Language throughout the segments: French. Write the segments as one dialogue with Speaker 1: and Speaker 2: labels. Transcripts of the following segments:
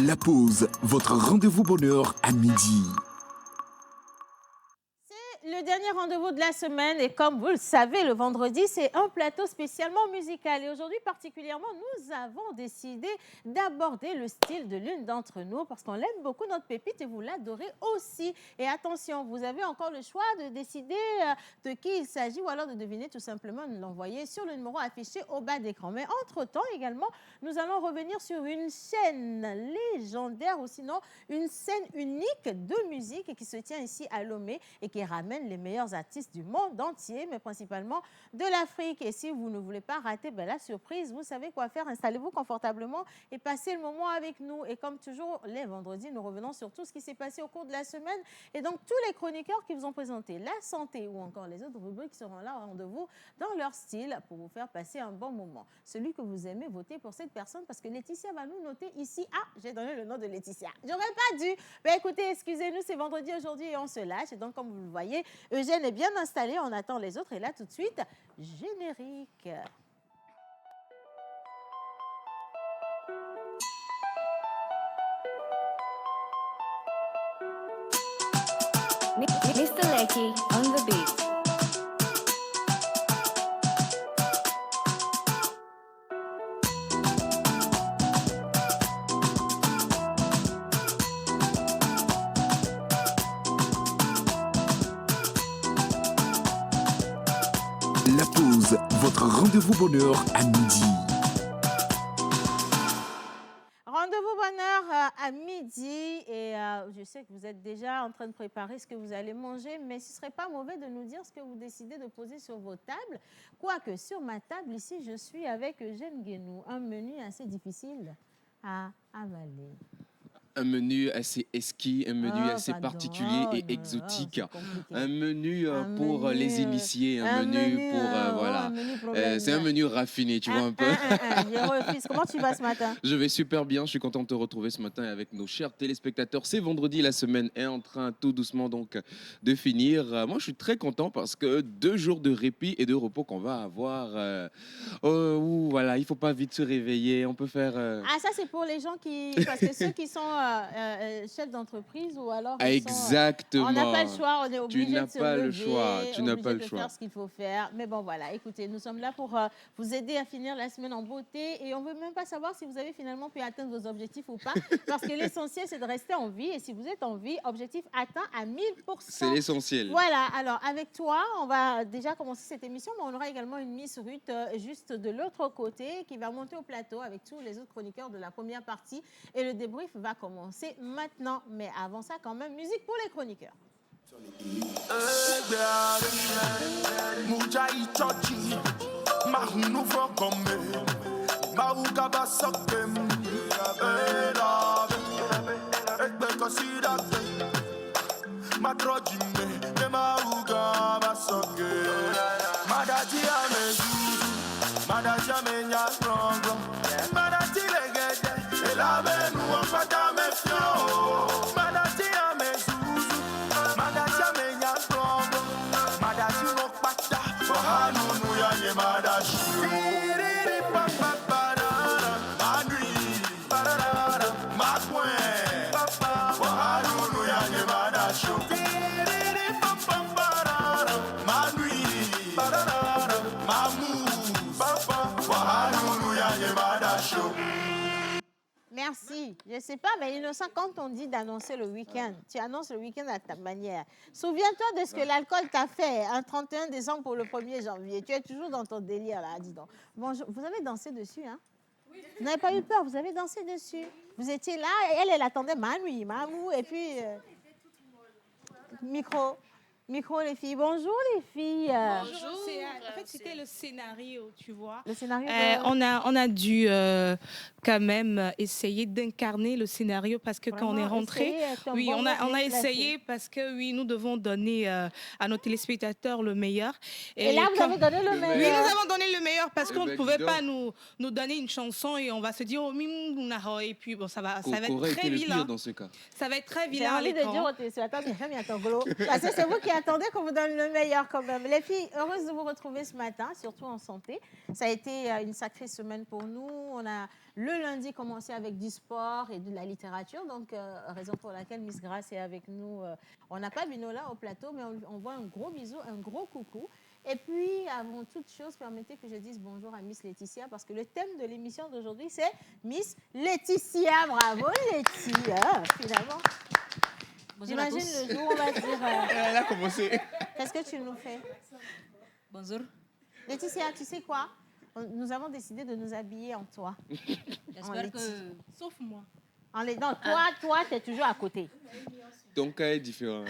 Speaker 1: La pause, votre rendez-vous bonheur à midi.
Speaker 2: Le dernier rendez-vous de la semaine et comme vous le savez, le vendredi, c'est un plateau spécialement musical. Et aujourd'hui, particulièrement, nous avons décidé d'aborder le style de l'une d'entre nous parce qu'on l'aime beaucoup, notre pépite, et vous l'adorez aussi. Et attention, vous avez encore le choix de décider de qui il s'agit ou alors de deviner tout simplement, de l'envoyer sur le numéro affiché au bas d'écran. Mais entre-temps, également, nous allons revenir sur une chaîne légendaire ou sinon une scène unique de musique qui se tient ici à Lomé et qui ramène les meilleurs artistes du monde entier, mais principalement de l'Afrique. Et si vous ne voulez pas rater la surprise, vous savez quoi faire. Installez-vous confortablement et passez le moment avec nous. Et comme toujours, les vendredis, nous revenons sur tout ce qui s'est passé au cours de la semaine. Et donc, tous les chroniqueurs qui vous ont présenté la santé ou encore les autres rubriques seront là au rendez-vous dans leur style pour vous faire passer un bon moment. Celui que vous aimez, votez pour cette personne parce que Laetitia va nous noter ici. Ah, j'ai donné le nom de Laetitia. J'aurais pas dû. Mais écoutez, excusez-nous, c'est vendredi aujourd'hui et on se lâche. Et donc, comme vous le voyez, Eugène est bien installé, on attend les autres. Et là, tout de suite, générique.
Speaker 3: Mr. Lecky on the beat.
Speaker 1: La pause, votre rendez-vous bonheur à midi.
Speaker 2: Rendez-vous bonheur à midi et je sais que vous êtes déjà en train de préparer ce que vous allez manger, mais ce ne serait pas mauvais de nous dire ce que vous décidez de poser sur vos tables. Quoique sur ma table ici, je suis avec Eugène Guénou, un menu assez difficile à avaler.
Speaker 4: Un menu assez exquis, un menu assez
Speaker 2: pardon,
Speaker 4: particulier et
Speaker 2: non,
Speaker 4: exotique.
Speaker 2: c'est compliqué.
Speaker 4: Un menu pour
Speaker 2: menu,
Speaker 4: les initiés, un menu pour... voilà. C'est un menu raffiné, tu vois un peu.
Speaker 2: Je refuse. Comment tu vas ce matin?
Speaker 4: Je vais super bien, je suis content de te retrouver ce matin avec nos chers téléspectateurs. C'est vendredi, la semaine est en train tout doucement donc de finir. Moi, je suis très content parce que 2 jours de répit et de repos qu'on va avoir. Voilà, il ne faut pas vite se réveiller, on peut faire...
Speaker 2: Ah, ça, c'est pour les gens qui... Parce que ceux qui sont chefs d'entreprise ou alors...
Speaker 4: Exactement.
Speaker 2: On n'a pas le choix, on est obligé de se lever.
Speaker 4: Tu n'as pas le choix.
Speaker 2: Faire ce qu'il faut faire. Mais bon, voilà, écoutez, nous sommes là pour vous aider à finir la semaine en beauté et on ne veut même pas savoir si vous avez finalement pu atteindre vos objectifs ou pas parce que l'essentiel, c'est de rester en vie et si vous êtes en vie, objectif atteint à 1000%.
Speaker 4: C'est l'essentiel.
Speaker 2: Voilà, alors avec toi, on va déjà commencer cette émission, mais on aura également une Miss Ruth juste de l'autre côté qui va monter au plateau avec tous les autres chroniqueurs de la première partie et le débrief va commencer maintenant. Mais avant ça, quand même, musique pour les chroniqueurs. Merci. Je ne sais pas, mais Innocent, quand on dit d'annoncer le week-end, tu annonces le week-end à ta manière. Souviens-toi de ce que l'alcool t'a fait un 31 décembre pour le 1er janvier. Tu es toujours dans ton délire, là, dis donc. Bonjour. Vous avez dansé dessus, hein? Oui. Vous n'avez pas eu peur, vous avez dansé dessus. Vous étiez là, et elle attendait Manoui, Mamou, et puis... Micro, les filles. Bonjour, les filles.
Speaker 5: Bonjour. En fait, c'était le scénario, tu vois.
Speaker 2: Le scénario
Speaker 5: on a dû quand même essayer d'incarner le scénario parce que quand on est rentré, oui, on a essayé parce que oui, nous devons donner à nos téléspectateurs le meilleur.
Speaker 2: Et là, vous avez donné le meilleur.
Speaker 5: Oui, nous avons donné le meilleur parce qu'on ne pouvait pas nous donner une chanson et on va se dire oh mimounaho et puis bon ça va être très vilain.
Speaker 4: Dans ce cas.
Speaker 5: Ça va être très
Speaker 2: J'ai
Speaker 5: vilain à
Speaker 2: envie de
Speaker 5: l'écran.
Speaker 2: dire au téléspectateur, bien ton gros. Parce que c'est vous qui attendez qu'on vous donne le meilleur quand même. Les filles, heureuses de vous retrouver ce matin, surtout en santé. Ça a été une sacrée semaine pour nous. On a le lundi commencé avec du sport et de la littérature. Donc, raison pour laquelle Miss Grace est avec nous. On n'a pas Binola au plateau, mais on voit un gros bisou, un gros coucou. Et puis, avant toute chose, permettez que je dise bonjour à Miss Laetitia, parce que le thème de l'émission d'aujourd'hui, c'est Miss Laetitia. Bravo, Laetitia, finalement. J'imagine le jour où on va dire...
Speaker 4: Elle a commencé.
Speaker 2: Qu'est-ce que tu nous fais?
Speaker 6: Bonjour.
Speaker 2: Laetitia, tu sais quoi? Nous avons décidé de nous habiller en toi.
Speaker 6: J'espère que...
Speaker 5: Sauf moi.
Speaker 2: Non, toi, tu es toujours à côté.
Speaker 4: Ton cas est différent.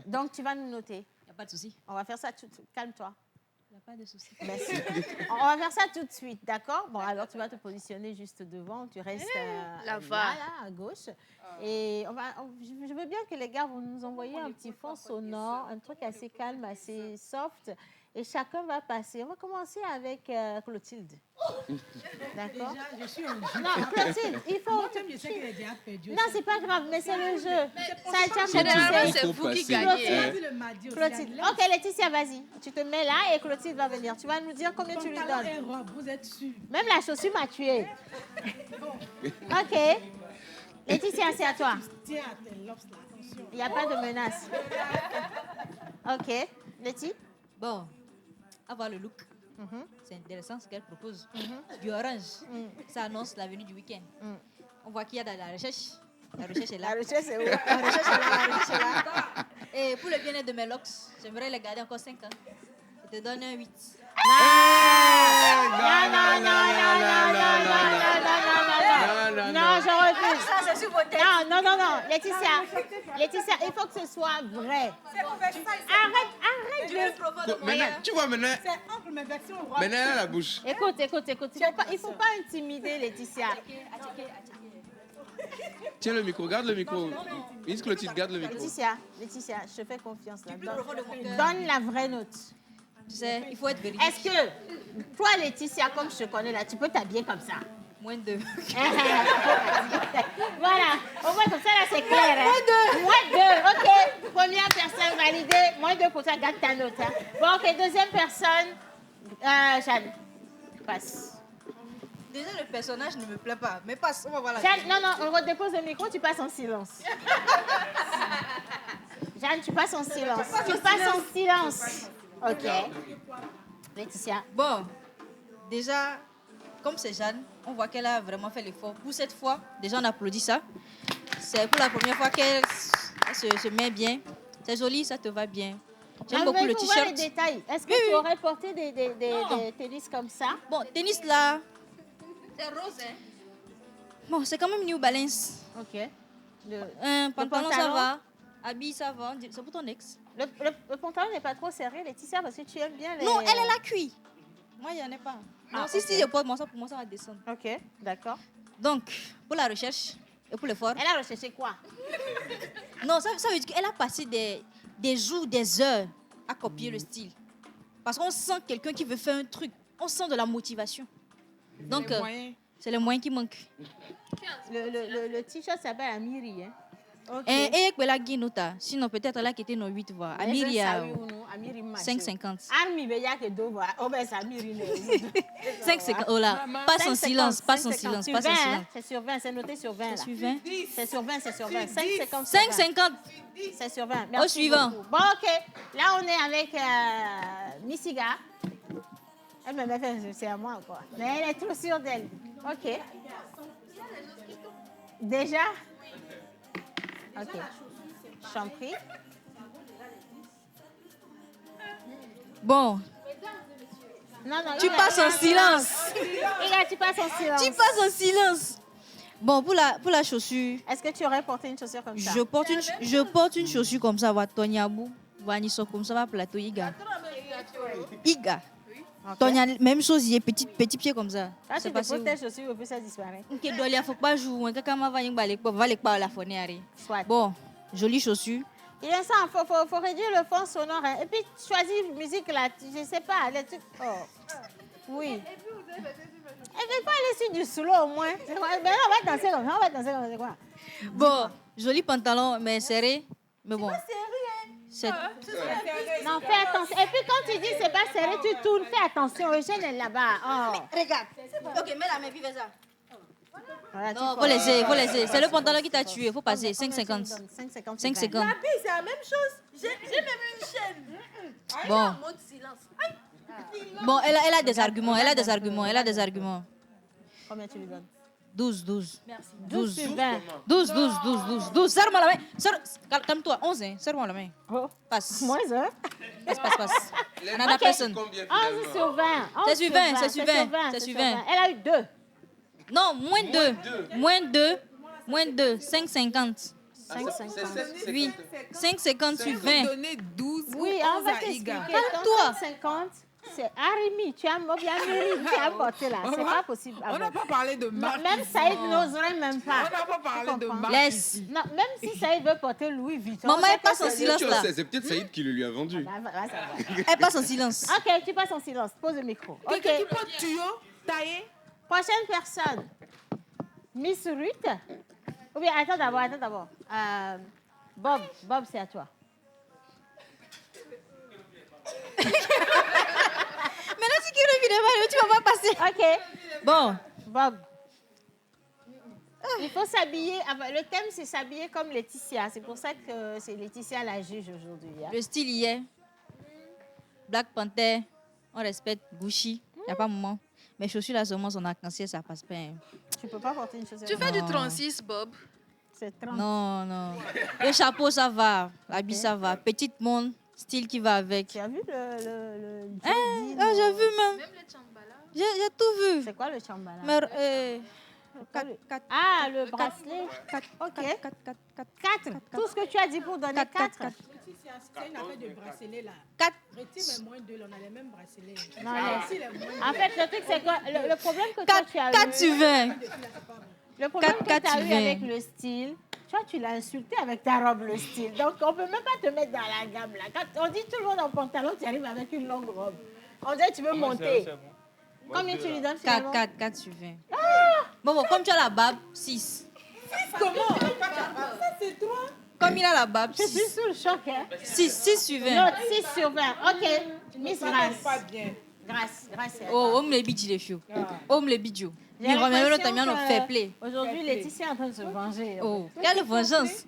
Speaker 2: Donc, tu vas nous noter.
Speaker 6: Il n'y a pas de souci.
Speaker 2: On va faire ça calme-toi.
Speaker 6: Il n'y a pas de souci.
Speaker 2: Merci. On va faire ça tout de suite, d'accord? Bon, alors tu vas te positionner juste devant. Tu restes là, à gauche. Et je veux bien que les gars vont nous envoyer un petit fond sonore, un truc assez calme, assez soft. Et chacun va passer. On va commencer avec Clotilde. D'accord?
Speaker 7: Déjà, je suis en jeu.
Speaker 2: Non, Clotilde, il faut...
Speaker 7: Moi-même, je sais qu'elle est déjà perdue.
Speaker 2: Non, c'est pas grave, mais c'est le jeu. Ça a été
Speaker 6: Généralement,
Speaker 2: comme tu sais.
Speaker 6: c'est vous qui
Speaker 4: passer.
Speaker 6: gagnez.
Speaker 7: Le mardi aussi,
Speaker 2: Clotilde.
Speaker 7: là,
Speaker 2: Ok, Laetitia, vas-y. Tu te mets là et Clotilde va venir. Tu vas nous dire combien tu lui
Speaker 7: pantalon et
Speaker 2: donnes.
Speaker 7: robe, vous êtes sûrs.
Speaker 2: Même la chaussure m'a tué. Ok. Laetitia, c'est à toi.
Speaker 7: Tiens à tes lobes, là, attention.
Speaker 2: Il n'y a pas de menace. Ok. Laetitia?
Speaker 6: Bon, avoir le look.
Speaker 2: Mhm.
Speaker 6: C'est intéressant ce qu'elle propose. Du orange. Ça annonce la venue du week-end. On voit qu'il y a de la recherche. La recherche est là.
Speaker 2: La recherche, c'est où?
Speaker 6: La recherche est là, la recherche est là. Et pour le bien-être de mes locks, j'aimerais les garder encore 5 ans. Je te donne un 8.
Speaker 2: Non, je refuse.
Speaker 6: Ça, c'est sur vos têtes.
Speaker 2: Non. Laetitia, il faut que ce soit vrai. Arrête de...
Speaker 4: Maintenant, tu vois maintenant,
Speaker 7: C'est ample, mais version robe.
Speaker 4: maintenant elle a la bouche.
Speaker 2: Écoute. Il ne faut pas intimider Laetitia.
Speaker 4: Tiens le micro, garde le micro. Miss Clotilde, garde le micro.
Speaker 2: Laetitia, je te fais confiance là.
Speaker 6: Du plus profond de mon cœur.
Speaker 2: Donne la vraie note.
Speaker 6: Tu sais, il faut être véridique.
Speaker 2: Est-ce que toi, Laetitia, comme je te connais là, tu peux t'habiller comme ça?
Speaker 6: Moins de...
Speaker 2: Voilà, au moins comme ça là c'est clair. Hein? Moins 2, ok. Première personne validée, moins 2 pour ça, garde ta note. Hein? Bon, ok, deuxième personne, Jeanne, passe.
Speaker 6: Déjà, le personnage ne me plaît pas. Mais passe, on va voir la
Speaker 2: Jeanne, non, on redépose le micro, tu passes en silence. Jeanne, tu passes en silence. Tu passes en silence. Ok. Laetitia.
Speaker 6: Bon, déjà, comme c'est Jeanne, on voit qu'elle a vraiment fait l'effort. Pour cette fois, déjà on applaudit ça. C'est pour la première fois qu'elle se met bien. C'est joli, ça te va bien. J'aime beaucoup le
Speaker 2: t-shirt. Voir les
Speaker 6: t-shirt.
Speaker 2: détails. Est-ce que tu aurais porté des tennis comme ça?
Speaker 6: Bon, tennis là. C'est rose, hein? Bon, c'est quand même New Balance.
Speaker 2: Ok.
Speaker 6: Pantalon, ça va. Habille, ça va. C'est pour ton ex.
Speaker 2: Le pantalon n'est pas trop serré, Laetitia, parce que tu aimes bien les...
Speaker 6: Non, elle a cuit. Moi, il n'y en a pas. Non, si je porte moi, ça, pour moi, ça va descendre.
Speaker 2: Ok, d'accord.
Speaker 6: Donc, pour la recherche et pour l'effort.
Speaker 2: Elle a recherché quoi?
Speaker 6: Non, ça veut dire qu'elle a passé des jours, des heures à copier le style. Parce qu'on sent quelqu'un qui veut faire un truc. On sent de la motivation. Donc, c'est le moyen qui manque.
Speaker 2: Le t-shirt s'appelle Amiri. Hein? Ok.
Speaker 6: Et la guinota. Sinon, peut-être elle a quitté nos 8 voix. Amiri a 5,50.
Speaker 2: Amiri, il y a que 2 voix. Oh, ben, c'est Amiri.
Speaker 6: 5,50. Oh là, passe en silence, passe en silence, passe en silence.
Speaker 2: C'est sur 20, c'est noté sur 20. Là.
Speaker 6: Sur 20.
Speaker 2: C'est sur 20, c'est sur 20. 5,50.
Speaker 6: 5,50.
Speaker 2: C'est sur 20.
Speaker 6: Au
Speaker 2: Merci
Speaker 6: suivant.
Speaker 2: beaucoup. Bon, ok. Là, on est avec Missiga. Elle me fait, c'est à moi, quoi. Mais elle est trop sûre d'elle. Ok. Déjà? Ok. J'en prie.
Speaker 6: Bon,
Speaker 2: Non,
Speaker 6: tu passes en silence.
Speaker 2: Tu passes en silence.
Speaker 6: Tu passes en silence. Bon, pour la chaussure,
Speaker 2: Est-ce que tu aurais porté une chaussure comme ça?
Speaker 6: je porte une chaussure comme ça, va Tonyabou, va Nisso comme ça, va plateau Iga. Iga.
Speaker 2: Ok.
Speaker 6: Tonya, même chose, il y a petit pied comme ça.
Speaker 2: Quand tu
Speaker 6: C'est
Speaker 2: te
Speaker 6: passé
Speaker 2: poses
Speaker 6: où?
Speaker 2: tes chaussures, au plus ça disparaît.
Speaker 6: Ok, doit faut pas jouer. Quelqu'un m'a va aller pas la fenêtre.
Speaker 2: Soit.
Speaker 6: Bon, jolie chaussure.
Speaker 2: Il y a ça, faut réduire le fond sonore. Hein. Et puis, choisis une musique là, je sais pas. Les trucs... Oh. Oui. Et puis, pas aller sur du slow au moins. Ben là, on va danser comme ça, c'est quoi?
Speaker 6: Bon, joli pantalon, mais serré. Mais bon.
Speaker 2: Non, fais attention. Et puis quand tu dis c'est pas serré, tu tournes. Fais attention. Eugène est là-bas. Oh.
Speaker 6: Regarde. Ok, mets la main, puis fais ça.
Speaker 2: Voilà,
Speaker 6: Non, faut laisser. C'est le pantalon qui t'a tué. Faut passer. 5,50.
Speaker 2: 5,50.
Speaker 6: 5,50.
Speaker 7: La bille, c'est la même chose. J'ai même une chaîne.
Speaker 6: Bon. Bon, elle a des arguments. Elle a des arguments.
Speaker 2: Combien tu lui donnes?
Speaker 6: 12.
Speaker 2: 12 sur 20.
Speaker 6: 12. Serre-moi la main. Calme-toi. 11, hein. Serre-moi la main.
Speaker 2: Oh.
Speaker 6: Passe.
Speaker 2: Moins un.
Speaker 6: Passe. On n'en a personne.
Speaker 2: 11 sur 20.
Speaker 6: C'est sur 20, c'est sur 20, c'est sur 20.
Speaker 2: Elle a eu 2.
Speaker 6: Non, moins 2. 5,50.
Speaker 2: 5,50.
Speaker 6: Oui. 5,50 sur 20.
Speaker 8: Donner 12
Speaker 2: Oui,
Speaker 8: ou
Speaker 2: on
Speaker 8: 11
Speaker 2: va
Speaker 8: à
Speaker 2: t'expliquer.
Speaker 8: Iga.
Speaker 2: Ton 5,50, c'est Arimi. Tu as Mobiamiri qui a porté là. C'est pas possible.
Speaker 8: On n'a pas parlé de
Speaker 2: Non,
Speaker 8: marque.
Speaker 2: même
Speaker 8: ici.
Speaker 2: Saïd n'oserait même
Speaker 8: On
Speaker 2: pas.
Speaker 8: n'a pas parlé de
Speaker 2: comprends?
Speaker 8: marque.
Speaker 6: Laisse.
Speaker 8: ici.
Speaker 2: Non, même si Saïd veut porter Louis Vuitton.
Speaker 6: Maman,
Speaker 2: c'est
Speaker 6: elle passe
Speaker 2: pas
Speaker 6: en
Speaker 2: possible.
Speaker 6: silence là.
Speaker 4: C'est peut-être Saïd qui le lui a vendu.
Speaker 2: Ah, voilà, ça va.
Speaker 6: Elle passe en silence.
Speaker 2: Ok, tu passes en silence. Pose le micro. Ok.
Speaker 8: Quelqu'un qui porte tuyau, taillé.
Speaker 2: Prochaine personne. Miss Ruth. Ou bien, attends d'abord. Bob, c'est à toi.
Speaker 6: Maintenant, si tu reviens, tu vas pas passer.
Speaker 2: Ok.
Speaker 6: Bon.
Speaker 2: Bob. Il faut s'habiller. Le thème, c'est s'habiller comme Laetitia. C'est pour ça que c'est Laetitia la juge aujourd'hui. Hein.
Speaker 6: Le style hier. Black Panther. On respecte Gucci. Il n'y a pas moment. Mes chaussures là, seulement son arc-en-ciel, ça passe pas. Hein.
Speaker 2: Tu peux pas porter une chaussure.
Speaker 9: Tu fais du
Speaker 6: Non.
Speaker 9: 36, Bob.
Speaker 2: C'est 30.
Speaker 6: Non. Le chapeau, ça va. L'habit, ça va. Petite monde, style qui va avec.
Speaker 2: Tu as vu le
Speaker 6: Hein?
Speaker 2: jean,
Speaker 6: Ah, j'ai vu même.
Speaker 9: Même les chambala.
Speaker 6: J'ai tout vu.
Speaker 2: C'est quoi le chambala?
Speaker 6: Mais,
Speaker 2: Ah, le bracelet. Ok. 4. Tout ce que tu as dit pour donner 4.
Speaker 7: C'est une affaire de bracelet là.
Speaker 6: 4.
Speaker 7: Rétime est moins 2, on a les mêmes bracelets.
Speaker 2: Non,
Speaker 7: Rétime est moins
Speaker 2: En fait, le truc, c'est que le problème que toi, tu as
Speaker 6: 4
Speaker 2: eu...
Speaker 6: sur 20.
Speaker 2: Le problème que
Speaker 6: quatre
Speaker 2: tu as
Speaker 6: sur
Speaker 2: eu
Speaker 6: 20.
Speaker 2: avec le style, tu l'as insulté avec ta robe, le style. Donc, on ne peut même pas te mettre dans la gamme là. Quand on dit tout le monde en pantalon, tu arrives avec une longue robe. On dirait que tu veux monter. Combien tu lui donnes finalement?
Speaker 6: 4 sur 20. Bon, comme tu as la barbe, 6.
Speaker 7: Comment? Ça, c'est toi.
Speaker 6: Comme il a la barbe,
Speaker 2: Je suis
Speaker 6: 6.
Speaker 2: sous le choc, hein?
Speaker 6: 6 sur 20.
Speaker 2: Non, 6 sur 20. OK. Miss
Speaker 7: Ça va pas
Speaker 2: Grace.
Speaker 7: bien.
Speaker 2: Grâce.
Speaker 6: Oh, on me les bidji les filles. On me les bidji.
Speaker 2: J'ai
Speaker 6: Il remet le
Speaker 2: l'impression
Speaker 6: tamien, on
Speaker 2: que
Speaker 6: fait play.
Speaker 2: Aujourd'hui, Laetitia est en train de se venger.
Speaker 6: Oh, quelle vengeance.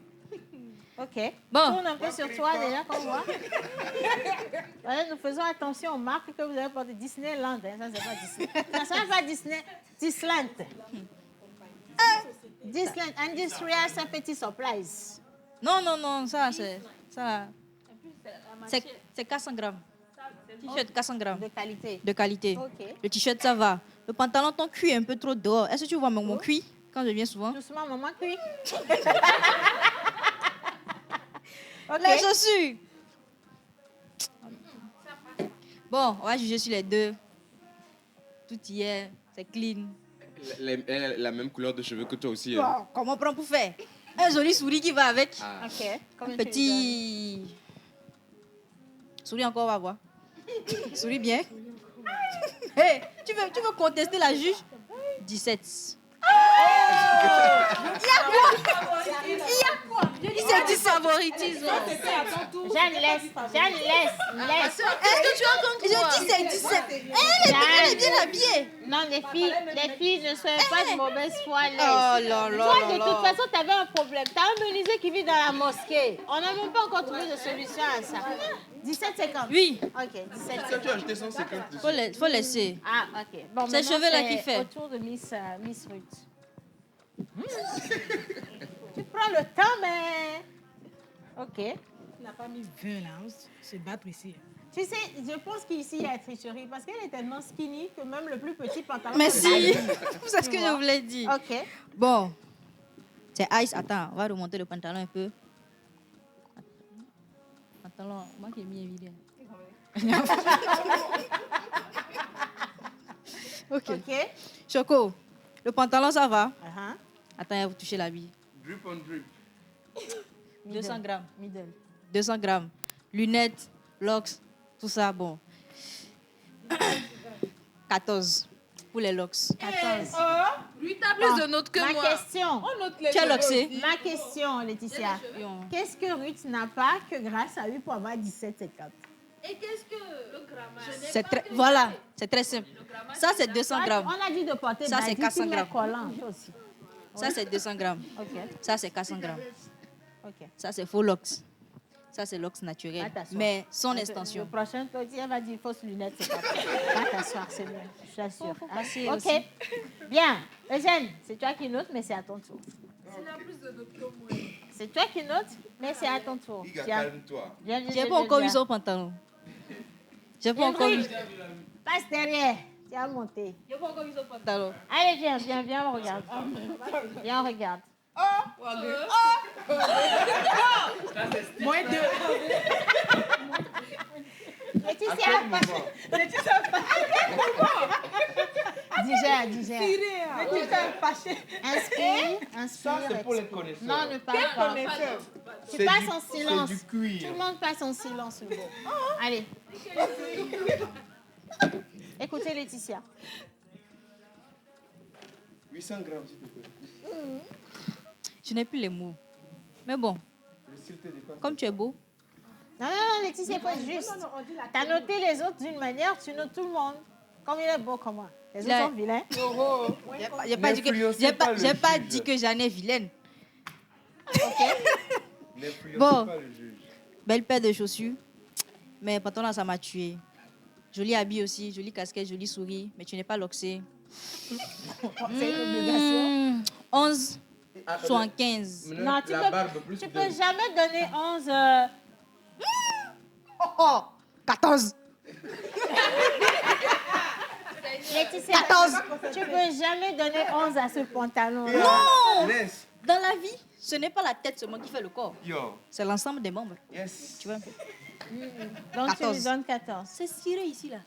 Speaker 2: OK.
Speaker 6: Bon.
Speaker 2: Tourne un peu sur toi déjà, qu'on voit. Voilà, nous faisons attention aux marques que vous avez portées. Disneyland, hein, ça, c'est pas Disney. Ça, c'est pas Disney. Disneyland. Disneyland. Industrial Safety Supplies.
Speaker 6: Non, ça, c'est... Ça, c'est 400 grammes. T-shirt 400 grammes.
Speaker 2: De qualité.
Speaker 6: De qualité.
Speaker 2: OK.
Speaker 6: Le t-shirt, ça va. Le pantalon, ton cuit est un peu trop dehors. Est-ce que tu vois mon cuit quand je viens souvent?
Speaker 2: Doucement, maman cuit. OK.
Speaker 6: Les chaussures. Bon, on va juger sur les deux. Tout y est, c'est clean.
Speaker 4: Elle a la même couleur de cheveux que toi aussi. hein.
Speaker 6: Bon, comment on prend pour faire? Un joli souris qui va avec.
Speaker 4: Ah.
Speaker 2: OK. Combien
Speaker 6: Petit. Souris encore, on va voir. Souris bien. Hey, tu veux contester la juge? 17.
Speaker 9: Je dis c'est du favoritisme.
Speaker 2: Jeanne, laisse.
Speaker 9: Est-ce que tu as contre moi?
Speaker 6: Je dis c'est 17. Elle est bien habillée.
Speaker 2: Non, les filles ne sont pas de mauvaise foi. Laisse.
Speaker 6: Oh là là
Speaker 2: Toi,
Speaker 6: là
Speaker 2: de
Speaker 6: là.
Speaker 2: toute façon, tu avais un problème. Tu as un menuisier qui vit dans la mosquée. On n'a même pas encore trouvé de solution à ça. 17,50.
Speaker 6: Oui,
Speaker 2: OK,
Speaker 4: Quand
Speaker 2: 17,50.
Speaker 4: tu as acheté 150 dessus.
Speaker 6: faut laisser.
Speaker 2: Ah, OK. Bon,
Speaker 6: C'est
Speaker 2: maintenant,
Speaker 6: cheveux-là qui fait.
Speaker 2: Au tour de Miss Ruth. Tu prends le temps, mais... OK.
Speaker 7: On n'a pas mis 20 là, on se battre ici.
Speaker 2: Tu sais, je pense qu'ici, il y a tricherie parce qu'elle est tellement skinny que même le plus petit pantalon...
Speaker 6: Merci.
Speaker 2: se bat.
Speaker 6: C'est ce que je voulais dire.
Speaker 2: OK.
Speaker 6: Bon, c'est Ice. Attends, on va remonter le pantalon un peu. Pantalon, moi qui ai mis évident. Ok.
Speaker 2: OK.
Speaker 6: Choco, le pantalon, ça va.
Speaker 2: Uh-huh.
Speaker 6: Attends, il va vous toucher l'habit.
Speaker 4: Drip on drip.
Speaker 6: 200 grammes.
Speaker 2: Middle.
Speaker 6: 200 grammes. Lunettes, locks, tout ça, bon. 14. pour les locks.
Speaker 2: 14.
Speaker 9: Lui, t'as plus de notes que
Speaker 2: Ma
Speaker 9: moi.
Speaker 2: question.
Speaker 6: Tu as loxé?
Speaker 2: Ma question, Laetitia. Qu'est-ce que Ruth n'a pas que Grâce a eu pour avoir 17,50?
Speaker 9: Et qu'est-ce que le grammage?
Speaker 6: C'est très, voilà, c'est très simple. Ça, c'est 200 grammes.
Speaker 2: On a dit de porter
Speaker 6: Ça, c'est
Speaker 2: badi,
Speaker 6: 400
Speaker 2: tu mets
Speaker 6: grammes.
Speaker 2: collant, toi aussi.
Speaker 6: Ça, c'est 200 grammes.
Speaker 2: Ok,
Speaker 6: Ça, c'est 400 grammes.
Speaker 2: ok.
Speaker 6: Ça, c'est faux locks. Ça, c'est locks naturel.
Speaker 2: Va t'asseoir.
Speaker 6: Mais sans
Speaker 2: Le
Speaker 6: extension.
Speaker 2: prochain, petit, elle va dire fausse lunette, c'est pas vrai. Va t'asseoir, c'est mieux, je t'assure.
Speaker 6: Faut passer
Speaker 2: Ok,
Speaker 6: aussi.
Speaker 2: bien. Eugène, c'est toi qui notes, mais c'est à ton tour. C'est toi qui notes, mais c'est à ton tour.
Speaker 4: Calme-toi.
Speaker 6: J'ai pas encore eu son pantalon. J'ai pas encore eu.
Speaker 2: Passe derrière, tu as monté.
Speaker 6: J'ai pas encore eu son pantalon.
Speaker 2: Allez, viens, on regarde. Viens, on regarde.
Speaker 7: Moins 2.
Speaker 2: Laetitia, digère. Inspire. Non, ne parle pas. Tu passes en silence. Tout le monde passe en silence, Hugo. Allez. Écoutez, Laetitia.
Speaker 4: 800 grammes, s'il te plaît.
Speaker 6: Je n'ai plus les mots. Mais bon, comme tu es beau,
Speaker 2: Non, Laetitia, il faut être juste. Tu as noté les autres d'une manière, tu notes tout le monde. Comme il est beau, comment? Les autres
Speaker 6: Là.
Speaker 2: sont vilains.
Speaker 6: j'ai pas dit que j'ai pas dit que j'en ai vilaine. Bon, belle paire de chaussures. Mais pantalon, ça m'a tué. Joli habit aussi, joli casquette, joli souris. Mais tu n'es pas loxé.
Speaker 2: C'est une obligation.
Speaker 6: 11, 75.
Speaker 2: Non, tu peux jamais donner 11.
Speaker 6: 14.
Speaker 2: Laetitia,
Speaker 6: 14.
Speaker 2: tu peux jamais donner 11 à ce pantalon.
Speaker 6: Non!
Speaker 4: Laisse.
Speaker 6: Dans la vie, ce n'est pas la tête seulement qui fait le corps.
Speaker 4: Yo.
Speaker 6: C'est l'ensemble des membres.
Speaker 4: Yes.
Speaker 6: Tu vois un peu?
Speaker 2: Donc
Speaker 6: 14.
Speaker 2: tu lui donnes 14.
Speaker 6: C'est ciré ici, là.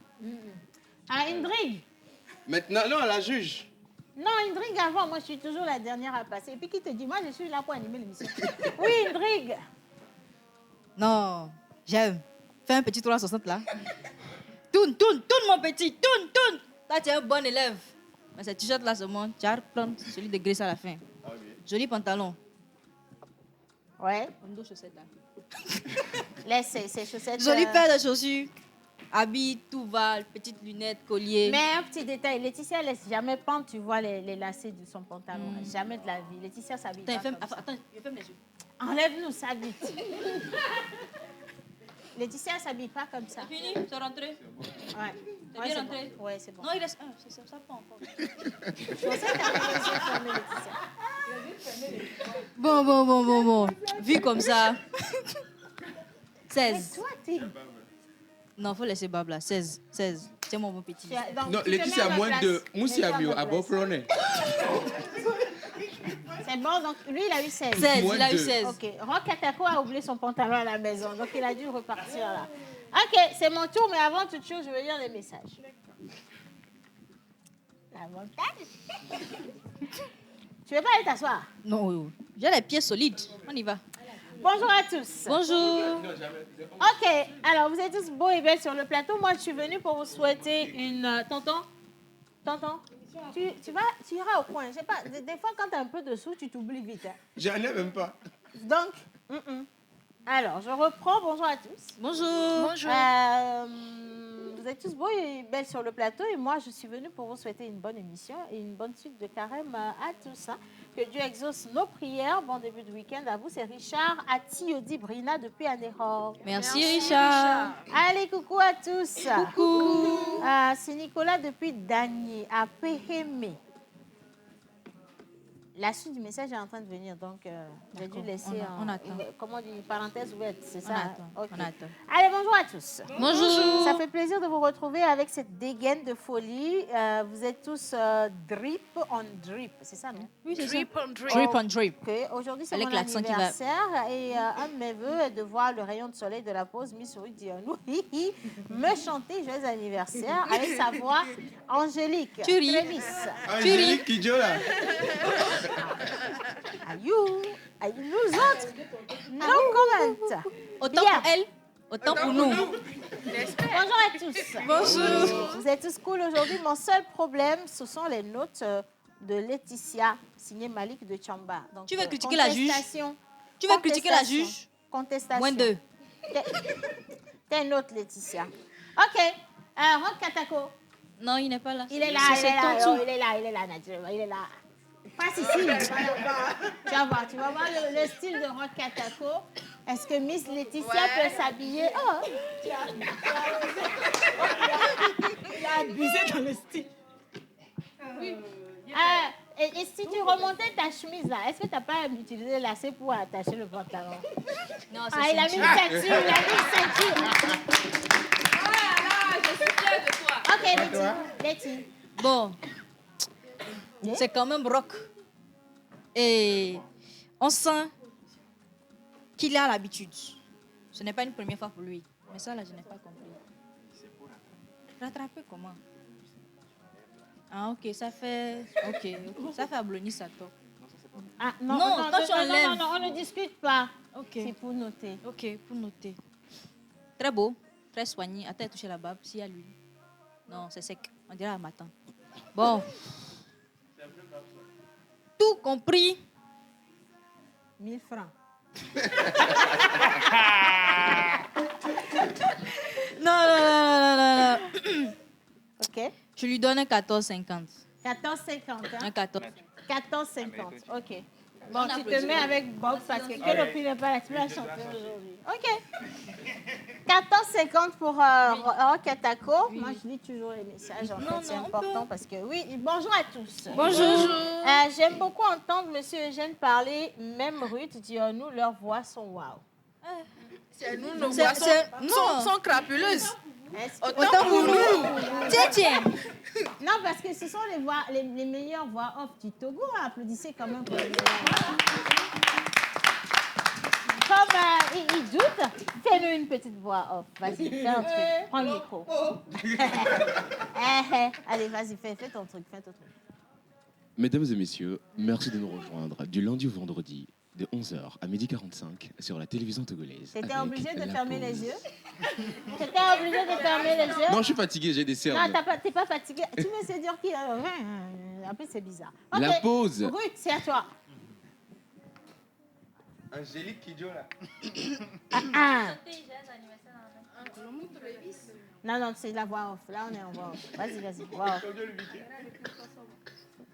Speaker 2: Ah, Indrig.
Speaker 4: Maintenant, non, la juge.
Speaker 2: Non, Indrig, avant, moi, je suis toujours la dernière à passer. Et puis, qui te dit, moi, je suis là pour animer l'émission. Oui, Indrig.
Speaker 6: Non, j'aime. Fais un petit 360 là. Tourne, mon petit, tourne. Là, tu es un bon élève. Mais ce t-shirt là, seulement, tu as plein celui de graisse à la fin. Joli pantalon.
Speaker 2: Ouais.
Speaker 6: Deux chaussettes là.
Speaker 2: Laisse ces chaussettes.
Speaker 6: Jolie paire de chaussures. Habit, tout va, petites lunettes, collier.
Speaker 2: Mais un petit détail, Laetitia laisse jamais pendre, tu vois les lacets de son pantalon. Jamais de la vie. Laetitia s'habille pas comme ça.
Speaker 6: Attends, je ferme les yeux.
Speaker 2: Enlève-nous ça vite. Laetitia s'habille pas comme ça.
Speaker 6: C'est fini, c'est rentré.
Speaker 2: Ouais.
Speaker 6: C'est bien rentré.
Speaker 2: Bon. Ouais, c'est bon.
Speaker 6: Non, il reste un, ça pas encore.
Speaker 2: Je pensais que t'avais les yeux fermés, Laetitia.
Speaker 6: Bon. Vu comme ça. 16.
Speaker 2: Toi, t'es...
Speaker 6: Non, faut laisser Bab là. 16. Tiens mon bon petit.
Speaker 2: Donc,
Speaker 4: Non,
Speaker 2: tu te
Speaker 4: Laetitia,
Speaker 2: mets à ma
Speaker 4: moins
Speaker 2: place.
Speaker 4: de. Moussi
Speaker 2: Mets-toi
Speaker 4: a
Speaker 2: à
Speaker 4: mieux.
Speaker 2: ma
Speaker 4: À beau
Speaker 2: place.
Speaker 4: plonner.
Speaker 2: C'est bon, donc lui, il a eu 16.
Speaker 6: 16,
Speaker 4: Moins
Speaker 6: il a eu
Speaker 4: deux.
Speaker 6: 16.
Speaker 2: Ok, Rockatako a oublié son pantalon à la maison, donc il a dû repartir là. Ok, c'est mon tour, mais avant toute chose, je vais lire les messages. L'avantage. Tu veux pas aller t'asseoir?
Speaker 6: Non, j'ai les pieds solides. On y va.
Speaker 2: Bonjour à tous.
Speaker 6: Bonjour.
Speaker 2: Ok, alors vous êtes tous beaux et belles sur le plateau. Moi, je suis venue pour vous souhaiter une... Tonton, tu iras au coin. Je sais pas, des fois, quand tu as un peu de sous, tu t'oublies vite. Hein.
Speaker 4: J'en ai même pas.
Speaker 2: Donc, alors, je reprends. Bonjour à tous.
Speaker 6: Bonjour.
Speaker 2: Vous êtes tous beaux et belles sur le plateau et moi, je suis venue pour vous souhaiter une bonne émission et une bonne suite de carême à tous. Hein. Que Dieu exauce nos prières. Bon début de week-end à vous. C'est Richard Atiodi Brina depuis Anéhor.
Speaker 6: Merci Richard.
Speaker 2: Allez, coucou à tous.
Speaker 6: Coucou.
Speaker 2: C'est Nicolas depuis Dagny à Péhémé. La suite du message est en train de venir, donc j'ai dû laisser
Speaker 6: on attend.
Speaker 2: comment dire, une parenthèse ouverte, c'est ça?
Speaker 6: On attend.
Speaker 2: Ok.
Speaker 6: On attend.
Speaker 2: Allez, bonjour à tous.
Speaker 6: Bonjour.
Speaker 2: Ça fait plaisir de vous retrouver avec cette dégaine de folie. Vous êtes tous drip on drip, c'est ça, non?
Speaker 6: Oui, c'est ça.
Speaker 9: Drip on drip.
Speaker 6: Drip on drip.
Speaker 2: Ok, aujourd'hui c'est
Speaker 6: Avec
Speaker 2: mon
Speaker 6: l'accent qui va.
Speaker 2: anniversaire et un de mes vœux est de voir le rayon de soleil de la pause mis sur Dianou me chanter joyeux anniversaire avec sa voix angélique.
Speaker 6: Tu ris.
Speaker 2: Trévis.
Speaker 4: Angélique Kidjo là.
Speaker 2: Aïe, nous autres, no comment.
Speaker 6: Autant
Speaker 2: Bien.
Speaker 6: pour elle, autant pour nous.
Speaker 2: Bonjour à tous.
Speaker 6: Bonjour.
Speaker 2: Vous êtes tous cool aujourd'hui. Mon seul problème, ce sont les notes de Laetitia, signée Malik de Chamba. Donc,
Speaker 6: Tu veux critiquer la juge?
Speaker 2: contestation.
Speaker 6: Tu veux critiquer la juge?
Speaker 2: Contestation.
Speaker 6: Moins 2.
Speaker 2: Tes notes, Laetitia. OK. Rock Katako.
Speaker 6: Non, il n'est pas là.
Speaker 2: Il est là,
Speaker 6: C'est ton tour.
Speaker 2: il est là, naturellement. Il est là. Passe ici. Tu vas voir le style de Rock Katako. Est-ce que Miss Laetitia peut s'habiller? Oh,
Speaker 8: Il a abusé dans le style.
Speaker 2: et si tu remontais ta chemise là, est-ce que tu n'as pas utilisé le lacet pour attacher le pantalon?
Speaker 6: Non, c'est
Speaker 2: Il a mis une ceinture, il a mis une ceinture.
Speaker 9: Je suis fière de toi.
Speaker 2: Ok, Letty.
Speaker 6: Bon, c'est quand même rock. Et on sent qu'il a l'habitude. Ce n'est pas une première fois pour lui. Mais ça, là, je n'ai pas compris. Rattraper comment? Ah, ok, ça fait... Ok. Ça fait abloni, ça toi.
Speaker 2: Ah,
Speaker 6: Non, quand tu enlèves.
Speaker 2: Non, on ne discute pas.
Speaker 6: Ok.
Speaker 2: C'est pour noter.
Speaker 6: Ok, pour noter. Très beau, très soigné. Attends, toucher la barbe, s'il y a l'huile. Non, c'est sec. On dirait un matin. Bon. Tout compris.
Speaker 2: 1000 francs.
Speaker 6: Non.
Speaker 2: Ok.
Speaker 6: Je lui donne un 14,50.
Speaker 2: 14,50.
Speaker 6: Un
Speaker 2: Hein?
Speaker 6: 14.
Speaker 2: 14,50. Ok. Bon,
Speaker 6: On
Speaker 2: tu te
Speaker 6: applaudit.
Speaker 2: mets avec Bob parce que Kelopi n'est pas là. Tu l'as chanté aujourd'hui. Ok. 14,50 pour Rock Katako. Moi, je lis toujours les messages. En fait, c'est important parce que oui. Bonjour à tous.
Speaker 6: Bonjour.
Speaker 2: J'aime beaucoup entendre Monsieur Eugène parler. Même Ruth, dis-nous, leurs voix sont waouh.
Speaker 9: C'est nous, nos
Speaker 6: C'est-
Speaker 9: voix
Speaker 6: c'est-
Speaker 9: sont crapuleuses.
Speaker 6: Autant pour nous. Tiens.
Speaker 2: Non, parce que ce sont les voix, les meilleures voix off du Togo. Applaudissez quand même pour les Comme il doute, fais-nous une petite voix off. Vas-y, fais un truc. Prends le micro. Allez, vas-y, fais ton truc,
Speaker 4: Mesdames et messieurs, merci de nous rejoindre du lundi au vendredi de 11h à 12h45 sur la télévision togolaise.
Speaker 2: T'étais
Speaker 4: avec
Speaker 2: obligé de
Speaker 4: la
Speaker 2: fermer
Speaker 4: pause.
Speaker 2: les yeux? T'étais obligé de fermer les yeux?
Speaker 4: Non, je suis fatigué, j'ai des cernes.
Speaker 2: Non, t'es pas fatigué. Tu veux se dire qui? En plus, c'est bizarre. Ok.
Speaker 4: La pause.
Speaker 2: Ruth, c'est à toi.
Speaker 10: Angélique Kidjo là.
Speaker 2: Non, c'est la voix off. Là, on est en voix off. Vas-y, voix off.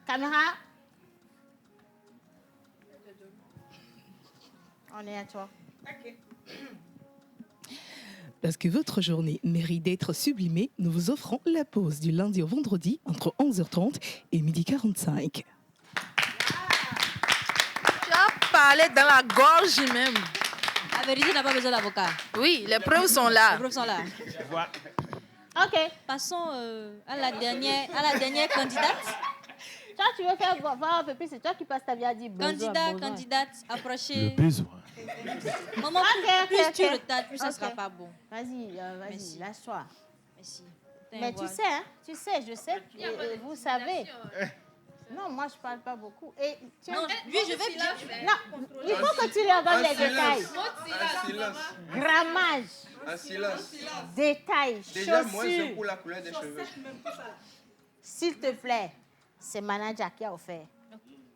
Speaker 2: Caméra. On est à toi.
Speaker 11: Parce que votre journée mérite d'être sublimée, nous vous offrons la pause du lundi au vendredi entre 11h30 et 12h45.
Speaker 9: Tu as parlé dans la gorge même.
Speaker 6: La vérité n'a pas besoin d'avocat.
Speaker 9: Oui, les preuves sont là.
Speaker 6: Les preuves sont là.
Speaker 2: Ok.
Speaker 6: Passons à la dernière candidate.
Speaker 2: Toi, tu veux faire voir un peu plus, c'est toi qui passes ta vie à dire besoin.
Speaker 6: Candidate, approchez.
Speaker 10: besoin.
Speaker 6: Maman, plus tu retardes, plus ça ne sera pas bon.
Speaker 2: Vas-y,
Speaker 6: Merci.
Speaker 2: lâche-toi.
Speaker 6: Merci.
Speaker 2: Mais tu sais, hein, je sais, et vous savez. Non, moi, je parle pas beaucoup. Et tiens,
Speaker 6: Non, lui, je vais bien.
Speaker 2: non, il faut que tu leur donnes les détails.
Speaker 10: Un silence.
Speaker 2: Grammage,
Speaker 10: Un silence.
Speaker 2: détails,
Speaker 10: Déjà, moi, j'aime
Speaker 2: chaussures.
Speaker 10: pour la couleur des cheveux.
Speaker 2: S'il te plaît, c'est manager qui a offert.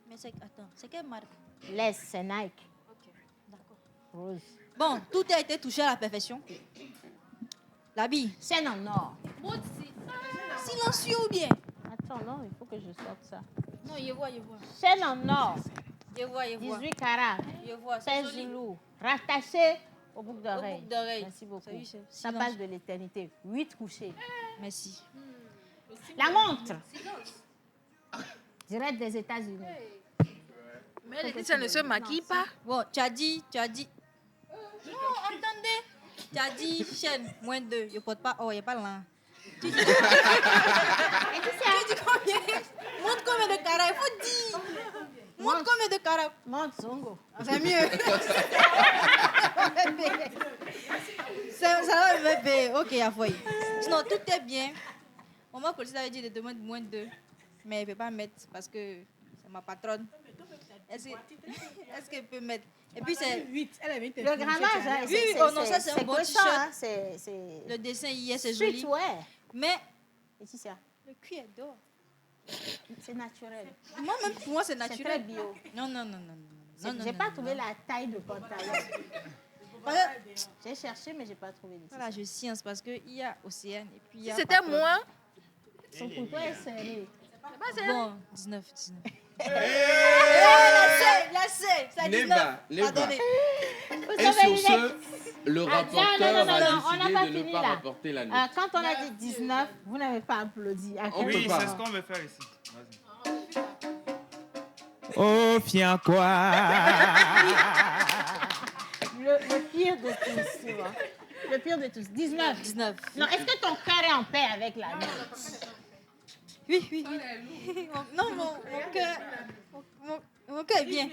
Speaker 6: Mais attends, c'est quelle marque?
Speaker 2: Laisse, c'est Nike.
Speaker 6: Ok, d'accord.
Speaker 2: Rose.
Speaker 6: Bon, tout a été touché à la perfection. L'habit.
Speaker 2: Chaîne en or.
Speaker 6: Silencieux ou bien?
Speaker 2: Attends, non, il faut que je sorte ça.
Speaker 6: Non, je vois.
Speaker 2: Chaîne en or,
Speaker 6: Je vois.
Speaker 2: 18 carats,
Speaker 6: Je vois, c'est
Speaker 2: 16
Speaker 6: joli.
Speaker 2: lourd, rattaché au boucle d'oreille.
Speaker 6: boucle d'oreille.
Speaker 2: Merci beaucoup.
Speaker 6: Ça, oui, c'est
Speaker 2: Ça
Speaker 6: silence.
Speaker 2: passe de l'éternité. 8 couchés.
Speaker 6: Merci.
Speaker 2: La montre. Direct des États-Unis.
Speaker 9: Mais Laetitia ne se maquille pas.
Speaker 6: Bon, tu as dit. Non, attendez. Tu as dit chaîne, moins 2. Je ne porte pas. Oh, il n'y a pas là. Tu dis combien? Montre combien de carats, il faut dire. Montre combien de carats.
Speaker 2: Montre Zongo.
Speaker 6: C'est mieux. Ça va me faire. Ok, à foyer. Sinon, tout est bien. Maman Colissa avait dit de demander moins 2. Mais elle ne peut pas mettre parce que c'est ma patronne. Est-ce qu'elle peut mettre... Et puis c'est...
Speaker 8: 8. Elle avait
Speaker 2: Le grammage, hein,
Speaker 6: Oui, oh non, ça c'est un bon
Speaker 2: cochon, hein,
Speaker 6: t-shirt.
Speaker 2: c'est...
Speaker 6: Le dessin hier, c'est joli.
Speaker 2: Streetwear.
Speaker 6: Mais
Speaker 2: Laetitia,
Speaker 6: le cuir est d'or.
Speaker 2: c'est naturel.
Speaker 6: Moi-même, pour moi, c'est
Speaker 2: C'est très
Speaker 6: naturel.
Speaker 2: bio.
Speaker 6: Non, non, non, non. Non, non,
Speaker 2: J'ai
Speaker 6: non,
Speaker 2: pas
Speaker 6: non,
Speaker 2: trouvé
Speaker 6: non.
Speaker 2: la taille de pantalon.
Speaker 6: Voilà,
Speaker 2: J'ai cherché, mais j'ai pas trouvé. Laetitia.
Speaker 6: voilà, je science parce qu'il y a Océane et puis il y
Speaker 9: Si
Speaker 6: a...
Speaker 9: c'était
Speaker 6: Patronne.
Speaker 9: moi,
Speaker 2: Son couteau est serré.
Speaker 6: Bon, 19.
Speaker 10: Eh,
Speaker 6: La C, c'est 19.
Speaker 4: Neba.
Speaker 6: Pardonnez.
Speaker 2: Vous
Speaker 4: Et
Speaker 2: savez,
Speaker 4: sur
Speaker 2: Lynette,
Speaker 4: ce, le rapporteur
Speaker 2: non,
Speaker 4: a
Speaker 2: on n'a
Speaker 4: décidé
Speaker 2: pas
Speaker 4: de ne
Speaker 2: fini
Speaker 4: pas
Speaker 2: là.
Speaker 4: rapporter la note.
Speaker 2: Quand on a dit 19, vous n'avez pas applaudi. À
Speaker 4: On
Speaker 2: quel
Speaker 4: peut
Speaker 10: Oui,
Speaker 4: pas.
Speaker 10: c'est ce qu'on veut faire ici. Vas-y.
Speaker 7: Oh, viens quoi?
Speaker 2: le pire de tous, tu vois. Le pire de tous. 19.
Speaker 6: 19.
Speaker 2: Non, est-ce que ton cœur est en paix avec la note?
Speaker 6: Oui, oui, oui. Non, mon cœur est bien.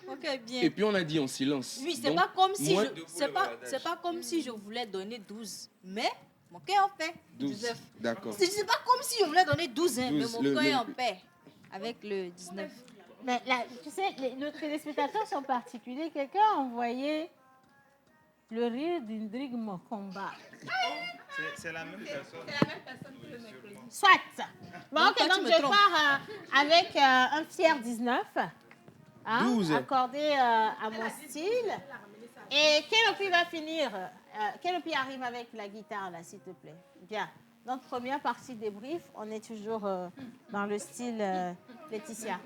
Speaker 6: Mon cœur est bien.
Speaker 4: Et puis on a dit en silence.
Speaker 6: Oui, c'est
Speaker 4: Donc,
Speaker 6: pas comme si
Speaker 4: moins
Speaker 6: je,
Speaker 4: de
Speaker 6: c'est pas,
Speaker 4: boulevardages.
Speaker 6: c'est pas comme si je voulais donner 12, mais mon cœur est en paix.
Speaker 4: 12.
Speaker 6: 19.
Speaker 4: D'accord.
Speaker 6: C'est pas comme si je voulais donner 12, hein, mais
Speaker 4: 12,
Speaker 6: mon
Speaker 4: le-
Speaker 6: cœur
Speaker 4: le-
Speaker 6: est en paix avec le 19.
Speaker 2: Mais là, tu sais, nos téléspectateurs sont particuliers. Quelqu'un a envoyé le rire d'une drigue mon combat.
Speaker 10: C'est la même personne.
Speaker 2: Soit. Bon, ok,
Speaker 6: toi, tu
Speaker 2: donc
Speaker 6: me
Speaker 2: je
Speaker 6: trompes.
Speaker 2: pars avec un fier 19. Hein,
Speaker 4: 12.
Speaker 2: accordé à mon style. Et Kelopi va finir. Kelopi arrive avec la guitare, là, s'il te plaît. Bien. Donc, première partie débrief, on est toujours dans le style Laetitia.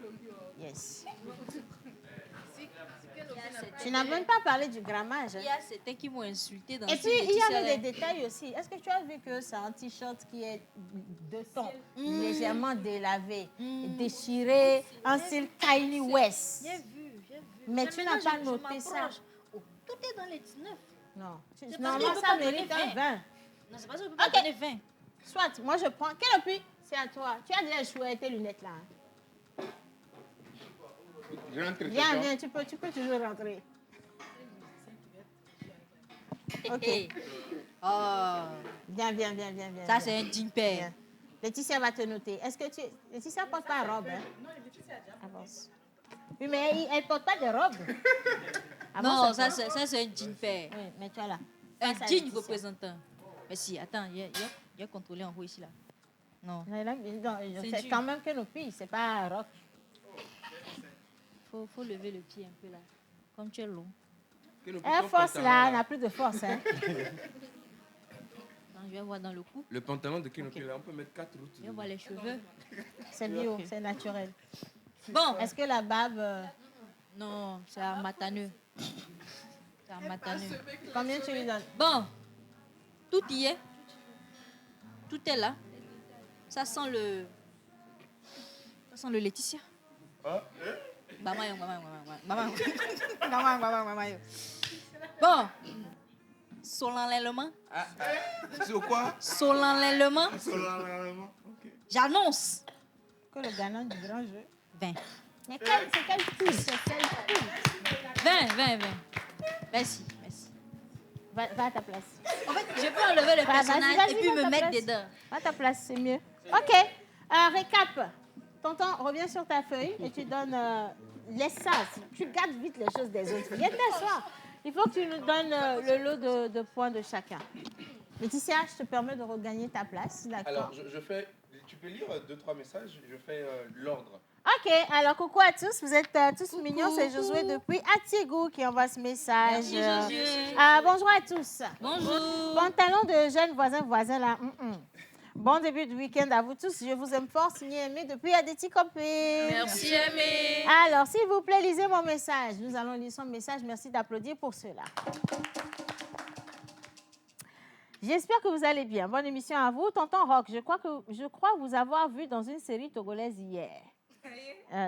Speaker 2: Yes. Tu n'as même pas parlé du grammage. Hein.
Speaker 6: Il y a certains qui m'ont insulté dans
Speaker 2: Et
Speaker 6: ce
Speaker 2: puis, il y
Speaker 6: Laetitia,
Speaker 2: avait
Speaker 6: là.
Speaker 2: des détails aussi. Est-ce que tu as vu que c'est un t-shirt qui est de ton, légèrement délavé, déchiré, un style Kanye West?
Speaker 6: J'ai vu, j'ai vu.
Speaker 2: Mais tu n'as pas noté ça.
Speaker 6: Oh, tout est dans les 19.
Speaker 2: Non.
Speaker 6: C'est parce
Speaker 2: Normalement,
Speaker 6: qu'il peut
Speaker 2: ça
Speaker 6: pas donner
Speaker 2: mérite un
Speaker 6: 20.
Speaker 2: 20.
Speaker 6: Non, c'est pas ça, je peux pas
Speaker 2: Ok.
Speaker 6: donner 20.
Speaker 2: Soit, moi je prends. Quel appui? C'est à toi. Tu as déjà échoué tes lunettes là. Hein? Viens, viens, tu peux toujours rentrer. Ok.
Speaker 6: Oh,
Speaker 2: Viens.
Speaker 6: ça c'est un jean père.
Speaker 2: Viens. Laetitia va te noter. Est-ce que tu. Laetitia ne porte pas de robe. Hein? Non, Laetitia avance. Oui, mais elle ne porte pas de robe.
Speaker 6: Non,
Speaker 2: Avance un
Speaker 6: ça
Speaker 2: peu.
Speaker 6: c'est un jean père.
Speaker 2: Oui, mais tu as là.
Speaker 6: Un
Speaker 2: Face à
Speaker 6: jean
Speaker 2: Laetitia.
Speaker 6: représentant. Mais si, attends, il y a contrôlé en haut ici là. Non.
Speaker 2: Non,
Speaker 6: C'est
Speaker 2: c'est
Speaker 6: dur.
Speaker 2: quand même que nos filles, c'est pas rock.
Speaker 6: Faut lever le pied un peu là. Comme tu es long.
Speaker 2: Air Force là, n'a plus de force. Hein.
Speaker 6: Attends, je vais voir dans le cou.
Speaker 4: Le pantalon de Kenopi, là, on peut mettre 4 routes.
Speaker 6: Je vais voir les cheveux.
Speaker 2: C'est bio, c'est naturel.
Speaker 6: Bon.
Speaker 2: Est-ce que la barbe.
Speaker 6: Non, c'est un mataneux. C'est un mataneux.
Speaker 2: Combien tu lui donnes?
Speaker 6: Bon. Tout y est. Tout est là. Ça sent le Laetitia. Bon. Solennellement.
Speaker 10: Sur quoi?
Speaker 6: Solennellement.
Speaker 10: Solennellement. Ok.
Speaker 6: J'annonce.
Speaker 2: Que le gagnant du grand jeu.
Speaker 6: 20.
Speaker 2: Mais c'est quel coup? C'est quel coup?
Speaker 6: 20. Merci.
Speaker 2: Va à ta place.
Speaker 6: En fait, je peux enlever le personnage
Speaker 2: Vas-y,
Speaker 6: et puis
Speaker 2: va à
Speaker 6: me
Speaker 2: ta
Speaker 6: mettre
Speaker 2: place.
Speaker 6: dedans.
Speaker 2: Va à ta place, c'est mieux. Ok. Récap. Tonton, reviens sur ta feuille et tu donnes. Laisse ça. Tu gardes vite les choses des autres. Viens t'asseoir. Il faut que tu nous donnes le lot de points de chacun. Laetitia, je te permets de regagner ta place. D'accord.
Speaker 4: Alors, je fais. Tu peux lire 2-3 messages, je fais l'ordre.
Speaker 2: Ok, alors coucou à tous, vous êtes tous mignons, c'est Josué depuis Atiego qui envoie ce message.
Speaker 6: Merci, Josué.
Speaker 2: Bonjour à tous.
Speaker 6: Bonjour.
Speaker 2: Pantalon de jeunes voisins là. Bon début de week-end à vous tous, je vous aime fort, signé Aimé depuis Adeti Copé.
Speaker 9: merci Aimé.
Speaker 2: Alors, s'il vous plaît, lisez mon message. Nous allons lire son message, merci d'applaudir pour cela. J'espère que vous allez bien. Bonne émission à vous. Tonton Rock, je crois vous avoir vu dans une série togolaise hier.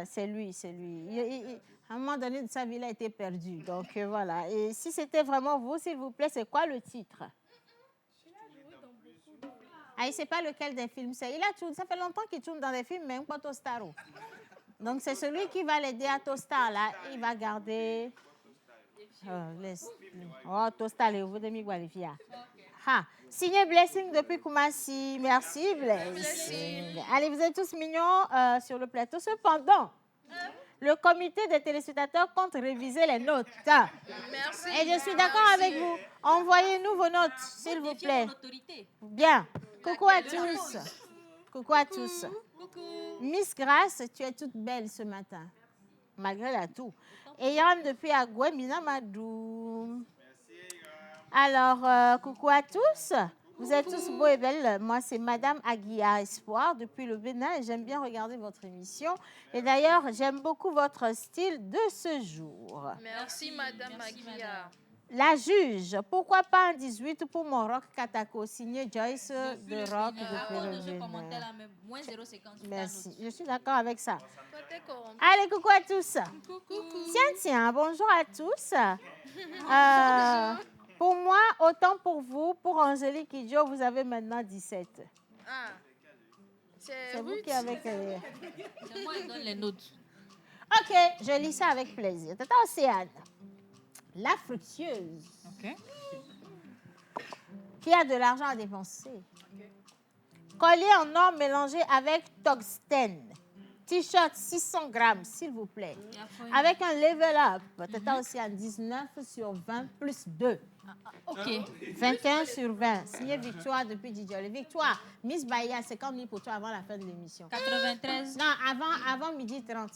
Speaker 2: C'est lui. À un moment donné de sa vie, il a été perdu. Donc voilà. Et si c'était vraiment vous, s'il vous plaît, c'est quoi le titre? Ah, il ne sait pas lequel des films c'est. Il a tourné, ça fait longtemps qu'il tourne dans des films, mais pas Tostaro. Donc c'est celui qui va l'aider à Tostar là. Il va garder. Tostar, vous devez me qualifier. Ah, signé Blessing depuis Koumassi. Merci, Blessing. Allez, vous êtes tous mignons sur le plateau. Cependant, le comité des téléspectateurs compte réviser les notes.
Speaker 9: Merci.
Speaker 2: Et je suis d'accord avec vous. Envoyez-nous vos notes, s'il vous plaît. Bien. Coucou à tous. Coucou à tous. Miss Grace, tu es toute belle ce matin, malgré la toux. Et Yann depuis Agoué, Minamadou. Alors, coucou à tous. Vous êtes tous beaux et belles. Moi, c'est Madame Aguilla Espoir depuis le Bénin et j'aime bien regarder votre émission. Et d'ailleurs, j'aime beaucoup votre style de ce jour.
Speaker 9: Merci, Madame Aguilla.
Speaker 2: La juge, pourquoi pas un 18 pour mon rock Katako, signé Joyce de Rock depuis le Bénin. Merci, je suis d'accord avec ça. Allez, coucou à tous. Tiens, bonjour à tous. Pour moi, autant pour vous, pour Angélique Kidjo, vous avez maintenant 17.
Speaker 9: Ah,
Speaker 2: c'est vous qui avez créé.
Speaker 6: C'est moi qui donne les notes.
Speaker 2: Ok, je lis ça avec plaisir. Tata Océane, la fructueuse, qui a de l'argent à dépenser. Collier en or mélangé avec tungstène. T-shirt 600 grammes, s'il vous plaît. Avec un level up. Tata Océane, 19 sur 20 plus 2.
Speaker 6: Ok.
Speaker 2: 21 sur 20. Signé Victoire depuis Didjoli. Victoire, Miss Bahia, c'est comme pour toi avant la fin de l'émission.
Speaker 6: 93.
Speaker 2: Non, avant midi 30.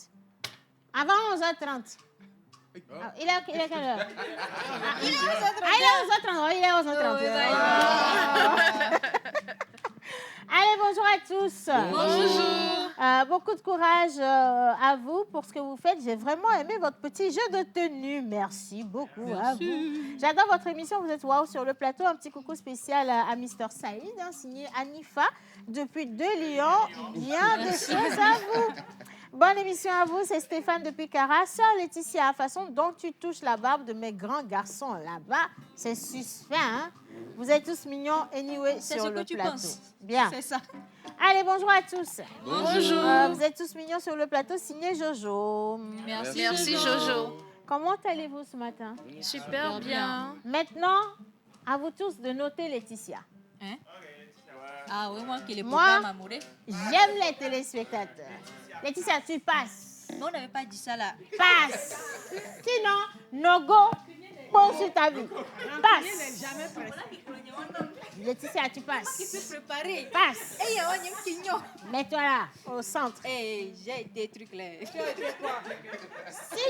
Speaker 2: Avant 11h30. Ah, il est quelle heure? Il est 11h30. Il est 11h30. Allez, bonjour à tous.
Speaker 9: Bonjour.
Speaker 2: Beaucoup de courage à vous pour ce que vous faites. J'ai vraiment aimé votre petit jeu de tenue. Merci beaucoup à vous. J'adore votre émission. Vous êtes waouh sur le plateau. Un petit coucou spécial à Mister Saïd, signé Anifa depuis 2 Lions. Bien de choses à vous. Bonne émission à vous, c'est Stéphane depuis Cara. Sœur Laetitia, la façon dont tu touches la barbe de mes grands garçons là-bas, c'est suspect, hein? Vous êtes tous mignons, anyway, sur le plateau. C'est ce que tu penses. Bien.
Speaker 6: C'est ça.
Speaker 2: Allez, bonjour à tous.
Speaker 9: Bonjour.
Speaker 2: Vous êtes tous mignons sur le plateau, signé Jojo.
Speaker 9: Merci, Jojo.
Speaker 2: Comment allez-vous ce matin?
Speaker 9: Super bien.
Speaker 2: Maintenant, à vous tous de noter Laetitia.
Speaker 6: Hein? Ah oui, moi qui les
Speaker 2: Moi,
Speaker 6: m'amourer.
Speaker 2: J'aime les téléspectateurs. Laetitia, tu passes.
Speaker 6: Mais on n'avait pas dit ça là.
Speaker 2: Passe. Sinon, no go, bon sur ta vie. Passe. Laetitia, tu passes.
Speaker 6: Qui peut préparer?
Speaker 2: Passe.
Speaker 6: Et il y a un quignon.
Speaker 2: Mets-toi là, au centre.
Speaker 6: Et j'ai des trucs là.
Speaker 2: Si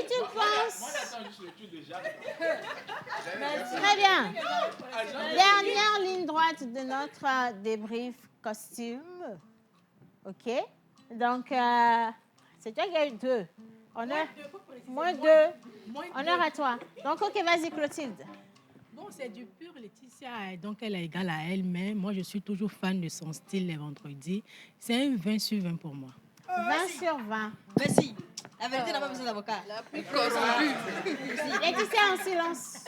Speaker 2: tu penses. Très bien. Dernière ligne droite de notre débrief costume. OK? Donc, c'est toi qui as eu 2. Honneur. Moins 2. Honneur à toi. Donc, OK, vas-y, Clotilde.
Speaker 8: Bon, c'est du pur Laetitia, donc elle est égale à elle, mais moi, je suis toujours fan de son style les vendredis. C'est un 20 sur 20 pour moi.
Speaker 2: 20 sur 20.
Speaker 6: Merci. La vérité n'a pas besoin d'avocat.
Speaker 2: Laetitia en silence.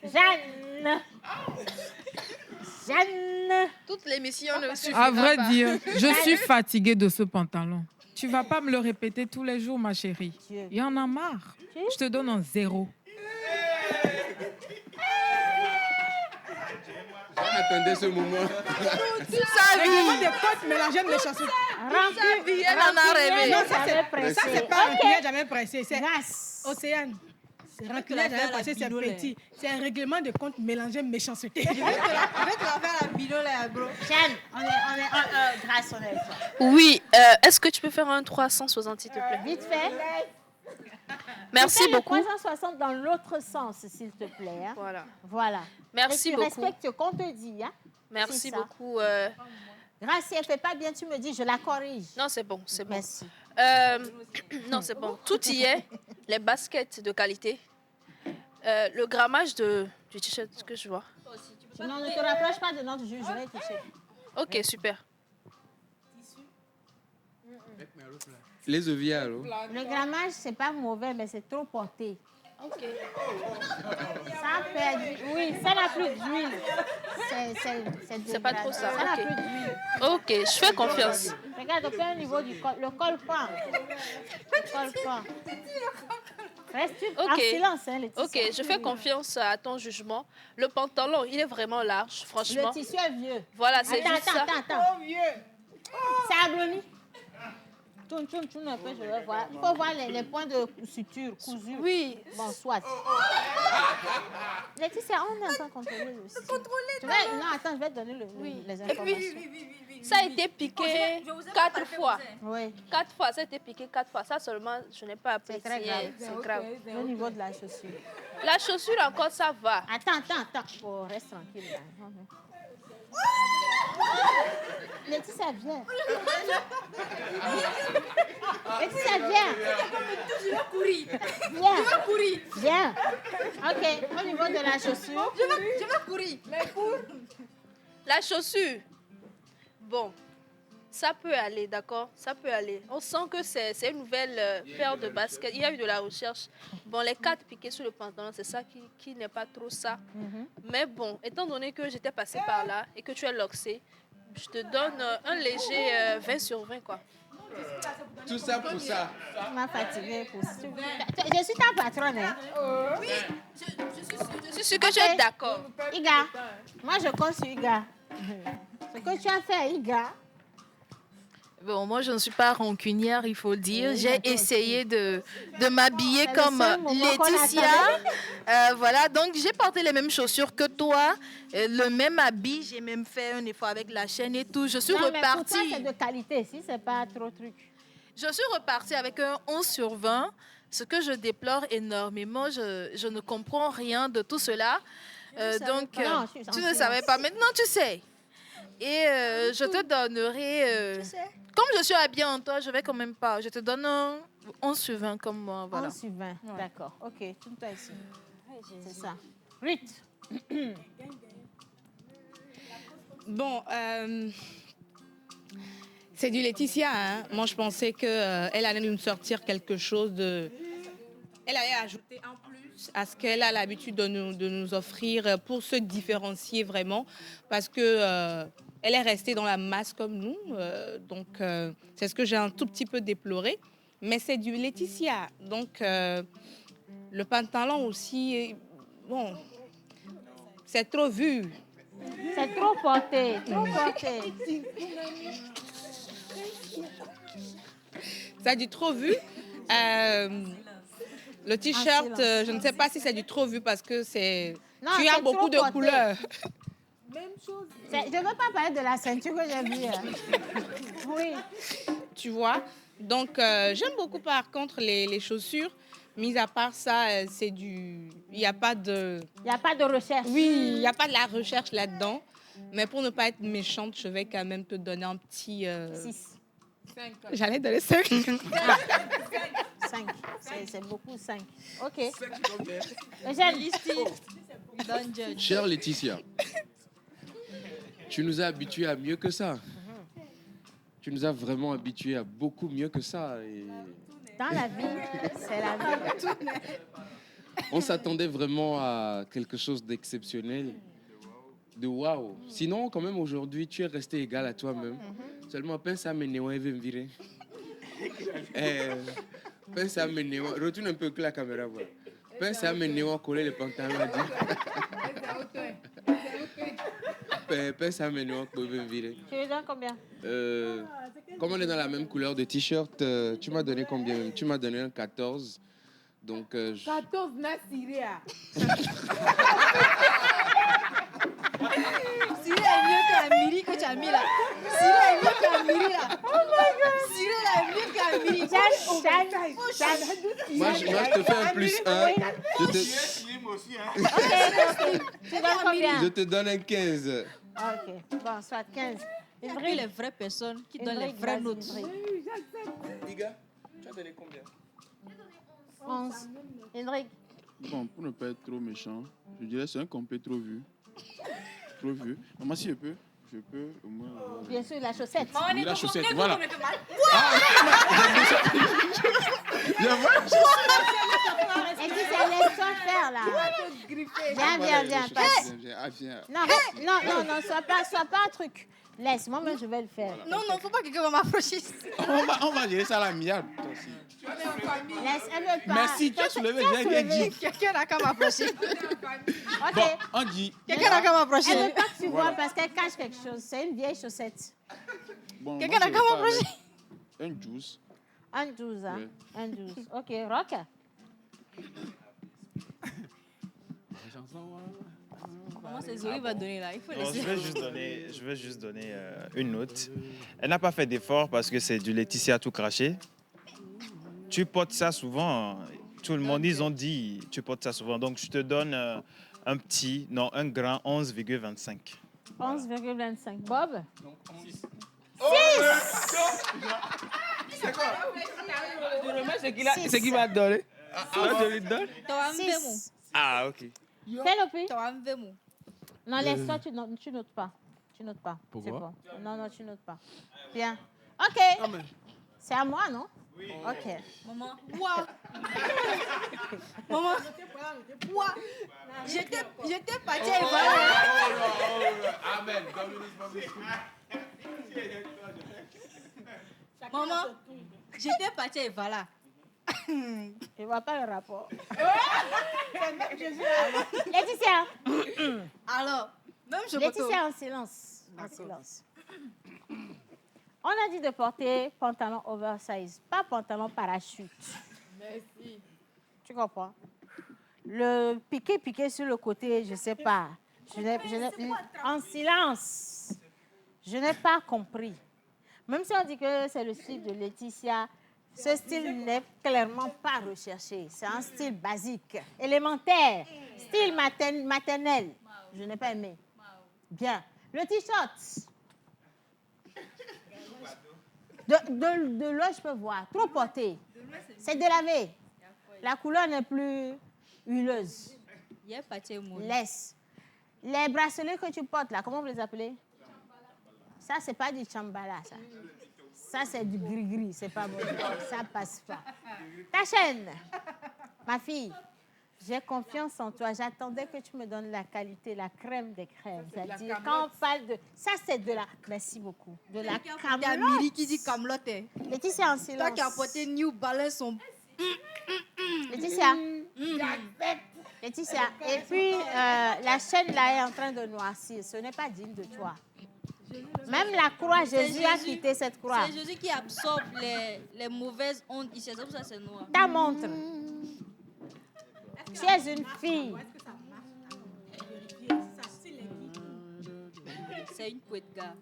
Speaker 2: Jeanne. Jeanne.
Speaker 9: Toute l'émission ne suffit
Speaker 12: À vrai
Speaker 9: pas.
Speaker 12: dire, je suis fatiguée de ce pantalon. Tu vas pas me le répéter tous les jours, ma chérie. Il y en a marre. Je te donne un 0.
Speaker 4: Attendez ce moment.
Speaker 9: Sa vie.
Speaker 8: Des potes mélangés de mes chansons.
Speaker 9: Sa vie, elle en a rêvé.
Speaker 8: Non, ça, c'est pas rancunier, jamais pressé. C'est
Speaker 2: Grâce.
Speaker 8: Océane. C'est rancunier, jamais pressé, c'est petit. C'est un règlement de compte mélangé méchanceté.
Speaker 6: Je vais te la faire la bidon là, bro.
Speaker 2: Jeanne, on est grâce, on est avec toi.
Speaker 13: Oui, est-ce que tu peux faire un 360, s'il te plaît?
Speaker 2: Vite fait.
Speaker 13: Merci beaucoup.
Speaker 2: 360 dans l'autre sens, s'il te plaît. Hein. Voilà.
Speaker 13: Merci
Speaker 2: et tu
Speaker 13: beaucoup.
Speaker 2: respectes ce qu'on te dit. Hein.
Speaker 13: Merci beaucoup.
Speaker 2: Grâce, si elle ne fait pas bien, tu me dis, je la corrige.
Speaker 13: Non, c'est bon, c'est bon.
Speaker 2: Merci.
Speaker 13: Non, c'est bon. Tout y est. Les baskets de qualité. Le grammage du t-shirt que je vois.
Speaker 2: Non, ne te rapproche pas de notre juge, je vais toucher.
Speaker 13: Ok, super.
Speaker 4: Les œufs, alors.
Speaker 2: Le grammage, c'est pas mauvais, mais c'est trop porté.
Speaker 13: Ok.
Speaker 2: Ça perd. Oui, ça n'a plus d'huile.
Speaker 13: C'est pas trop ça.
Speaker 2: Ça n'a
Speaker 13: Ok.
Speaker 2: plus d'huile.
Speaker 13: Ok, je fais confiance.
Speaker 2: Regarde, au niveau du col. Le col pas. Le col pas. Reste en silence, hein, Laetitia.
Speaker 13: Ok, je fais confiance à ton jugement. Le pantalon, il est vraiment large, franchement.
Speaker 2: Le tissu est vieux.
Speaker 13: Voilà, c'est juste ça.
Speaker 2: Attends. Oh, vieux. C'est abloni. Tourne un peu, je vais voir. Il faut voir les points de suture, cousus.
Speaker 13: Oui.
Speaker 2: Bon, soit. Laetitia, on est en train de contrôler aussi. Non, attends, je vais te donner les informations.
Speaker 13: Oui. Ça a été piqué 4 fois.
Speaker 2: Oui.
Speaker 13: 4 fois, ça a été piqué 4 fois. Ça seulement, je n'ai pas apprécié.
Speaker 2: C'est très grave.
Speaker 13: C'est grave.
Speaker 2: Au niveau de la chaussure.
Speaker 13: La chaussure encore, ça va.
Speaker 2: Attends. Oh, reste tranquille. Là. Laetitia, viens. Laetitia, viens.
Speaker 6: Je vais courir.
Speaker 2: Viens. Ok, au niveau de la chaussure.
Speaker 6: Je vais courir. Mais cours.
Speaker 13: La chaussure, bon, ça peut aller, d'accord? Ça peut aller. On sent que c'est une nouvelle paire de baskets. Il y a eu de la recherche. Bon, les 4 piqués sur le pantalon, c'est ça qui n'est pas trop ça. Mais bon, étant donné que j'étais passée par là et que tu es loxé, je te donne un léger 20 sur 20, quoi.
Speaker 4: Tout ça pour ça.
Speaker 2: Tu m'as fatiguée pour ça. Je suis ta patronne. Hein?
Speaker 13: Oui, je suis sûre que tu es d'accord.
Speaker 2: Iga, moi je compte sur Iga. Ce que tu as fait, Iga.
Speaker 9: Bon, moi, je ne suis pas rancunière, il faut le dire. J'ai essayé de m'habiller comme Laetitia. Voilà, donc j'ai porté les mêmes chaussures que toi, le même habit. J'ai même fait un effort avec la chaîne et tout. Je suis repartie.
Speaker 2: Mais pour toi, c'est de qualité, si c'est pas trop truc.
Speaker 9: Je suis repartie avec un 11 sur 20. Ce que je déplore énormément, je ne comprends rien de tout cela. Donc, tu ne savais pas. Maintenant, tu sais. Et je te donnerai... Comme je suis habillée en toi, je vais quand même pas. Je te donne un 11 sur 20 comme moi. Voilà.
Speaker 2: 11 sur 20, ouais. D'accord. Ok, tout toi ici. C'est ça. Ruth.
Speaker 5: Bon, c'est du Laetitia. Hein. Moi, je pensais qu'elle allait nous sortir quelque chose de... Elle allait ajouter en plus à ce qu'elle a l'habitude de nous offrir pour se différencier vraiment. Parce que... elle est restée dans la masse comme nous, donc c'est ce que j'ai un tout petit peu déploré. Mais c'est du Laetitia, donc le pantalon aussi, bon, c'est trop vu.
Speaker 2: C'est trop porté, trop porté.
Speaker 5: C'est du trop vu. Le t-shirt, je ne sais pas si c'est du trop vu parce que c'est... Tu as beaucoup de couleurs.
Speaker 2: Même chose. Je ne veux pas parler de la ceinture que j'ai vue. Oui.
Speaker 5: Tu vois? Donc, j'aime beaucoup par contre les chaussures. Mis à part ça, c'est du... Il n'y a pas de...
Speaker 2: Il n'y a pas de recherche.
Speaker 5: Oui, il n'y a pas de la recherche là-dedans. Mais pour ne pas être méchante, je vais quand même te donner un petit...
Speaker 2: 6.
Speaker 5: 5. J'allais donner 5.
Speaker 2: 5. C'est beaucoup, 5. OK.
Speaker 4: Chère Laetitia, tu nous as habitués à mieux que ça. Tu nous as vraiment habitués à beaucoup mieux que ça. Et...
Speaker 2: Dans la vie, c'est la vie.
Speaker 4: On s'attendait vraiment à quelque chose d'exceptionnel, de waouh. Sinon, quand même, aujourd'hui, tu es resté égal à toi-même. Seulement, pense à Ménéo et me virer. Pense à Ménéo. Retourne un peu que la caméra voit. Pense à Ménéo coller les pantalons. Pense à Ménéo pour me virer.
Speaker 2: Tu lui donnes combien?
Speaker 4: Comme on est dans la même couleur de t-shirt, tu m'as donné combien même? Tu m'as donné un 14. Donc,
Speaker 14: 14 n'a Syria.
Speaker 6: Syria est mieux que la Miri que tu as mis là. Syria est mieux que la Miri là. Oh my God. Syria est mieux que la Miri.
Speaker 4: Moi, je te fais un plus 1. Je te donne un 15.
Speaker 2: OK. Bon, soit 15.
Speaker 6: Il y a les vraies personnes qui donnent les vraies notes.
Speaker 4: Iga, tu as donné combien?
Speaker 2: 11. Hendrik.
Speaker 10: Bon, pour ne pas être trop méchant, je dirais que c'est un complet trop vu. Trop vu. Moi, si je peux au moins...
Speaker 2: Bien sûr, la chaussette.
Speaker 10: Oui, la chaussette, voilà.
Speaker 2: Et puis, ça laisse-toi faire, là. Viens. Non, sois pas un truc. Laisse, moi-même, je vais le faire.
Speaker 6: Non, faut pas que quelqu'un va m'approcher.
Speaker 10: On va gérer ça à l'amiable.
Speaker 2: Laisse, elle veut pas.
Speaker 10: Merci, tu as soulevé, j'ai rien dit.
Speaker 6: Quelqu'un n'a qu'à m'approcher.
Speaker 2: Ok.
Speaker 10: Bon, on dit.
Speaker 6: Quelqu'un n'a qu'à m'approcher.
Speaker 2: Elle veut pas que tu vois
Speaker 10: Voilà.
Speaker 2: parce qu'elle cache quelque chose. C'est une vieille chaussette.
Speaker 10: Bon,
Speaker 6: Quelqu'un
Speaker 10: moi,
Speaker 6: n'a
Speaker 10: je
Speaker 6: qu'à
Speaker 10: vais
Speaker 6: m'approcher.
Speaker 10: pas avec Un 12.
Speaker 2: Un 12, hein.
Speaker 10: Ouais.
Speaker 2: Un 12. Ok, Rock.
Speaker 6: Comment c'est Zoé va donner là? Il faut
Speaker 7: Non,
Speaker 6: laisser.
Speaker 7: je vais juste donner une note. Elle n'a pas fait d'effort parce que c'est du Laetitia tout craché. Tu portes ça souvent. Tout le monde, ils ont dit, tu portes ça souvent. Donc, je te donne un grand 11,25.
Speaker 2: 11,25. Bob?
Speaker 4: 6.
Speaker 10: C'est quoi?
Speaker 7: Je remets ce qu'il m'a donné. Je lui donne. Ah, ok.
Speaker 2: Pélopi? Non, laisse-toi, tu notes pas. Tu notes pas.
Speaker 10: Pourquoi?
Speaker 2: C'est bon. Non, tu notes pas. Bien. OK. C'est à moi, non? Oui. OK.
Speaker 6: Maman. Waouh. Maman. Waouh. J'étais partie et voilà.
Speaker 10: Amen.
Speaker 6: Maman. J'étais partie et voilà.
Speaker 2: Je vois pas le rapport. Laetitia.
Speaker 6: Alors, même je
Speaker 2: Laetitia, en silence. En silence. On a dit de porter pantalon oversize, pas pantalon parachute.
Speaker 14: Merci.
Speaker 2: Tu comprends? Le piqué sur le côté, je sais pas. En silence. Je n'ai pas compris. Même si on dit que c'est le style de Laetitia, ce style n'est clairement pas recherché. C'est un style basique, élémentaire, style maternel. Je n'ai pas aimé. Bien. Le t-shirt. De l'eau, je peux voir. Trop porté. C'est délavé. La couleur n'est plus huileuse. Laisse. Les bracelets que tu portes là, comment vous les appelez? Ça, c'est pas du chambala, ça. Ça, c'est du gris-gris. C'est pas bon. Ça passe pas. Ta chaîne, ma fille, j'ai confiance en toi. J'attendais que tu me donnes la qualité, la crème des crèmes. C'est-à-dire, quand on parle de... Ça, c'est de la... Merci beaucoup. De la camelote.
Speaker 6: Miri qui dit camelote.
Speaker 2: Laetitia, en silence.
Speaker 6: Toi qui as porté New Balance, son...
Speaker 2: Laetitia. Laetitia. Et puis, la chaîne là est en train de noircir. Ce n'est pas digne de toi. Même la croix, Jésus a quitté cette croix.
Speaker 6: C'est Jésus qui absorbe les mauvaises ondes ici. C'est pour ça que c'est noir.
Speaker 2: Ta montre. Tu es une fille.
Speaker 6: C'est une couette gars.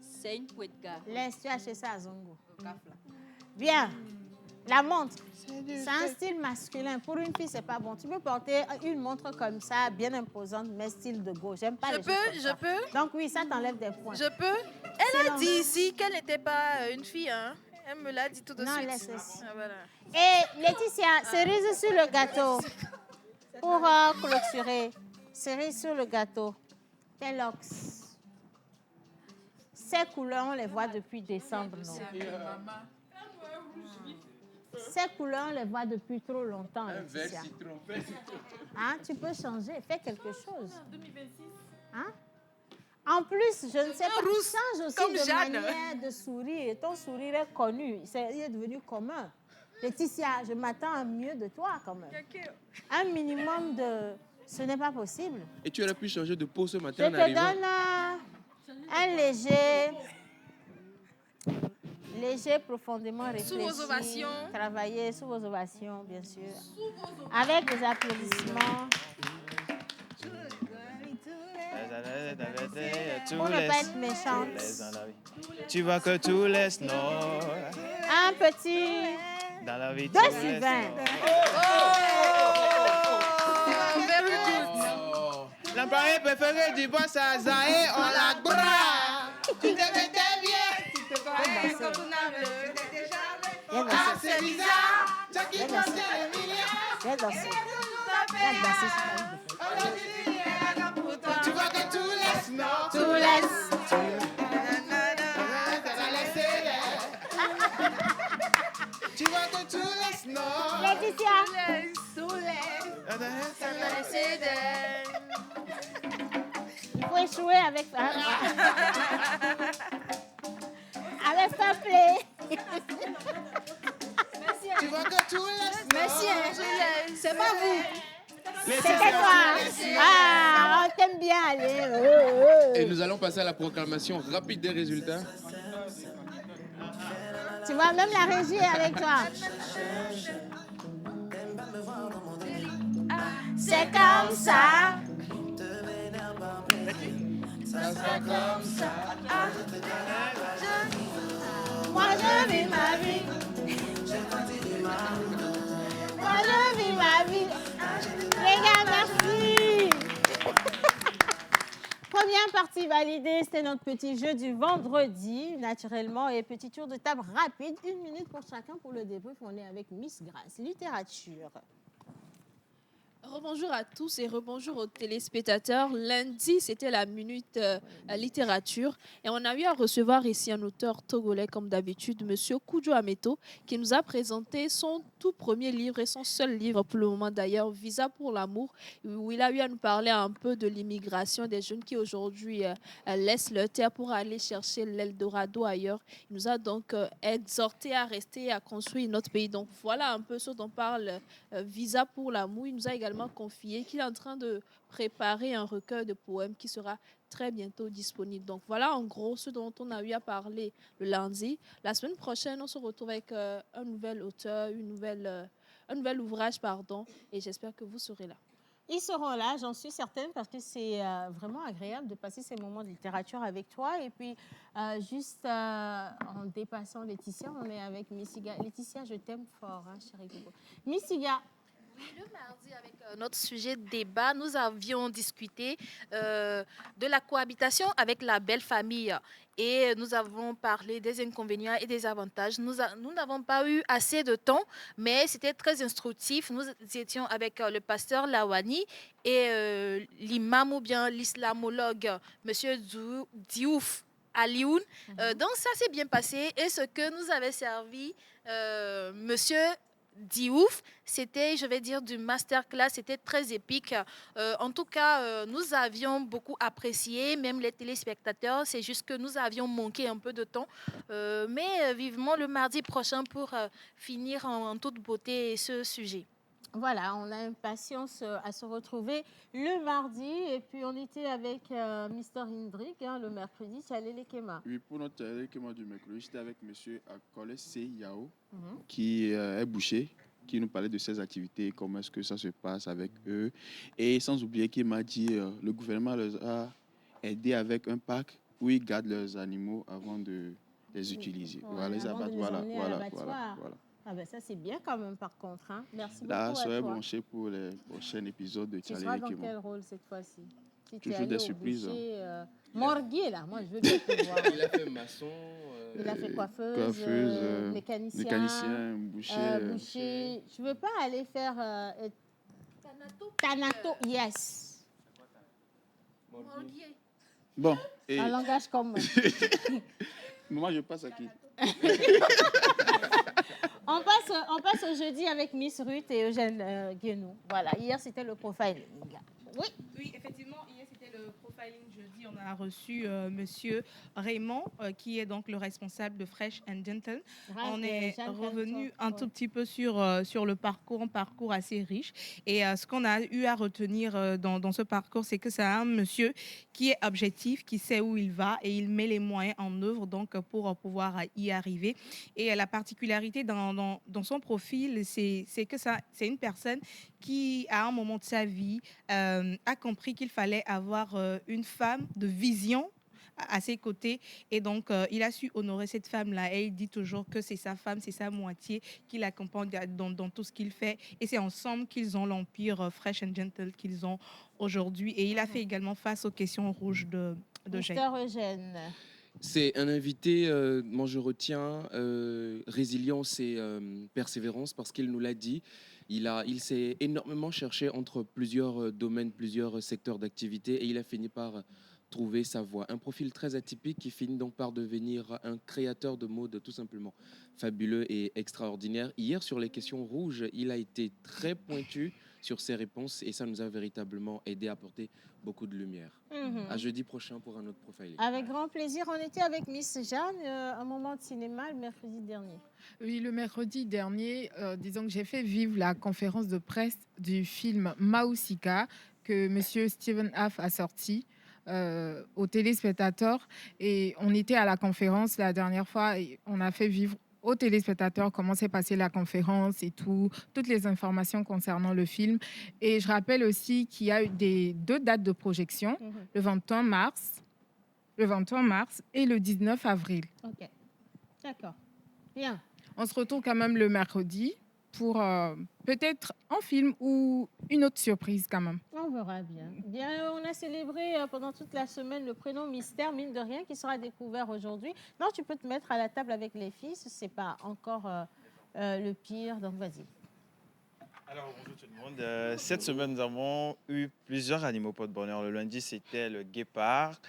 Speaker 6: C'est une couette gars.
Speaker 2: Laisse, tu as acheté ça à Zongo. Bien. La montre, c'est un style masculin. Pour une fille, c'est pas bon. Tu peux porter une montre comme ça, bien imposante, mais style de gauche. J'aime pas les choses comme ça.
Speaker 9: Je peux.
Speaker 2: Donc oui, ça t'enlève des points.
Speaker 9: Je peux. Elle a dit ici qu'elle n'était pas une fille, hein. Elle me l'a dit tout de
Speaker 2: non,
Speaker 9: suite.
Speaker 2: Laisse.
Speaker 9: Ah, voilà.
Speaker 2: Et Laetitia, cerise sur le gâteau. Pour clôturer, cerise sur le gâteau. Tes locks. Ces couleurs, on les voit depuis décembre, non? Ces couleurs, on les voit depuis trop longtemps, Laetitia. Hein? Tu peux changer, fais quelque chose.
Speaker 14: 2026.
Speaker 2: Hein? En plus, je ne sais pas, tu changes aussi
Speaker 9: comme
Speaker 2: de
Speaker 9: Jeanne.
Speaker 2: manière de sourire. Ton sourire est connu, il est devenu commun. Laetitia, je m'attends à mieux de toi quand même. Un minimum de... Ce n'est pas possible.
Speaker 4: Et tu aurais pu changer de peau ce
Speaker 2: Je
Speaker 4: matin en
Speaker 2: te
Speaker 4: arrivant.
Speaker 2: donne un léger, profondément réfléchi.
Speaker 9: Sous vos ovations.
Speaker 2: Travailler sous vos ovations, bien sûr. Avec des applaudissements. Pour ne pas être méchante.
Speaker 7: Tu vois que tout laisse non.
Speaker 2: Un petit...
Speaker 7: Dans la vie,
Speaker 2: de Sylvain.
Speaker 7: L'employé préféré du boss à Zahé, on la bras. Tu te mettais bien, tu te croyais comme tu n'avais déjà. Ah, c'est bizarre, toi qui pensais les milliards.
Speaker 2: Viens danser.
Speaker 7: Tu vois que tout laisse non.
Speaker 2: Tout laisse.
Speaker 7: Tu vois que tout laisse non.
Speaker 2: Laetitia.
Speaker 6: Tout laisse.
Speaker 2: Il faut échouer avec avec fair play. c'est pas vous. C'était toi. Ah, on t'aime bien, allez.
Speaker 4: Et nous allons passer à la proclamation rapide des résultats.
Speaker 2: Tu vois, même la régie est avec toi. C'est comme ça. Ça sera comme ça. Moi je vis ma vie. Moi je vis ma vie. Les gars, merci. Première partie validée, c'était notre petit jeu du vendredi, naturellement, et petit tour de table rapide, 1 minute pour chacun pour le débrief. On est avec Miss Grace, littérature.
Speaker 13: Rebonjour à tous et rebonjour aux téléspectateurs. Lundi, c'était la minute littérature et on a eu à recevoir ici un auteur togolais comme d'habitude, Monsieur Koudjo Ameto, qui nous a présenté son tout premier livre et son seul livre pour le moment d'ailleurs, Visa pour l'amour, où il a eu à nous parler un peu de l'immigration des jeunes qui aujourd'hui laissent leur terre pour aller chercher l'Eldorado ailleurs. Il nous a donc exhorté à rester et à construire notre pays. Donc voilà un peu ce dont parle Visa pour l'amour. Il nous a également confié qu'il est en train de préparer un recueil de poèmes qui sera très bientôt disponible. Donc voilà en gros ce dont on a eu à parler le lundi. La semaine prochaine, on se retrouve avec un nouvel auteur, un nouvel ouvrage, et j'espère que vous serez là.
Speaker 2: Ils seront là, j'en suis certaine, parce que c'est vraiment agréable de passer ces moments de littérature avec toi. Et puis, juste en dépassant Laetitia, on est avec Missiga. Laetitia, je t'aime fort, hein, chérie. Missiga.
Speaker 9: Oui, le mardi, avec notre sujet de débat, nous avions discuté de la cohabitation avec la belle famille et nous avons parlé des inconvénients et des avantages. Nous n'avons pas eu assez de temps, mais c'était très instructif. Nous étions avec le pasteur Lawani et l'imam ou bien l'islamologue, Monsieur Diouf Alioun. Donc ça s'est bien passé et ce que nous avait servi Monsieur Diouf, c'était, je vais dire, du masterclass, c'était très épique. En tout cas, nous avions beaucoup apprécié, même les téléspectateurs. C'est juste que nous avions manqué un peu de temps. Mais vivement le mardi prochain pour finir en toute beauté ce sujet.
Speaker 2: Voilà, on a impatience à se retrouver le mardi. Et puis, on était avec Mr. Hendrik le mercredi, Chalele Kema.
Speaker 10: Oui, pour notre Chalele Kema du mercredi, j'étais avec M. Akole Yao, qui est boucher, qui nous parlait de ses activités, comment est-ce que ça se passe avec eux. Et sans oublier qu'il m'a dit le gouvernement les a aidés avec un pack où ils gardent leurs animaux avant de les utiliser. Voilà, les abattre, voilà.
Speaker 2: Ah ben ça, c'est bien quand même, par contre. Hein. Merci
Speaker 10: Là,
Speaker 2: beaucoup à
Speaker 10: soyez
Speaker 2: toi.
Speaker 10: branchés pour les prochains épisodes de
Speaker 2: Tu
Speaker 10: Chalele
Speaker 2: seras dans
Speaker 10: Kema.
Speaker 2: quel rôle cette fois-ci? Si
Speaker 10: Toujours des surprises.
Speaker 2: Morguier, là, moi, je veux bien te voir.
Speaker 4: Il a fait maçon.
Speaker 2: Il a fait coiffeuse, mécanicien, boucher. Je ne veux pas aller faire Tanato, yes.
Speaker 13: Morguier.
Speaker 10: Bon. Et...
Speaker 2: Un langage commun.
Speaker 10: Moi, je passe à qui?
Speaker 2: On passe au jeudi avec Miss Ruth et Eugène Guénou. Voilà, hier c'était le profiling.
Speaker 5: Oui, effectivement, hier c'était le profiling jeudi. On a reçu monsieur Raymond, qui est donc le responsable de Fresh and Gentle. On est revenu un tout petit peu sur le parcours, un parcours assez riche. Et ce qu'on a eu à retenir dans ce parcours, c'est que c'est un monsieur qui est objectif, qui sait où il va et il met les moyens en œuvre donc, pour pouvoir y arriver. Et la particularité dans son profil, c'est que c'est une personne qui, à un moment de sa vie, a compris qu'il fallait avoir une femme de vision à ses côtés. Et donc, il a su honorer cette femme-là. Et il dit toujours que c'est sa femme, c'est sa moitié qui l'accompagne dans tout ce qu'il fait. Et c'est ensemble qu'ils ont l'empire Fresh and Gentle qu'ils ont aujourd'hui. Et il a fait également face aux questions rouges de
Speaker 2: Eugène.
Speaker 4: C'est un invité, moi je retiens, résilience et persévérance, parce qu'il nous l'a dit. Il s'est énormément cherché entre plusieurs domaines, plusieurs secteurs d'activité, et il a fini par trouver sa voie. Un profil très atypique qui finit donc par devenir un créateur de mode tout simplement fabuleux et extraordinaire. Hier, sur les questions rouges, il a été très pointu sur ces réponses et ça nous a véritablement aidé à apporter beaucoup de lumière. À jeudi prochain pour un autre profiling.
Speaker 2: Avec grand plaisir. On était avec Miss Jeanne, un moment de cinéma le mercredi dernier.
Speaker 12: Oui, le mercredi dernier, disons que j'ai fait vivre la conférence de presse du film Mausika que Monsieur Steven Haff a sorti aux téléspectateurs. Et on était à la conférence la dernière fois et on a fait vivre aux téléspectateurs comment s'est passée la conférence et toutes les informations concernant le film. Et je rappelle aussi qu'il y a eu deux dates de projection, le 21 mars et le 19 avril.
Speaker 2: Ok, d'accord. Bien.
Speaker 12: On se retrouve quand même le mercredi pour peut-être un film ou une autre surprise quand même.
Speaker 2: On verra bien. Bien, on a célébré pendant toute la semaine le prénom mystère, mine de rien, qui sera découvert aujourd'hui. Non, tu peux te mettre à la table avec les filles, ce n'est pas encore le pire, donc vas-y.
Speaker 7: Alors, bonjour tout le monde. Cette semaine, nous avons eu plusieurs animaux porte-bonheur. Le lundi, c'était le guépard.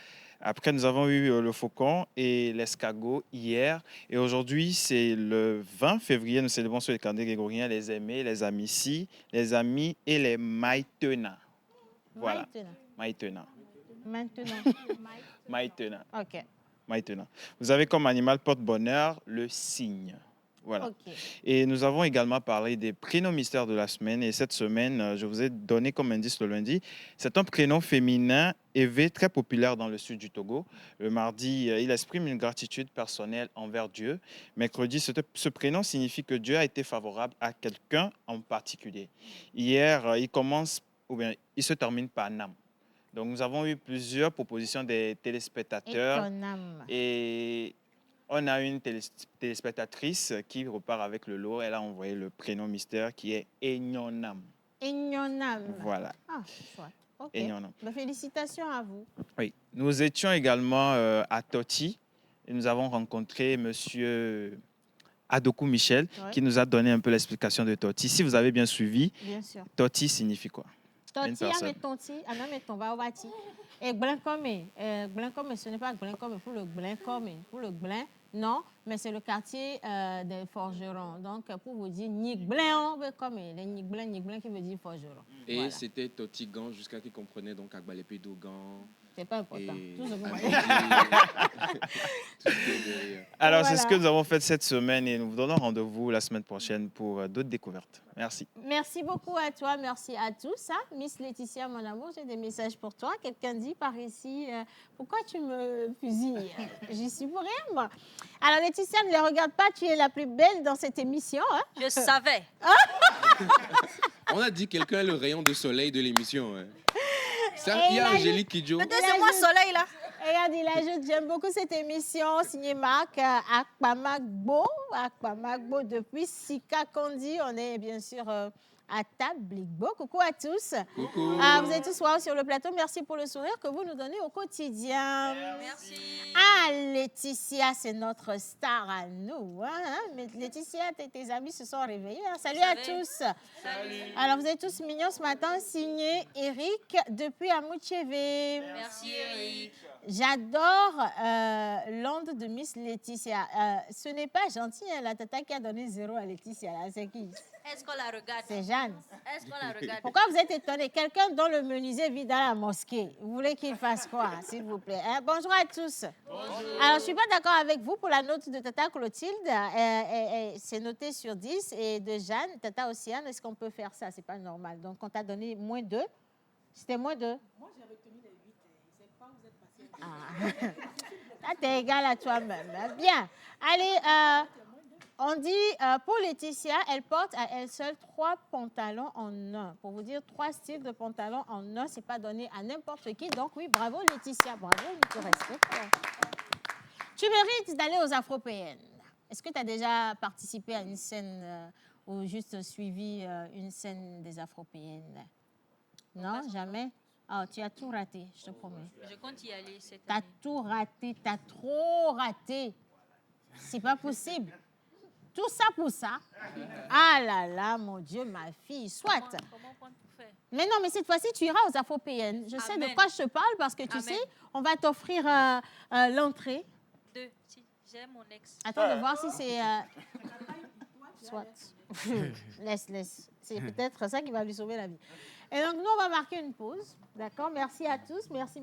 Speaker 7: Après, nous avons eu le faucon et l'escargot hier. Et aujourd'hui, c'est le 20 février. Nous célébrons sur les calendriers grégoriens les aimés, les amici, les amis et les maïtena. Voilà. Maïtena. Maïtena.
Speaker 2: OK.
Speaker 7: Maïtena. Vous avez comme animal porte-bonheur le cygne. Voilà.
Speaker 2: Okay.
Speaker 7: Et nous avons également parlé des prénoms mystères de la semaine. Et cette semaine, je vous ai donné comme indice le lundi. C'est un prénom féminin élevé, très populaire dans le sud du Togo. Le mardi, il exprime une gratitude personnelle envers Dieu. Mercredi, ce prénom signifie que Dieu a été favorable à quelqu'un en particulier. Hier, il se termine par Nam. Donc, nous avons eu plusieurs propositions des téléspectateurs. Et on a une téléspectatrice qui repart avec le lot. Elle a envoyé le prénom mystère qui est Enyonam.
Speaker 2: Enyonam.
Speaker 7: Voilà.
Speaker 2: Ah, chouette. OK.
Speaker 7: Enyonam.
Speaker 2: Félicitations à vous.
Speaker 7: Oui. Nous étions également à Toti et nous avons rencontré monsieur Adoku Michel qui nous a donné un peu l'explication de Toti. Si vous avez bien suivi,
Speaker 2: bien sûr.
Speaker 7: Toti signifie quoi?
Speaker 2: Toti, et blanc comme ce n'est pas blanc comme pour le blanc, non, mais c'est le quartier des forgerons. Donc, pour vous dire, Nik blanc, comme les Nik blanc qui veut dire forgeron.
Speaker 4: Et
Speaker 2: voilà.
Speaker 4: c'était Toti Gan jusqu'à qui comprenait donc Agbalépé Dougan.
Speaker 2: C'est pas important. Tout ce
Speaker 7: Alors,
Speaker 2: voilà.
Speaker 7: C'est ce que nous avons fait cette semaine et nous vous donnons rendez-vous la semaine prochaine pour d'autres découvertes. Merci.
Speaker 2: Merci beaucoup à toi, merci à tous. Hein. Miss Laetitia, mon amour, j'ai des messages pour toi. Quelqu'un dit par ici, pourquoi tu me fusilles? J'y suis pour rien, moi. Alors, Laetitia, ne les regarde pas, tu es la plus belle dans cette émission. Hein.
Speaker 6: Je savais.
Speaker 4: On a dit quelqu'un est le rayon de soleil de l'émission. Hein. Il y a Angélique Kidjo.
Speaker 6: Peut-être c'est moi soleil là.
Speaker 2: Regarde, il ajoute, j'aime beaucoup cette émission, signé Marc Akpamagbo depuis Sika Kondi. On est bien sûr à table, Bligbo. Coucou à tous.
Speaker 4: Coucou.
Speaker 2: Vous êtes tous sur le plateau. Merci pour le sourire que vous nous donnez au quotidien.
Speaker 6: Merci.
Speaker 2: Ah, Laetitia, c'est notre star à nous. Hein? Mais Laetitia, tes amis se sont réveillés. Hein? Salut à tous.
Speaker 6: Salut.
Speaker 2: Alors, vous êtes tous mignons ce matin. Signé Eric depuis Amoucheve.
Speaker 6: Merci, Eric.
Speaker 2: J'adore l'onde de Miss Laetitia. Ce n'est pas gentil, hein, la tata qui a donné 0 à Laetitia. C'est qui?
Speaker 6: Est-ce qu'on la regarde?
Speaker 2: C'est Jeanne.
Speaker 6: Est-ce qu'on la regarde?
Speaker 2: Pourquoi vous êtes étonnés? Quelqu'un dont le menuisier vit dans la mosquée. Vous voulez qu'il fasse quoi, s'il vous plaît? Bonjour à tous. Bonjour. Alors, je ne suis pas d'accord avec vous pour la note de Tata Clotilde. C'est noté sur 10. Et de Jeanne, Tata Océane, est-ce qu'on peut faire ça? Ce n'est pas normal. Donc, on t'a donné moins 2. C'était moins 2. Moi, j'ai retenu les 8. Je ne sais pas où vous êtes passé. Ah. Là, tu es égal à toi-même. Bien. Allez, on dit, pour Laetitia, elle porte à elle seule 3 pantalons en un. Pour vous dire, 3 styles de pantalons en un, ce n'est pas donné à n'importe qui. Donc oui, bravo Laetitia, bravo, je te respecte. Tu mérites d'aller aux Afropéennes. Est-ce que tu as déjà participé à une scène ou juste suivi une scène des Afropéennes? Non, jamais? Oh, tu as tout raté, je te promets.
Speaker 6: Je compte y aller cette année.
Speaker 2: Tu as tout raté, tu as trop raté. C'est pas possible. Tout ça pour ça. Ah là là, mon Dieu, ma fille, soit.
Speaker 6: Comment on peut faire?
Speaker 2: Mais non, mais cette fois-ci, tu iras aux Afropéennes. Je sais de quoi je te parle parce que tu sais, on va t'offrir l'entrée.
Speaker 6: Si j'aime mon ex.
Speaker 2: Attends de voir si c'est... Soit. Laisse. C'est peut-être ça qui va lui sauver la vie. Et donc, nous, on va marquer une pause. D'accord? Merci à tous. Merci.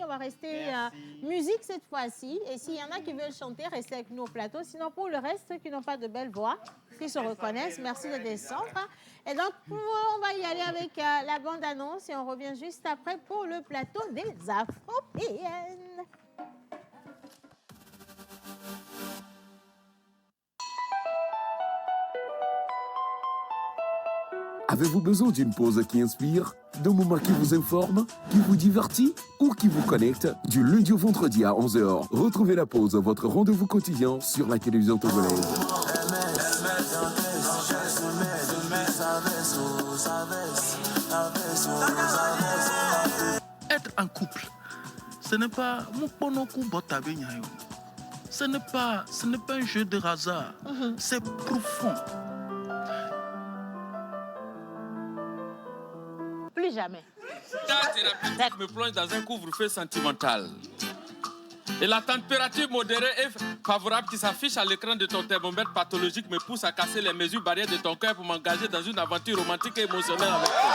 Speaker 2: On va rester musique cette fois-ci. Et s'il y en a qui veulent chanter, restez avec nous au plateau. Sinon, pour le reste, ceux qui n'ont pas de belle voix, qui se reconnaissent, merci de descendre. Et donc, on va y aller avec la bande-annonce et on revient juste après pour le plateau des Afropéennes.
Speaker 1: Avez-vous besoin d'une pause qui inspire, d'un moment qui vous informe, qui vous divertit ou qui vous connecte? Du lundi au vendredi à 11h, retrouvez la pause, votre rendez-vous quotidien sur la télévision togolaise.
Speaker 15: Être en couple, ce n'est pas ce n'est pas un jeu de hasard, c'est profond.
Speaker 2: Plus jamais.
Speaker 16: Ta thérapeutique me plonge dans un couvre-feu sentimental. Et la température modérée et favorable qui s'affiche à l'écran de ton thermomètre pathologique me pousse à casser les mesures barrières de ton cœur pour m'engager dans une aventure romantique et émotionnelle avec toi.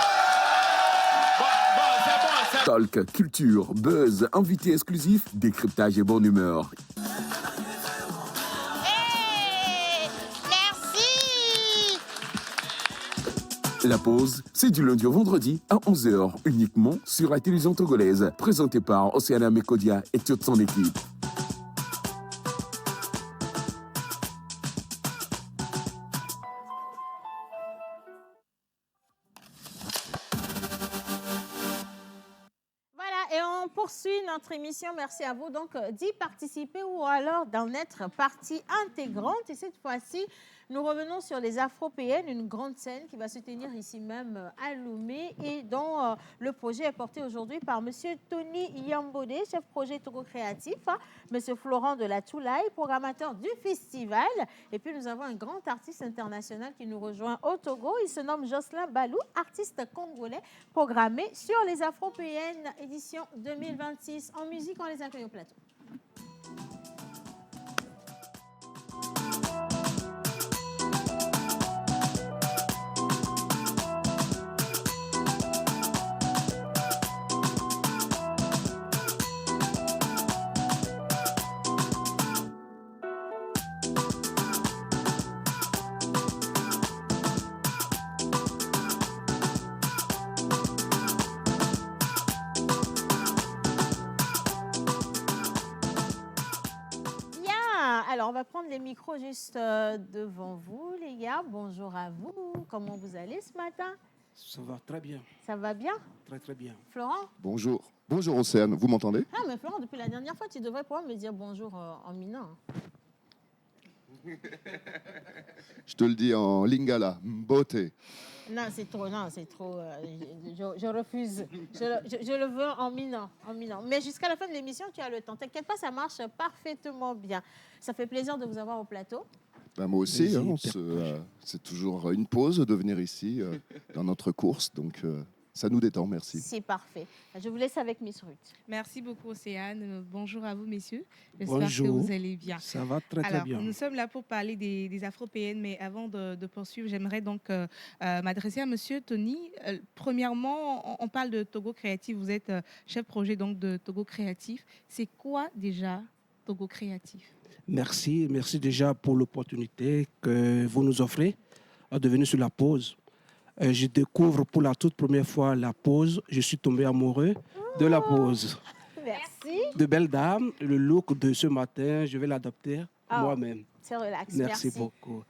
Speaker 16: C'est bon.
Speaker 1: Talk, culture, buzz, invité exclusif, décryptage et bonne humeur. La pause, c'est du lundi au vendredi à 11h, uniquement sur la télévision togolaise, présentée par Océana Mekodia et toute son équipe.
Speaker 2: Voilà, et on poursuit notre émission. Merci à vous donc d'y participer ou alors d'en être partie intégrante. Et cette fois-ci, nous revenons sur les Afropéennes, une grande scène qui va se tenir ici même à Lomé et dont le projet est porté aujourd'hui par M. Tony Yambodé, chef projet Togo Créatif, M. Florent de la Toulaye, programmateur du festival. Et puis nous avons un grand artiste international qui nous rejoint au Togo. Il se nomme Jocelyn Balou, artiste congolais programmé sur les Afropéennes édition 2026. En musique, on les accueille au plateau. Alors, on va prendre les micros juste devant vous, les gars. Bonjour à vous. Comment vous allez ce matin?
Speaker 17: Ça va très bien.
Speaker 2: Ça va bien?
Speaker 17: Très, très bien.
Speaker 2: Florent?
Speaker 18: Bonjour. Bonjour Océane, vous m'entendez?
Speaker 2: Ah, mais Florent, depuis la dernière fois, tu devrais pouvoir me dire bonjour en minant.
Speaker 18: Je te le dis en lingala, mbote.
Speaker 2: Non, c'est trop, je refuse. Je le veux en minant. Mais jusqu'à la fin de l'émission, tu as le temps. T'inquiète pas, ça marche parfaitement bien. Ça fait plaisir de vous avoir au plateau.
Speaker 18: Ben moi aussi, c'est toujours une pause de venir ici dans notre course, donc ça nous détend, merci.
Speaker 2: C'est parfait. Je vous laisse avec Miss Ruth.
Speaker 5: Merci beaucoup, Océane. Bonjour à vous, messieurs. J'espère que vous allez bien.
Speaker 17: Ça va très, très bien.
Speaker 5: Nous sommes là pour parler des Afropéennes, mais avant de poursuivre, j'aimerais donc m'adresser à monsieur Tony. Premièrement, on parle de Togo Créatif. Vous êtes chef projet donc, de Togo Créatif. C'est quoi déjà Togo Créatif?
Speaker 17: Merci déjà pour l'opportunité que vous nous offrez de venir sur la pause. Je découvre pour la toute première fois la pause. Je suis tombé amoureux de la pause.
Speaker 2: Merci.
Speaker 17: De belles dames. Le look de ce matin, je vais l'adopter moi-même.
Speaker 2: C'est relax.
Speaker 17: Merci beaucoup.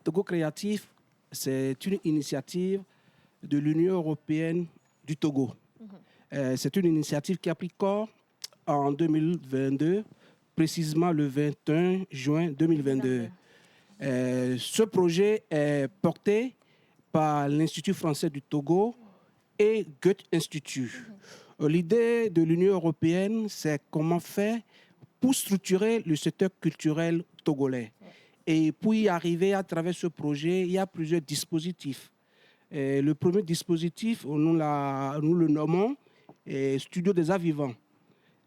Speaker 17: Togo Créatif, c'est une initiative de l'Union européenne du Togo. C'est une initiative qui a pris corps en 2022, précisément le 21 juin 2022. Ce projet est porté par l'Institut français du Togo et Goethe Institut. L'idée de l'Union européenne, c'est comment faire pour structurer le secteur culturel togolais. Et pour y arriver à travers ce projet, il y a plusieurs dispositifs. Le premier dispositif, nous le nommons Studio des Arts Vivants.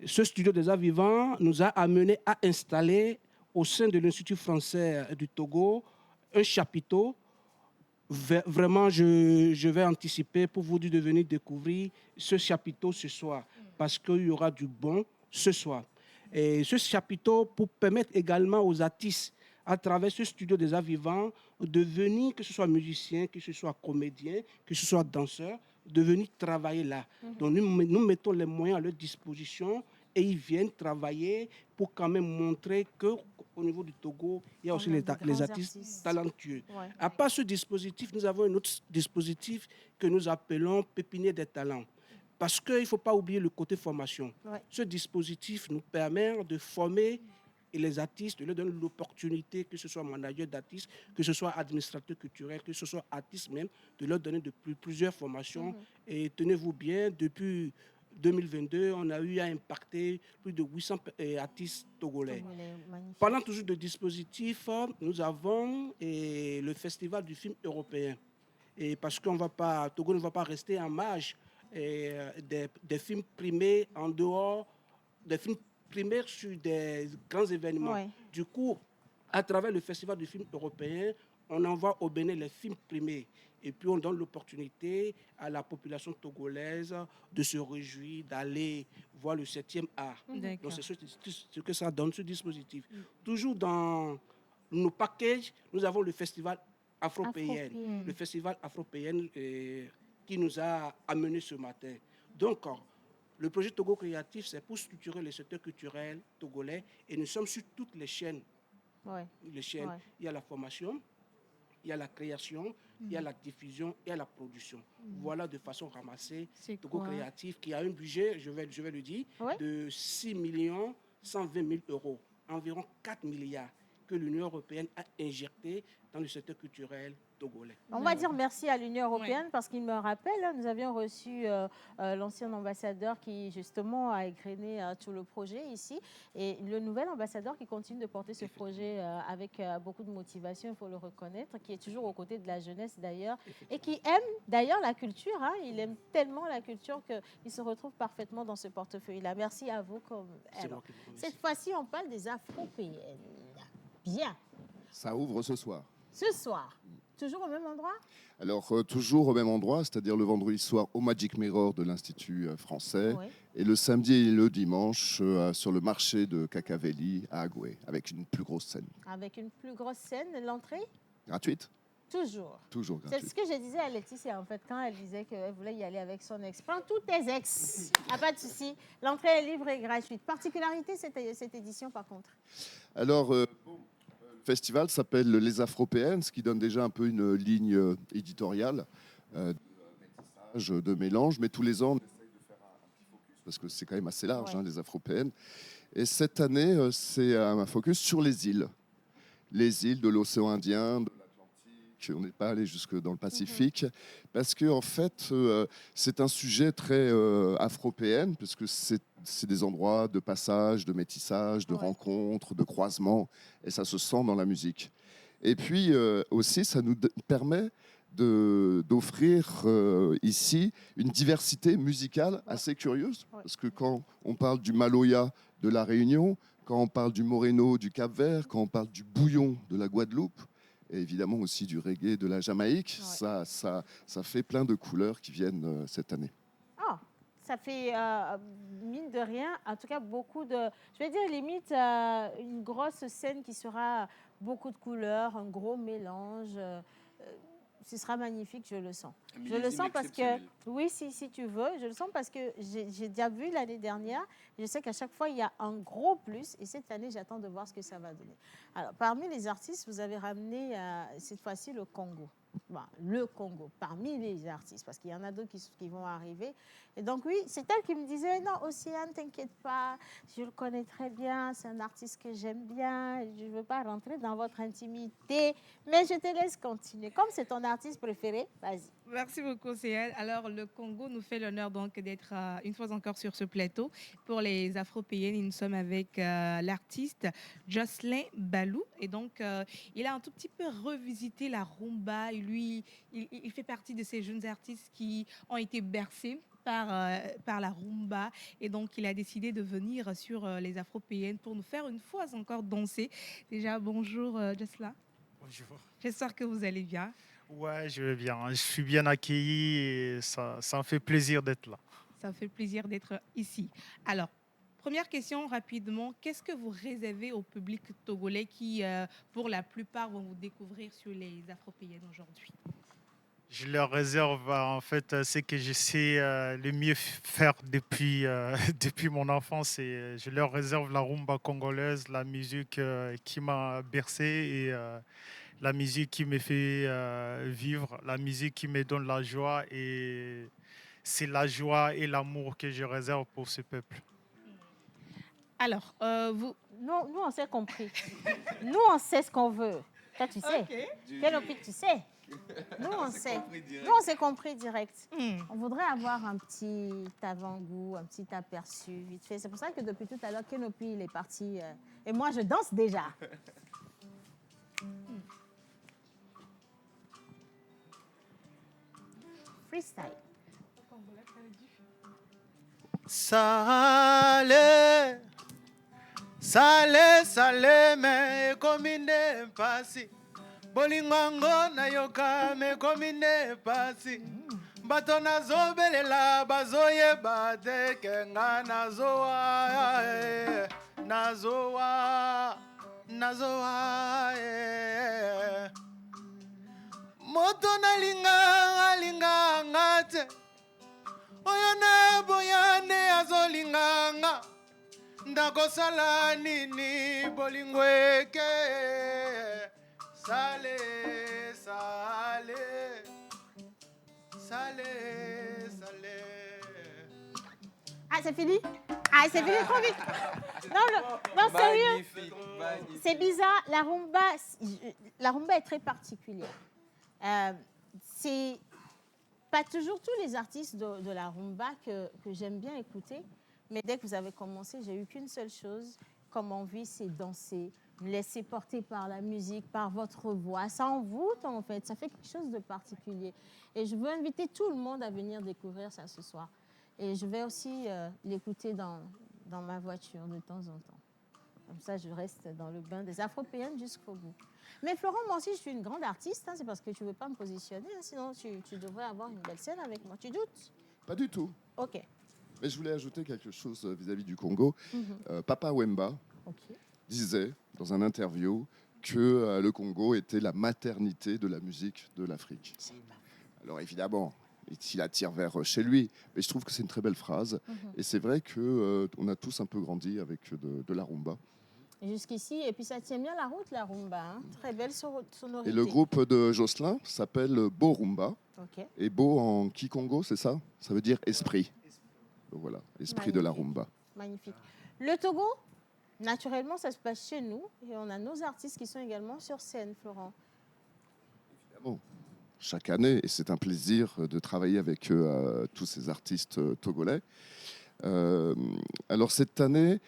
Speaker 17: Ce Studio des Arts Vivants nous a amené à installer au sein de l'Institut français du Togo un chapiteau. Vraiment, je vais anticiper pour vous de venir découvrir ce chapiteau ce soir, parce qu'il y aura du bon ce soir. Et ce chapiteau pour permettre également aux artistes, à travers ce studio des arts vivants, de venir, que ce soit musicien, que ce soit comédien, que ce soit danseur, de venir travailler là. Donc nous mettons les moyens à leur disposition et ils viennent travailler pour quand même montrer qu'au niveau du Togo, il y a aussi les artistes talentueux. Ouais. À part ce dispositif, nous avons un autre dispositif que nous appelons Pépinière des talents. Parce qu'il ne faut pas oublier le côté formation. Ouais. Ce dispositif nous permet de former les artistes, de leur donner l'opportunité, que ce soit manager d'artistes, que ce soit administrateur culturel, que ce soit artiste même, de leur donner plusieurs formations. Et tenez-vous bien, depuis 2022, on a eu à impacter plus de 800 artistes togolais. Parlant toujours de dispositifs, nous avons le Festival du film européen. Et parce qu'on va pas, Togo ne va pas rester en marge des films primés en dehors, des films primaires sur des grands événements. Ouais. Du coup, à travers le Festival du film européen, on envoie au Bénin les films primés. Et puis, on donne l'opportunité à la population togolaise de se réjouir, d'aller voir le 7e art. Donc, c'est ce que ça donne, ce dispositif. Toujours dans nos packages, nous avons le Festival Afro-Péen. Le Festival Afro-Péen qui nous a amenés ce matin. Donc, le projet Togo Créatif, c'est pour structurer le secteur culturel togolais. Et nous sommes sur toutes les chaînes. Ouais. Les chaînes. Ouais. Il y a la formation, il y a la création, il y a la diffusion et la production. Voilà de façon ramassée Togo Créatif qui a un budget, je vais le dire, de 6 120 000 euros, environ 4 milliards que l'Union européenne a injecté dans le secteur culturel togolais.
Speaker 2: On va dire merci à l'Union européenne parce qu'il me rappelle, nous avions reçu l'ancien ambassadeur qui justement a égrené tout le projet ici et le nouvel ambassadeur qui continue de porter ce projet avec beaucoup de motivation, il faut le reconnaître, qui est toujours aux côtés de la jeunesse d'ailleurs et qui aime d'ailleurs la culture. Hein, il aime tellement la culture qu'il se retrouve parfaitement dans ce portefeuille-là. Merci à vous. Alors, cette fois-ci, on parle des Afro-Péennes. Bien.
Speaker 18: Ça ouvre ce soir.
Speaker 2: Ce soir. Toujours au même endroit?
Speaker 18: Alors, toujours au même endroit, c'est-à-dire le vendredi soir au Magic Mirror de l'Institut français et le samedi et le dimanche sur le marché de Cacavelli à Agoué, avec une plus grosse scène.
Speaker 2: Avec une plus grosse scène, l'entrée?
Speaker 18: Gratuite.
Speaker 2: Toujours.
Speaker 18: Toujours gratuite.
Speaker 2: C'est ce que je disais à Laetitia, en fait, quand elle disait qu'elle voulait y aller avec son ex. Prends tous tes ex, pas de souci. L'entrée est libre et gratuite. Particularité, cette édition, par contre?
Speaker 18: Alors... le festival s'appelle Les Afro-Péennes, ce qui donne déjà un peu une ligne éditoriale de mélange. Mais tous les ans, on essaye de faire un petit focus, parce que c'est quand même assez large, les Afro-Péennes. Et cette année, c'est un focus sur les îles de l'océan Indien, de l'Atlantique. On n'est pas allé jusque dans le Pacifique, parce que en fait, c'est un sujet très afro-péen, parce que c'est des endroits de passage, de métissage, de rencontres, de croisements, et ça se sent dans la musique. Et puis aussi, ça nous permet d'offrir ici une diversité musicale assez curieuse, parce que quand on parle du Maloya de la Réunion, quand on parle du Moreno du Cap-Vert, quand on parle du bouillon de la Guadeloupe, et évidemment aussi du reggae de la Jamaïque, ça fait plein de couleurs qui viennent cette année.
Speaker 2: Ça fait, mine de rien, en tout cas beaucoup de... Je vais dire limite une grosse scène qui sera beaucoup de couleurs, un gros mélange. Ce sera magnifique, je le sens. Je le sens parce que... Oui, si tu veux. Je le sens parce que j'ai déjà vu l'année dernière. Je sais qu'à chaque fois, il y a un gros plus. Et cette année, j'attends de voir ce que ça va donner. Alors, parmi les artistes, vous avez ramené cette fois-ci le Congo. Bon, le Congo, parmi les artistes, parce qu'il y en a d'autres qui vont arriver. Et donc, oui, c'est elle qui me disait, non, Océane, t'inquiète pas, je le connais très bien, c'est un artiste que j'aime bien, je ne veux pas rentrer dans votre intimité, mais je te laisse continuer. Comme c'est ton artiste préféré, vas-y.
Speaker 5: Merci beaucoup, Océane. Alors, le Congo nous fait l'honneur donc d'être une fois encore sur ce plateau. Pour les Afro-Péennes, nous sommes avec l'artiste Jocelyn Balou. Et donc, il a un tout petit peu revisité la rumba. Lui, il fait partie de ces jeunes artistes qui ont été bercés par la rumba. Et donc, il a décidé de venir sur les Afro-Péennes pour nous faire une fois encore danser. Déjà, bonjour Jocelyn.
Speaker 19: Bonjour.
Speaker 5: J'espère que vous allez bien.
Speaker 19: Ouais, je vais bien. Je suis bien accueilli et ça me fait plaisir d'être là.
Speaker 5: Ça me fait plaisir d'être ici. Alors, première question rapidement. Qu'est-ce que vous réservez au public togolais qui, pour la plupart, vont vous découvrir sur les Afropéennes aujourd'hui?
Speaker 19: Je leur réserve en fait ce que je sais le mieux faire depuis, depuis mon enfance. Et je leur réserve la rumba congolaise, la musique qui m'a bercé et la musique qui me fait vivre, la musique qui me donne la joie. Et c'est la joie et l'amour que je réserve pour ce peuple.
Speaker 5: Alors, vous...
Speaker 2: Nous, on s'est compris. Nous, on sait ce qu'on veut. Toi, tu sais.
Speaker 5: Okay.
Speaker 2: Kenopy, tu sais. Nous, on sait. Nous, on s'est compris direct. On voudrait avoir un petit avant-goût, un petit aperçu vite fait. C'est pour ça que depuis tout à l'heure, Kenopy, il est parti. Et moi, je danse déjà. Freestyle.
Speaker 20: Sale, sale, sale, me komine pasi. Bolingango na yoka me komine pasi. Bato nazobelela bazoye bate kenga nazoa nazoa nazoa moto nalinga ngate oyane boyane azolinganga ndakosala nini bolingweke sale sale sale sale.
Speaker 2: Ah, c'est fini? Ah, c'est fini trop vite. Non, non, sérieux. C'est bizarre. La rumba est très particulière. C'est pas toujours tous les artistes de la rumba que j'aime bien écouter. Mais dès que vous avez commencé, j'ai eu qu'une seule chose comme envie, c'est danser, me laisser porter par la musique, par votre voix. Ça envoûte en fait, ça fait quelque chose de particulier. Et je veux inviter tout le monde à venir découvrir ça ce soir. Et je vais aussi l'écouter dans ma voiture de temps en temps. Comme ça, je reste dans le bain des Afropéennes jusqu'au bout. Mais Florent, moi aussi, je suis une grande artiste. Hein, c'est parce que tu ne veux pas me positionner. Hein, sinon, tu devrais avoir une belle scène avec moi. Tu doutes?
Speaker 18: Pas du tout.
Speaker 2: OK.
Speaker 18: Mais je voulais ajouter quelque chose vis-à-vis du Congo. Papa Wemba disait dans un interview que le Congo était la maternité de la musique de l'Afrique. Alors évidemment, il attire vers chez lui, mais je trouve que c'est une très belle phrase. Et c'est vrai qu'on a tous un peu grandi avec de la rumba.
Speaker 2: Jusqu'ici, et puis ça tient bien la route, la rumba. Hein. Très belle sonorité.
Speaker 18: Et le groupe de Jocelyn s'appelle Beau Rumba. Et beau en Kikongo, c'est ça? Ça veut dire esprit. Donc voilà, esprit de la rumba.
Speaker 2: Magnifique. Le Togo, naturellement, ça se passe chez nous. Et on a nos artistes qui sont également sur scène, Florent.
Speaker 18: Évidemment. Chaque année, et c'est un plaisir de travailler avec tous ces artistes togolais. Alors cette année,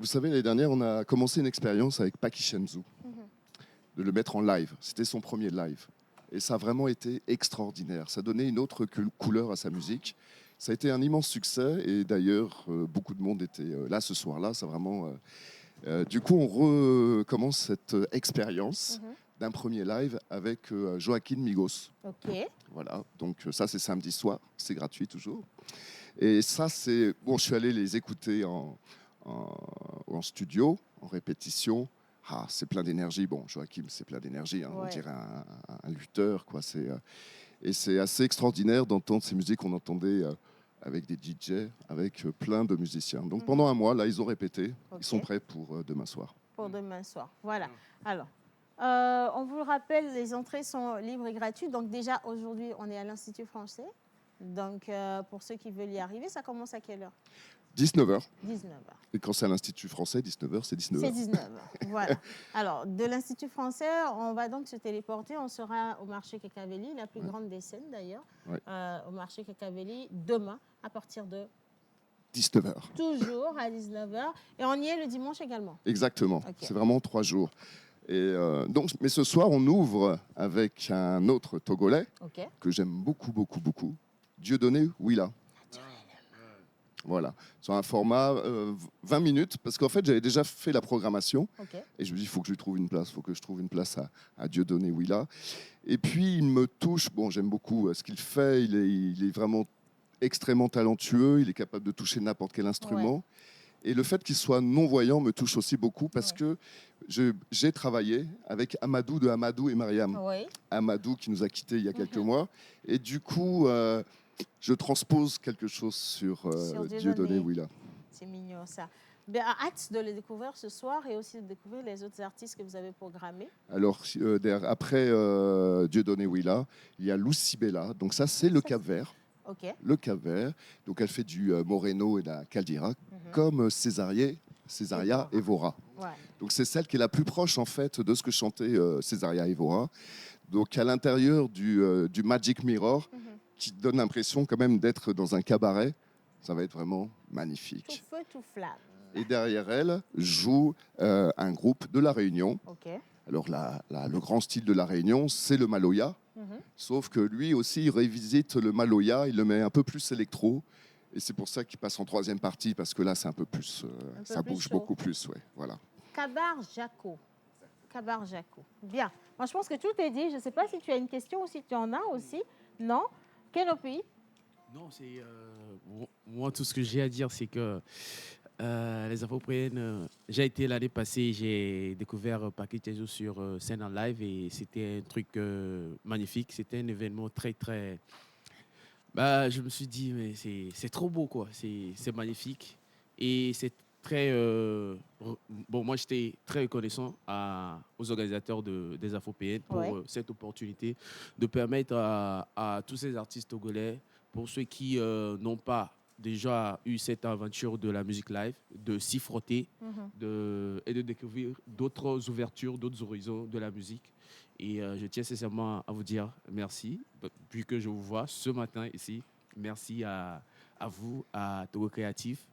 Speaker 18: vous savez, l'année dernière, on a commencé une expérience avec Paki Shenzu, de le mettre en live. C'était son premier live. Et ça a vraiment été extraordinaire. Ça donnait une autre couleur à sa musique. Ça a été un immense succès. Et d'ailleurs, beaucoup de monde était là ce soir-là. Ça vraiment... du coup, on recommence cette expérience d'un premier live avec Joaquin Migos. Voilà, donc ça c'est samedi soir, c'est gratuit toujours. Et ça c'est... Bon, je suis allé les écouter en studio, en répétition. Ah, c'est plein d'énergie. Bon, Joachim, c'est plein d'énergie. Hein. On dirait un lutteur, quoi. Et c'est assez extraordinaire d'entendre ces musiques qu'on entendait avec des DJ, avec plein de musiciens. Donc pendant un mois, là, ils ont répété. Ils sont prêts pour demain soir.
Speaker 2: Pour demain soir, voilà. Alors, on vous le rappelle, les entrées sont libres et gratuites. Donc déjà, aujourd'hui, on est à l'Institut français. Donc, pour ceux qui veulent y arriver, ça commence à quelle heure?
Speaker 18: 19h.
Speaker 2: 19h.
Speaker 18: Et quand c'est à l'Institut français, 19h, c'est 19h.
Speaker 2: C'est 19h, voilà. Alors, de l'Institut français, on va donc se téléporter. On sera au marché Kekaveli, la plus grande des scènes d'ailleurs, au marché Kekaveli, demain, à partir de
Speaker 18: 19h.
Speaker 2: Toujours à 19h. Et on y est le dimanche également.
Speaker 18: Exactement. C'est vraiment 3 jours. Et donc, mais ce soir, on ouvre avec un autre Togolais que j'aime beaucoup, beaucoup, beaucoup. Dieudonné Willa. Voilà, sur un format 20 minutes, parce qu'en fait, j'avais déjà fait la programmation. Et je me dis, il faut que je lui trouve une place, il faut que je trouve une place à Dieudonné Willa. Et puis, il me touche, bon, j'aime beaucoup ce qu'il fait, il est vraiment extrêmement talentueux, il est capable de toucher n'importe quel instrument. Et le fait qu'il soit non-voyant me touche aussi beaucoup, parce que j'ai travaillé avec Amadou de Amadou et Mariam. Amadou qui nous a quittés il y a quelques mois. Et du coup... je transpose quelque chose sur Dieudonné Willa.
Speaker 2: C'est mignon ça. Bien, hâte de le découvrir ce soir et aussi de découvrir les autres artistes que vous avez programmés.
Speaker 18: Alors, après Dieudonné Willa, il y a Lucy Bella. Donc ça, c'est le Cap-Vert. Le Cap-Vert. Donc elle fait du Moreno et de la Caldera, comme Césaria Evora. Donc c'est celle qui est la plus proche en fait de ce que chantait Césaria Evora. Donc à l'intérieur du Magic Mirror, qui donne l'impression quand même d'être dans un cabaret. Ça va être vraiment magnifique.
Speaker 2: Tout feu, tout flamme.
Speaker 18: Et derrière elle joue un groupe de La Réunion. Alors le grand style de La Réunion, c'est le Maloya. Sauf que lui aussi, il revisite le Maloya, il le met un peu plus électro. Et c'est pour ça qu'il passe en troisième partie, parce que là, c'est un peu plus... ça bouge beaucoup plus, voilà.
Speaker 2: Kabar Jaco. Kabar Jaco. Bien. Moi, je pense que tout est dit. Je ne sais pas si tu as une question ou si tu en as aussi. Non? Quel autre pays?
Speaker 21: Non, c'est moi tout ce que j'ai à dire, c'est que les Afro-Européennes, j'ai été l'année passée, j'ai découvert Paquet Tezo sur scène en live et c'était un truc magnifique. C'était un événement très très. Je me suis dit mais c'est trop beau quoi, c'est magnifique et c'est très bon. Moi j'étais très reconnaissant aux organisateurs des Afro-Européennes pour cette opportunité de permettre à tous ces artistes togolais, pour ceux qui n'ont pas déjà eu cette aventure de la musique live, de s'y frotter et de découvrir d'autres ouvertures, d'autres horizons de la musique. Et je tiens sincèrement à vous dire merci, puis que je vous vois ce matin ici. Merci à vous, à Togo Créatif.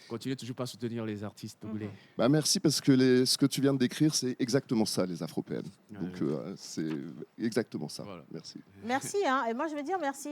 Speaker 21: Continuez toujours pas à soutenir les artistes togolais.
Speaker 18: Merci, parce que ce que tu viens de décrire, c'est exactement ça, les Afro-Européennes. Donc c'est exactement ça. Voilà. Merci.
Speaker 2: Merci. Et moi, je veux dire merci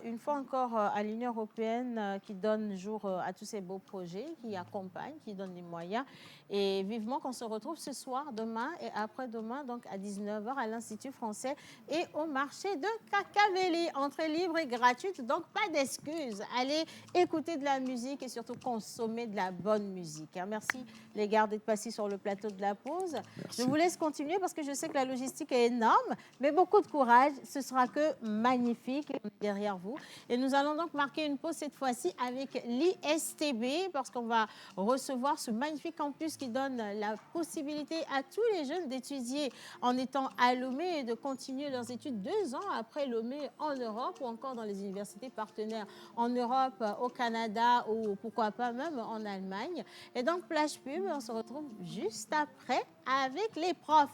Speaker 2: une fois encore à l'Union européenne qui donne jour à tous ces beaux projets, qui accompagne, qui donne les moyens. Et vivement qu'on se retrouve ce soir, demain et après-demain, donc à 19h à l'Institut français et au marché de Kakaveli. Entrée libre et gratuite, donc pas d'excuses. Allez écouter de la musique et surtout consommer de la bonne musique. Merci les gars d'être passés sur le plateau de la pause. Merci. Je vous laisse continuer parce que je sais que la logistique est énorme, mais beaucoup de courage. Ce sera que magnifique derrière vous. Et nous allons donc marquer une pause cette fois-ci avec l'ISTB parce qu'on va recevoir ce magnifique campus qui donne la possibilité à tous les jeunes d'étudier en étant à Lomé et de continuer leurs études 2 ans après Lomé en Europe ou encore dans les universités partenaires en Europe, au Canada ou pourquoi pas même en Allemagne. Et donc, plage pub, on se retrouve juste après avec les profs.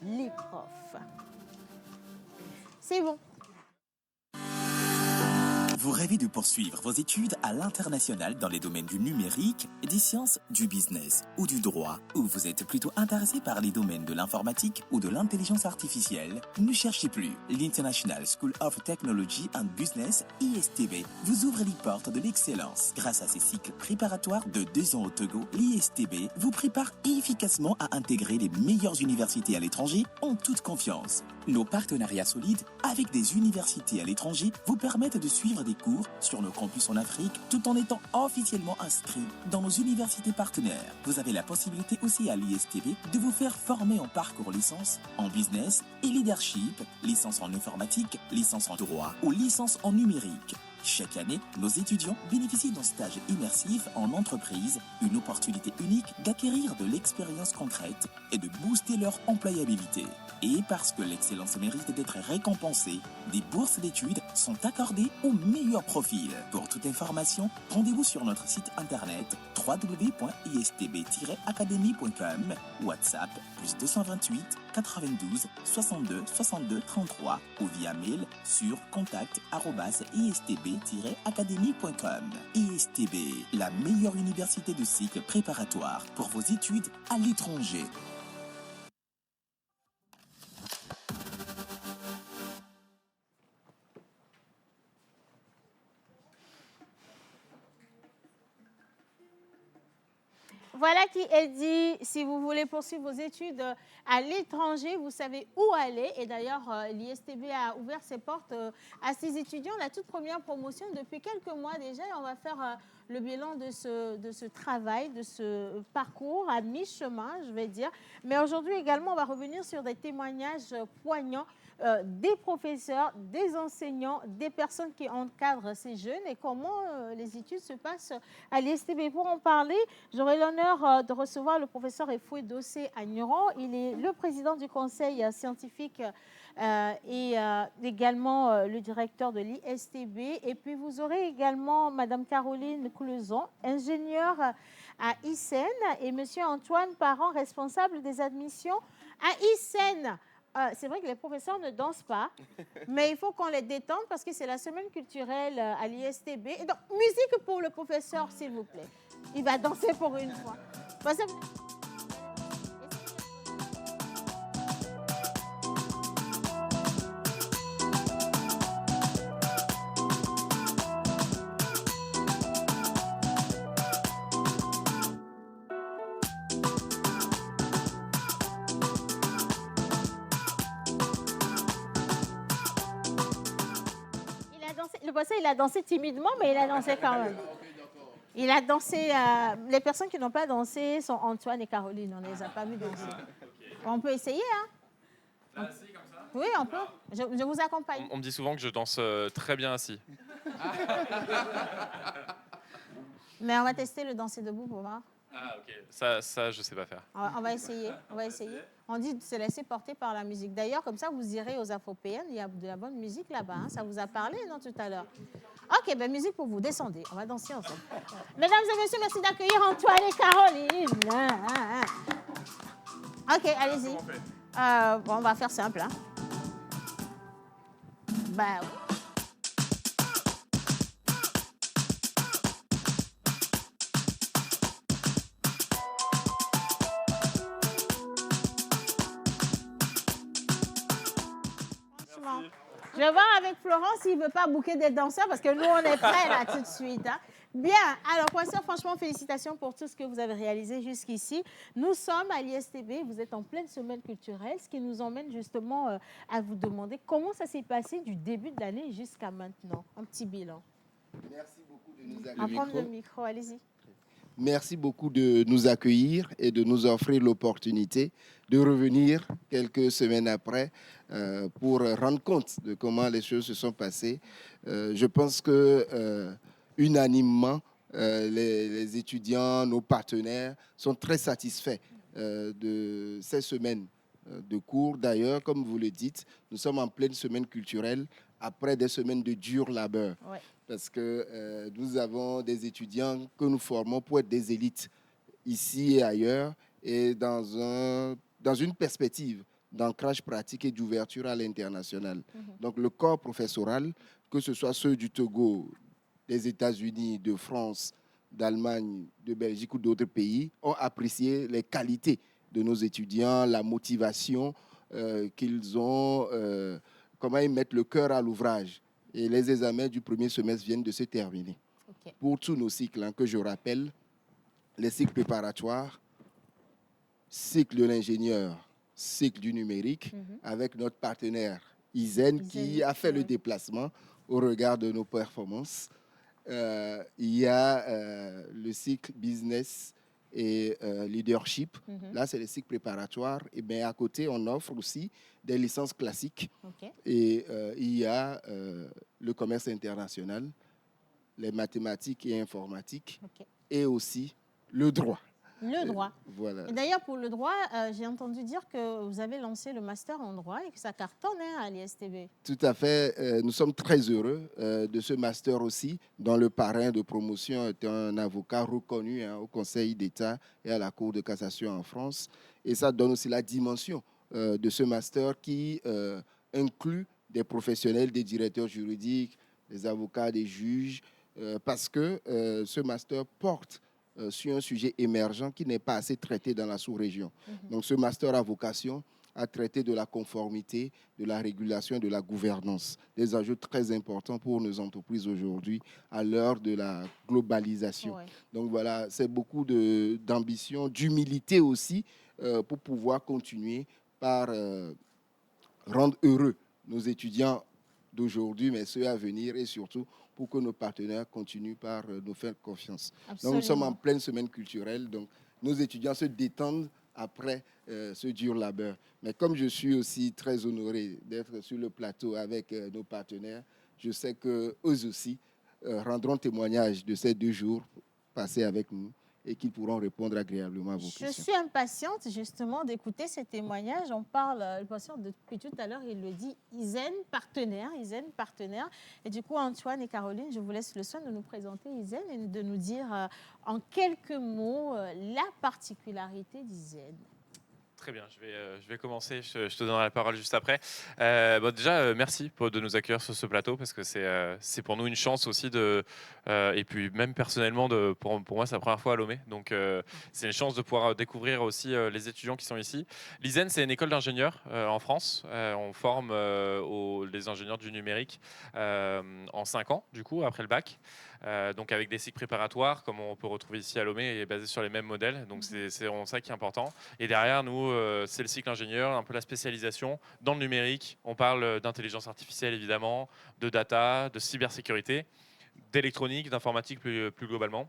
Speaker 2: Les profs. C'est bon.
Speaker 22: Vous rêvez de poursuivre vos études à l'international dans les domaines du numérique, des sciences, du business ou du droit, ou vous êtes plutôt intéressé par les domaines de l'informatique ou de l'intelligence artificielle? Ne cherchez plus. L'International School of Technology and Business, ISTB, vous ouvre les portes de l'excellence. Grâce à ces cycles préparatoires de 2 ans au Togo, l'ISTB vous prépare efficacement à intégrer les meilleures universités à l'étranger en toute confiance. Nos partenariats solides avec des universités à l'étranger vous permettent de suivre des cours sur nos campus en Afrique tout en étant officiellement inscrit dans nos universités partenaires. Vous avez la possibilité aussi à l'ISTB de vous faire former en parcours licence en business et leadership, licence en informatique, licence en droit ou licence en numérique. Chaque année, nos étudiants bénéficient d'un stage immersif en entreprise, une opportunité unique d'acquérir de l'expérience concrète et de booster leur employabilité. Et parce que l'excellence mérite d'être récompensée, des bourses d'études sont accordées aux meilleurs profils. Pour toute information, rendez-vous sur notre site internet www.istb-academy.com, WhatsApp +228 92 62 62 33 ou via mail sur contact@istb-academy.com. ISTB, la meilleure université de cycle préparatoire pour vos études à l'étranger.
Speaker 2: voilà qui est dit. Si vous voulez poursuivre vos études à l'étranger, vous savez où aller. Et d'ailleurs, l'ISTB a ouvert ses portes à ses étudiants. La toute première promotion depuis quelques mois déjà. Et on va faire le bilan de ce travail, de ce parcours à mi-chemin, je vais dire. Mais aujourd'hui également, on va revenir sur des témoignages poignants des professeurs, des enseignants, des personnes qui encadrent ces jeunes et comment les études se passent à l'ISTB. Pour en parler, j'aurai l'honneur de recevoir le professeur Efoué Dossé Agneron. Il est le président du conseil scientifique et également le directeur de l'ISTB. Et puis vous aurez également Madame Caroline Cleuson, ingénieure à ISEN, et Monsieur Antoine Parent, responsable des admissions à ISEN. C'est vrai que les professeurs ne dansent pas, mais il faut qu'on les détende parce que c'est la semaine culturelle à l'ISTB. Et donc, musique pour le professeur, s'il vous plaît. Il va danser pour une fois. Il a dansé timidement, mais il a dansé quand même. Il a dansé. Les personnes qui n'ont pas dansé sont Antoine et Caroline. On ne les a pas vus danser. On peut essayer, hein? Oui, on peut. Je vous accompagne.
Speaker 3: On me dit souvent que je danse très bien assis.
Speaker 2: Mais on va tester le danser debout pour voir.
Speaker 3: Ah, ok. Ça, je sais pas faire.
Speaker 2: On va essayer. On dit de se laisser porter par la musique. D'ailleurs, comme ça, vous irez aux Afropéennes. Il y a de la bonne musique là-bas. Hein. Ça vous a parlé, non, tout à l'heure? Ok, ben musique pour vous. Descendez. On va danser ensemble. Mesdames et messieurs, merci d'accueillir Antoine et Caroline. Ok, allez-y. On va faire simple. Hein. Ben, je vais voir avec Florence s'il ne veut pas booker des danseurs parce que nous, on est prêts là tout de suite. Hein. Bien, alors professeur, franchement, félicitations pour tout ce que vous avez réalisé jusqu'ici. Nous sommes à l'ISTB, vous êtes en pleine semaine culturelle, ce qui nous emmène justement à vous demander comment ça s'est passé du début de l'année jusqu'à maintenant. Un petit bilan.
Speaker 11: Merci beaucoup de nous accueillir.
Speaker 2: On va prendre le micro, allez-y.
Speaker 11: Merci beaucoup de nous accueillir et de nous offrir l'opportunité de revenir quelques semaines après pour rendre compte de comment les choses se sont passées. Je pense que unanimement, les étudiants, nos partenaires sont très satisfaits de ces semaines de cours. D'ailleurs, comme vous le dites, nous sommes en pleine semaine culturelle après des semaines de dur labeur. Ouais. Parce que nous avons des étudiants que nous formons pour être des élites ici et ailleurs et dans une perspective d'ancrage pratique et d'ouverture à l'international. Donc le corps professoral, que ce soit ceux du Togo, des États-Unis, de France, d'Allemagne, de Belgique ou d'autres pays, ont apprécié les qualités de nos étudiants, la motivation qu'ils ont, comment ils mettent le cœur à l'ouvrage. Et les examens du premier semestre viennent de se terminer. Okay. Pour tous nos cycles, hein, que je rappelle, les cycles préparatoires, cycle de l'ingénieur, cycle du numérique, avec notre partenaire ISEN qui a fait le déplacement au regard de nos performances. Il y a le cycle business et leadership. Là, c'est les cycles préparatoires. Et bien, à côté, on offre aussi des licences classiques. Okay. Et il y a le commerce international, les mathématiques et informatiques, et aussi le droit.
Speaker 2: Le droit.
Speaker 11: Voilà.
Speaker 2: Et d'ailleurs, pour le droit, j'ai entendu dire que vous avez lancé le master en droit et que ça cartonne à l'ISTB.
Speaker 11: Tout à fait. Nous sommes très heureux de ce master aussi, dont le parrain de promotion est un avocat reconnu au Conseil d'État et à la Cour de cassation en France. Et ça donne aussi la dimension de ce master qui inclut des professionnels, des directeurs juridiques, des avocats, des juges, parce que ce master porte sur un sujet émergent qui n'est pas assez traité dans la sous-région. Donc ce master a vocation à traiter de la conformité, de la régulation et de la gouvernance. Des enjeux très importants pour nos entreprises aujourd'hui à l'heure de la globalisation. Ouais. Donc voilà, c'est beaucoup d'ambition, d'humilité aussi pour pouvoir continuer par rendre heureux nos étudiants d'aujourd'hui, mais ceux à venir et surtout pour que nos partenaires continuent par nous faire confiance. Absolument. Donc nous sommes en pleine semaine culturelle, donc nos étudiants se détendent après ce dur labeur. Mais comme je suis aussi très honoré d'être sur le plateau avec nos partenaires, je sais qu'eux aussi rendront témoignage de ces 2 jours passés avec nous et qu'ils pourront répondre agréablement à vos questions.
Speaker 2: Je suis impatiente justement d'écouter ces témoignages. On parle, le patient depuis tout à l'heure, il le dit, Isen partenaire. Et du coup, Antoine et Caroline, je vous laisse le soin de nous présenter Isen et de nous dire en quelques mots la particularité d'Isen.
Speaker 3: Très bien, je vais commencer, je te donnerai la parole juste après. Déjà, merci de nous accueillir sur ce plateau parce que c'est pour nous une chance aussi et puis même personnellement, pour moi c'est la première fois à Lomé, donc c'est une chance de pouvoir découvrir aussi les étudiants qui sont ici. L'ISEN, c'est une école d'ingénieurs en France. On forme les ingénieurs du numérique en 5 ans, du coup, après le bac. Donc avec des cycles préparatoires, comme on peut retrouver ici à Lomé, et basé sur les mêmes modèles. Donc c'est vraiment ça qui est important. Et derrière, nous, c'est le cycle ingénieur, un peu la spécialisation dans le numérique. On parle d'intelligence artificielle, évidemment, de data, de cybersécurité, d'électronique, d'informatique plus globalement.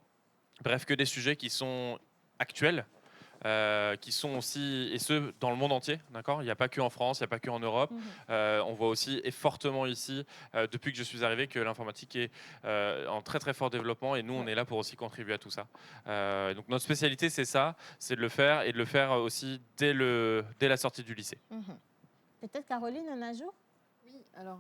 Speaker 3: Bref, que des sujets qui sont actuels, qui sont aussi, et ce, dans le monde entier, d'accord ? Il n'y a pas que en France, il n'y a pas que en Europe. On voit aussi, et fortement ici, depuis que je suis arrivé, que l'informatique est en très très fort développement, et nous, on est là pour aussi contribuer à tout ça. Donc notre spécialité, c'est ça, c'est de le faire, et de le faire aussi dès la sortie du lycée.
Speaker 2: Peut-être Caroline, un ajout ?
Speaker 8: Alors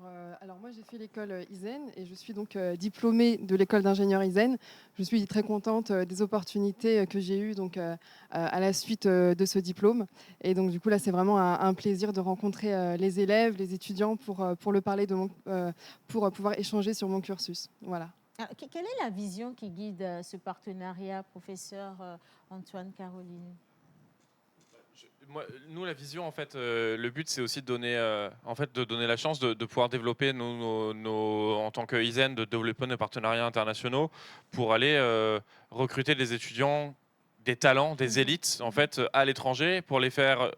Speaker 8: moi j'ai fait l'école ISEN et je suis donc diplômée de l'école d'ingénieur ISEN. Je suis très contente des opportunités que j'ai eues donc, à la suite de ce diplôme. Et donc du coup là c'est vraiment un plaisir de rencontrer les élèves, les étudiants pour leur parler pour pouvoir échanger sur mon cursus. Voilà.
Speaker 2: Alors, quelle est la vision qui guide ce partenariat, professeur Antoine, Caroline ?
Speaker 3: Nous, la vision, en fait, le but, c'est aussi de donner la chance de pouvoir développer en tant que ISEN, de développer nos partenariats internationaux pour aller recruter des étudiants, des talents, des élites, en fait, à l'étranger, pour les faire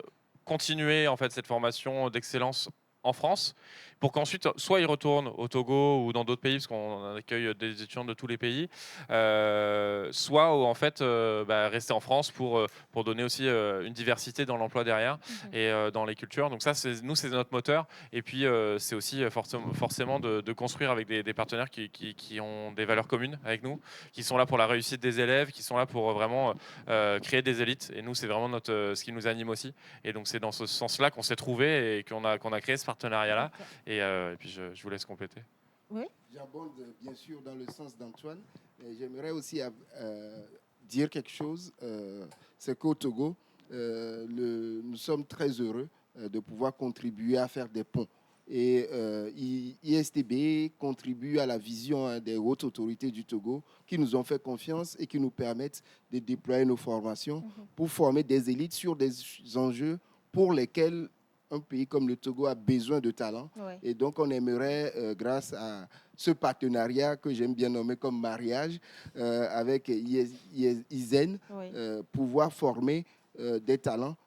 Speaker 3: continuer, en fait, cette formation d'excellence en France, pour qu'ensuite, soit ils retournent au Togo ou dans d'autres pays, parce qu'on accueille des étudiants de tous les pays, soit en fait rester en France pour donner aussi une diversité dans l'emploi derrière et dans les cultures. Donc ça, c'est notre moteur. Et puis, c'est aussi forcément de construire avec des partenaires qui ont des valeurs communes avec nous, qui sont là pour la réussite des élèves, qui sont là pour vraiment créer des élites. Et nous, c'est vraiment ce qui nous anime aussi. Et donc, c'est dans ce sens-là qu'on s'est trouvé et qu'on a créé ce partenariat-là. Et puis, je vous laisse compléter.
Speaker 2: Oui.
Speaker 11: J'abonde bien sûr dans le sens d'Antoine, mais j'aimerais aussi dire quelque chose. C'est qu'au Togo, nous sommes très heureux de pouvoir contribuer à faire des ponts. Et ISTB contribue à la vision des hautes autorités du Togo qui nous ont fait confiance et qui nous permettent de déployer nos formations pour former des élites sur des enjeux pour lesquels un pays comme le Togo a besoin de talent. Ouais. Et donc, on aimerait, grâce à ce partenariat que j'aime bien nommer comme mariage avec ISEN, pouvoir former des talents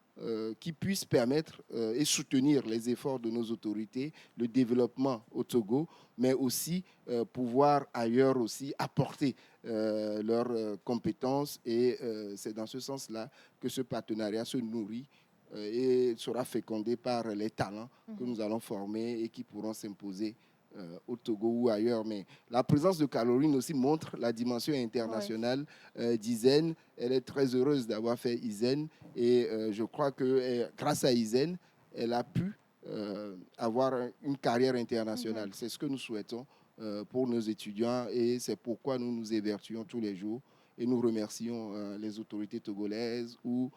Speaker 11: qui puissent permettre et soutenir les efforts de nos autorités, le développement au Togo, mais aussi pouvoir ailleurs aussi apporter leurs compétences. Et c'est dans ce sens-là que ce partenariat se nourrit et sera fécondé par les talents que nous allons former et qui pourront s'imposer au Togo ou ailleurs. Mais la présence de Caroline aussi montre la dimension internationale d'ISEN. Elle est très heureuse d'avoir fait ISEN et je crois que grâce à ISEN, elle a pu avoir une carrière internationale. C'est ce que nous souhaitons pour nos étudiants et c'est pourquoi nous nous évertuons tous les jours et nous remercions les autorités togolaises ou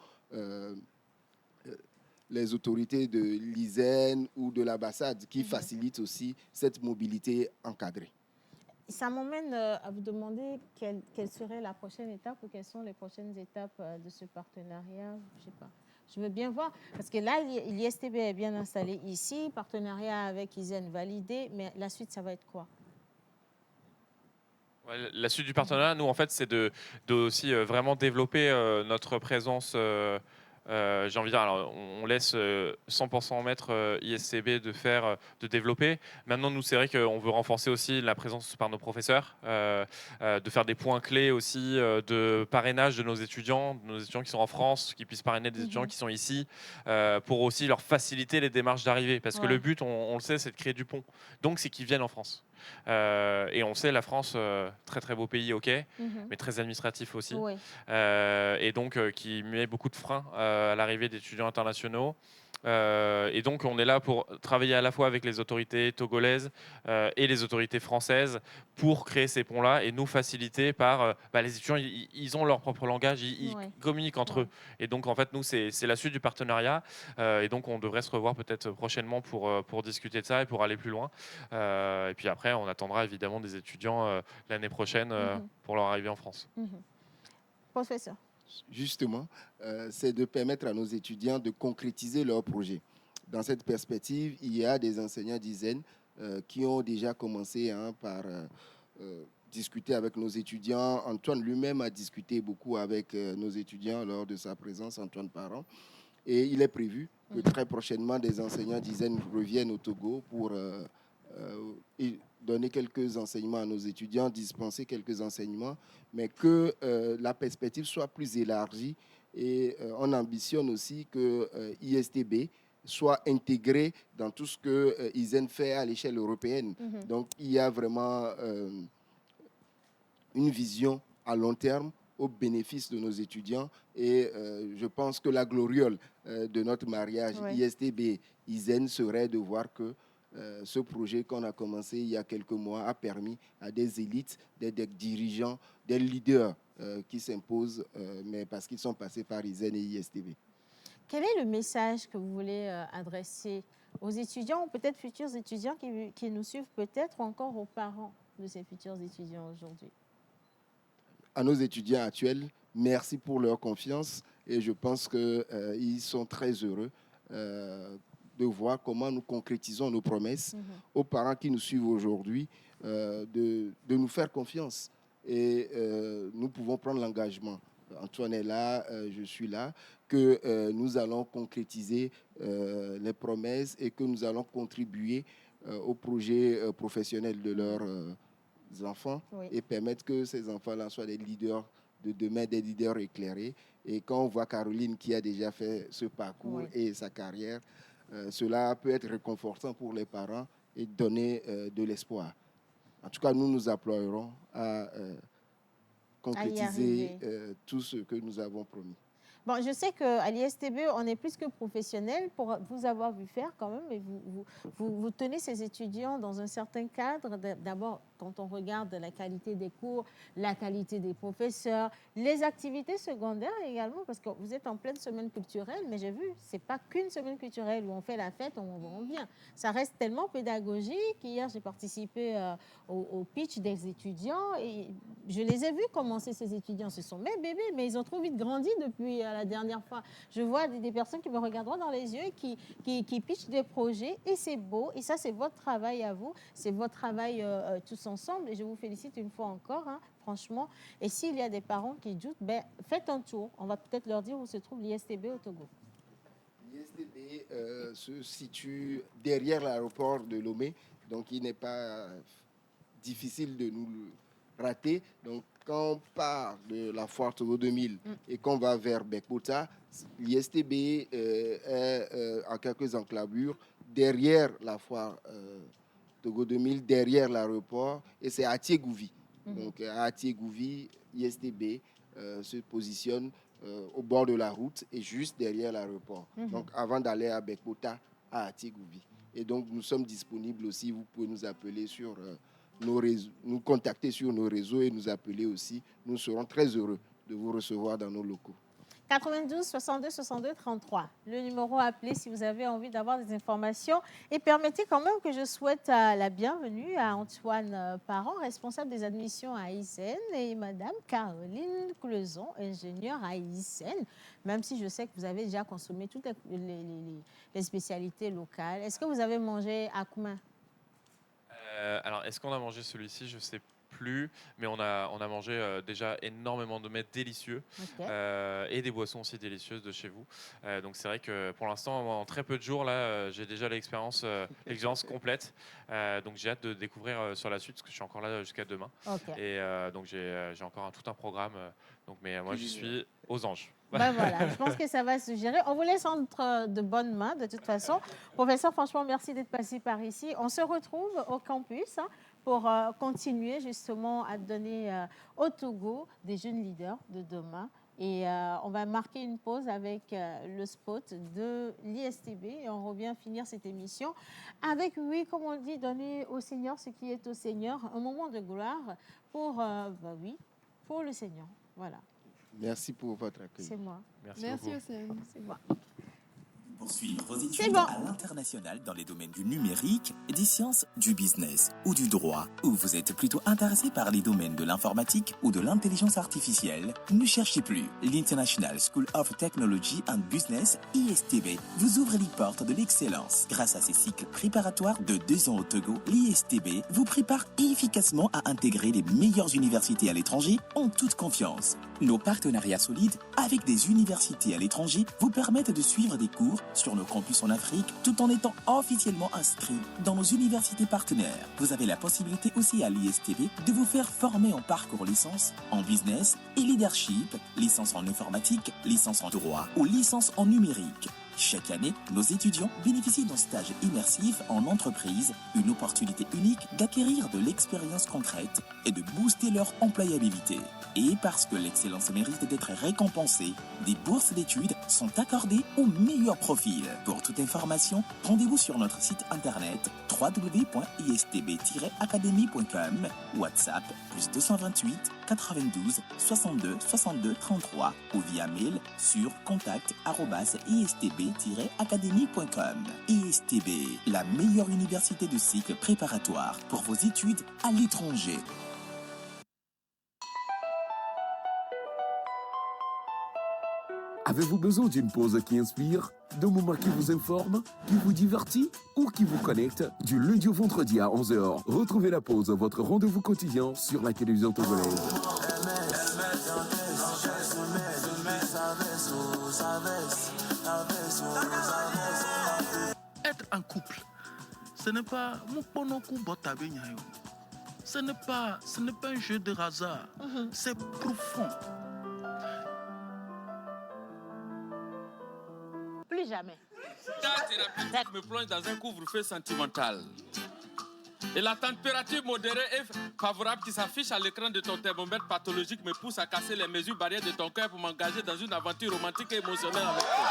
Speaker 11: les autorités de l'ISEN ou de l'ambassade qui facilitent aussi cette mobilité encadrée.
Speaker 2: Ça m'emmène à vous demander quelle serait la prochaine étape ou quelles sont les prochaines étapes de ce partenariat. Je sais pas. Je veux bien voir. Parce que là, l'ISTB est bien installé ici, partenariat avec ISEN validé, mais la suite, ça va être quoi?
Speaker 3: La suite du partenariat, nous, en fait, c'est de aussi vraiment développer notre présence. J'ai envie de dire, alors, on laisse 100% maître ISCB de développer. Maintenant, nous, c'est vrai qu'on veut renforcer aussi la présence par nos professeurs, de faire des points clés aussi de parrainage de nos étudiants qui sont en France, qui puissent parrainer des étudiants qui sont ici, pour aussi leur faciliter les démarches d'arrivée. Parce que le but, on le sait, c'est de créer du pont. Donc, c'est qu'ils viennent en France. Et on sait, la France, très très beau pays, ok, mais très administratif aussi.
Speaker 2: Ouais.
Speaker 3: Et donc qui met beaucoup de freins à l'arrivée d'étudiants internationaux. Et donc on est là pour travailler à la fois avec les autorités togolaises et les autorités françaises pour créer ces ponts-là et nous faciliter par les étudiants, ils ont leur propre langage, ils communiquent entre eux. Et donc en fait nous c'est la suite du partenariat et donc on devrait se revoir peut-être prochainement pour discuter de ça et pour aller plus loin. Et puis après on attendra évidemment des étudiants l'année prochaine pour leur arrivée en France.
Speaker 2: Professeur.
Speaker 11: Justement, c'est de permettre à nos étudiants de concrétiser leurs projets. Dans cette perspective, il y a des enseignants d'ISEN qui ont déjà commencé par discuter avec nos étudiants. Antoine lui-même a discuté beaucoup avec nos étudiants lors de sa présence, Antoine Parent. Et il est prévu que très prochainement, des enseignants d'ISEN reviennent au Togo pour donner quelques enseignements à nos étudiants, dispenser quelques enseignements, mais que la perspective soit plus élargie. Et on ambitionne aussi que ISTB soit intégré dans tout ce que ISEN fait à l'échelle européenne. Donc, il y a vraiment une vision à long terme au bénéfice de nos étudiants. Et je pense que la gloriole de notre mariage ISTB-ISEN serait de voir que ce projet qu'on a commencé il y a quelques mois a permis à des élites, des dirigeants, des leaders qui s'imposent, mais parce qu'ils sont passés par ISEN et ISTB.
Speaker 2: Quel est le message que vous voulez adresser aux étudiants ou peut-être futurs étudiants qui nous suivent peut-être ou encore aux parents de ces futurs étudiants aujourd'hui?
Speaker 11: À nos étudiants actuels, merci pour leur confiance et je pense qu'ils sont très heureux de voir comment nous concrétisons nos promesses aux parents qui nous suivent aujourd'hui, de nous faire confiance. Et nous pouvons prendre l'engagement. Antoine est là, je suis là, que nous allons concrétiser les promesses et que nous allons contribuer au projet professionnel de leurs enfants et permettre que ces enfants-là soient des leaders de demain, des leaders éclairés. Et quand on voit Caroline qui a déjà fait ce parcours et sa carrière, cela peut être réconfortant pour les parents et donner de l'espoir. En tout cas, nous nous emploierons à concrétiser tout ce que nous avons promis.
Speaker 2: Bon, je sais qu'à l'ISTB, on est plus que professionnels pour vous avoir vu faire quand même. Et vous tenez ces étudiants dans un certain cadre. D'abord, quand on regarde la qualité des cours, la qualité des professeurs, les activités secondaires également, parce que vous êtes en pleine semaine culturelle, mais j'ai vu, ce n'est pas qu'une semaine culturelle où on fait la fête, on vient. Ça reste tellement pédagogique. Hier, j'ai participé au pitch des étudiants et je les ai vus commencer, ces étudiants. Ce sont mes bébés, mais ils ont trop vite grandi depuis la dernière fois. Je vois des personnes qui me regardent droit dans les yeux et qui pitchent des projets et c'est beau. Et ça, c'est votre travail à vous. C'est votre travail tous ensemble et je vous félicite une fois encore, franchement. Et s'il y a des parents qui doutent, faites un tour. On va peut-être leur dire où se trouve l'ISTB au Togo.
Speaker 11: L'ISTB se situe derrière l'aéroport de Lomé, donc il n'est pas difficile de nous rater. Donc, quand on part de la foire Togo 2000 et qu'on va vers Bekbota, l'ISTB est en quelques enclavures derrière la foire Togo 2000, derrière l'aéroport, et c'est à Tiégouvi. Donc, à Tiégouvi, ISTB se positionne au bord de la route et juste derrière l'aéroport. Donc, avant d'aller à Bekbota, à Tiégouvi. Et donc, nous sommes disponibles aussi. Vous pouvez nous appeler sur nos réseaux, nous contacter sur nos réseaux et nous appeler aussi. Nous serons très heureux de vous recevoir dans nos locaux.
Speaker 2: 92 62 62 33. Le numéro à appeler si vous avez envie d'avoir des informations. Et permettez quand même que je souhaite la bienvenue à Antoine Parent, responsable des admissions à ISEN, et Madame Caroline Cleuson, ingénieure à ISEN, même si je sais que vous avez déjà consommé toutes les spécialités locales. Est-ce que vous avez mangé à Koumain?
Speaker 3: Alors, est-ce qu'on a mangé celui-ci? Je ne sais plus, mais on a mangé déjà énormément de mets délicieux et des boissons aussi délicieuses de chez vous. Donc c'est vrai que pour l'instant, en très peu de jours, là, j'ai déjà l'expérience complète. Donc j'ai hâte de découvrir sur la suite, parce que je suis encore là jusqu'à demain. Et donc j'ai encore tout un programme. Mais moi, je suis aux anges.
Speaker 2: Ben voilà, je pense que ça va se gérer. On vous laisse entre de bonnes mains, de toute façon. Professeur, franchement, merci d'être passé par ici. On se retrouve au campus pour continuer justement à donner au Togo des jeunes leaders de demain. Et on va marquer une pause avec le spot de l'ISTB et on revient finir cette émission avec, oui, comme on dit, donner au Seigneur ce qui est au Seigneur, un moment de gloire pour, pour le Seigneur. Voilà.
Speaker 11: Merci pour votre accueil.
Speaker 2: C'est moi.
Speaker 11: Merci
Speaker 2: Océane. C'est moi.
Speaker 22: Poursuivre vos études à l'international dans les domaines du numérique, des sciences, du business ou du droit, ou vous êtes plutôt intéressé par les domaines de l'informatique ou de l'intelligence artificielle, ne cherchez plus. L'International School of Technology and Business, ISTB, vous ouvre les portes de l'excellence. Grâce à ses cycles préparatoires de 2 ans au Togo, l'ISTB vous prépare efficacement à intégrer les meilleures universités à l'étranger en toute confiance. Nos partenariats solides avec des universités à l'étranger vous permettent de suivre des cours sur nos campus en Afrique tout en étant officiellement inscrit dans nos universités partenaires. Vous avez la possibilité aussi à l'ISTB de vous faire former en parcours licence en business et leadership, licence en informatique, licence en droit ou licence en numérique. Chaque année, nos étudiants bénéficient d'un stage immersif en entreprise, une opportunité unique d'acquérir de l'expérience concrète et de booster leur employabilité. Et parce que l'excellence mérite d'être récompensée, des bourses d'études sont accordées aux meilleurs profils. Pour toute information, rendez-vous sur notre site internet www.istb-academy.com, WhatsApp +228 92 62 62 33 ou via mail sur contact@istb-academy.com. ISTB, la meilleure université de cycle préparatoire pour vos études à l'étranger.
Speaker 1: Avez-vous besoin d'une pause qui inspire, d'un moment qui vous informe, qui vous divertit ou qui vous connecte? Du lundi au vendredi à 11h, retrouvez la pause, votre rendez-vous quotidien sur la télévision togolaise.
Speaker 15: Être en couple, ce n'est pas ce n'est pas un jeu de hasard, c'est profond.
Speaker 2: Plus jamais.
Speaker 16: La thérapeutique me plonge dans un couvre-feu sentimental. Et la température modérée et favorable qui s'affiche à l'écran de ton thermomètre pathologique me pousse à casser les mesures barrières de ton cœur pour m'engager dans une aventure romantique et émotionnelle avec toi.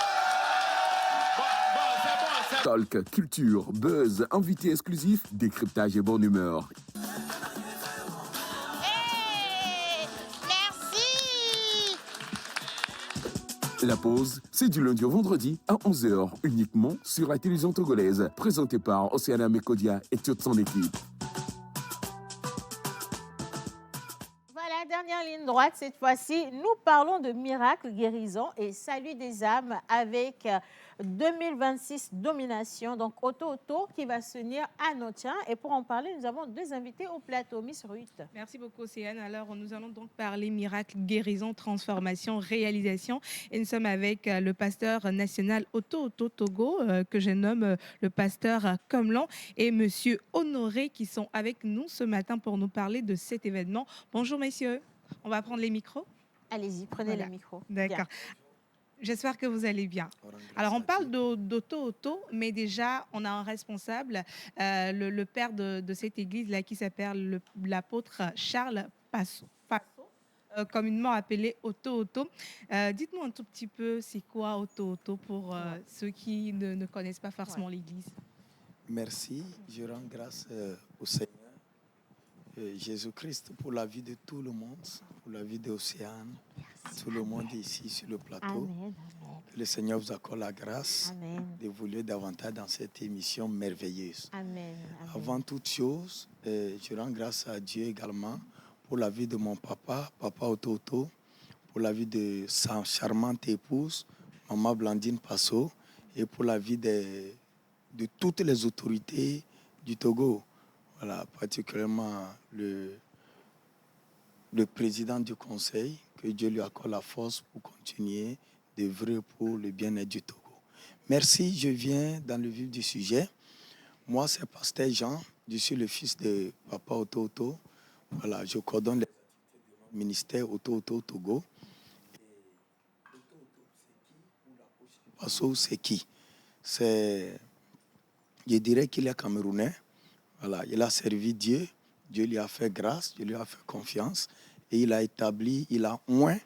Speaker 1: Talk, culture, buzz, invité exclusif, décryptage et bonne humeur. La pause, c'est du lundi au vendredi à 11h, uniquement sur la télévision togolaise, présentée par Océana Mekodia et toute son équipe.
Speaker 2: Voilà, dernière ligne droite cette fois-ci. Nous parlons de miracles, guérison et salut des âmes avec 2026 domination. Donc, Auto qui va se tenir à Notia. Et pour en parler, nous avons 2 invités au plateau. Miss Ruth.
Speaker 5: Merci beaucoup, Océane. Alors, nous allons donc parler miracle, guérison, transformation, réalisation. Et nous sommes avec le pasteur national Auto Togo, que je nomme le pasteur Komlan, et monsieur Honoré, qui sont avec nous ce matin pour nous parler de cet événement. Bonjour, messieurs. On va prendre les micros.
Speaker 2: Allez-y, prenez les micros.
Speaker 5: D'accord.
Speaker 2: Bien.
Speaker 5: J'espère que vous allez bien. Alors, on parle d'Auto, mais déjà, on a un responsable, le père de cette église-là, qui s'appelle l'apôtre Charles Passo, communément appelé Auto. Dites-nous un tout petit peu, c'est quoi Auto pour ceux qui ne connaissent pas forcément l'église.
Speaker 9: Merci. Je rends grâce au Seigneur Jésus-Christ pour la vie de tout le monde, pour la vie d'Océane, tout le monde ici sur le plateau.
Speaker 2: Amen.
Speaker 9: Que le Seigneur vous accorde la grâce
Speaker 2: Amen.
Speaker 9: d'évoluer davantage dans cette émission merveilleuse.
Speaker 2: Amen. Amen.
Speaker 9: Avant toute chose, je rends grâce à Dieu également pour la vie de mon papa, Papa Ototo, pour la vie de sa charmante épouse, Maman Blandine Passo, et pour la vie de toutes les autorités du Togo. Voilà, particulièrement le président du conseil, que Dieu lui accorde la force pour continuer d'œuvrer pour le bien-être du Togo. Merci, je viens dans le vif du sujet. Moi, c'est Pasteur Jean, je suis le fils de Papa Ototo. Voilà, je coordonne les activités du ministère Ototo Togo. Passo, c'est qui? Je dirais qu'il est camerounais. Voilà, il a servi Dieu. Dieu lui a fait grâce, Dieu lui a fait confiance. Et il a oint,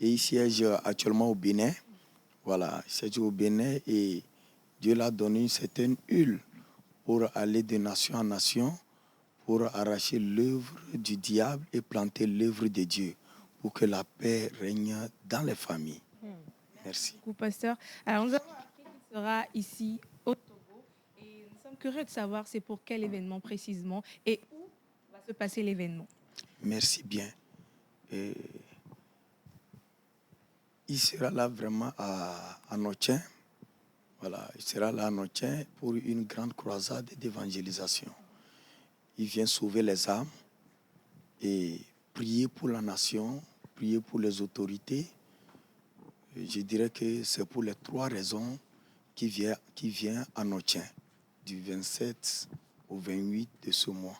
Speaker 9: et il siège actuellement au Bénin. Voilà, il siège au Bénin et Dieu l'a donné une certaine huile pour aller de nation en nation, pour arracher l'œuvre du diable et planter l'œuvre de Dieu, pour que la paix règne dans les familles. Merci.
Speaker 5: Beaucoup, pasteur. Alors, nous avons appris qu'il sera ici au Togo et nous sommes curieux de savoir c'est pour quel événement précisément et où va se passer l'événement.
Speaker 9: Merci bien. Il sera là vraiment à Notien. Voilà, il sera là à Notien pour une grande croisade d'évangélisation. Il vient sauver les âmes et prier pour la nation, prier pour les autorités. Je dirais que c'est pour les 3 raisons qui vient à Notien, du 27 au 28 de ce mois.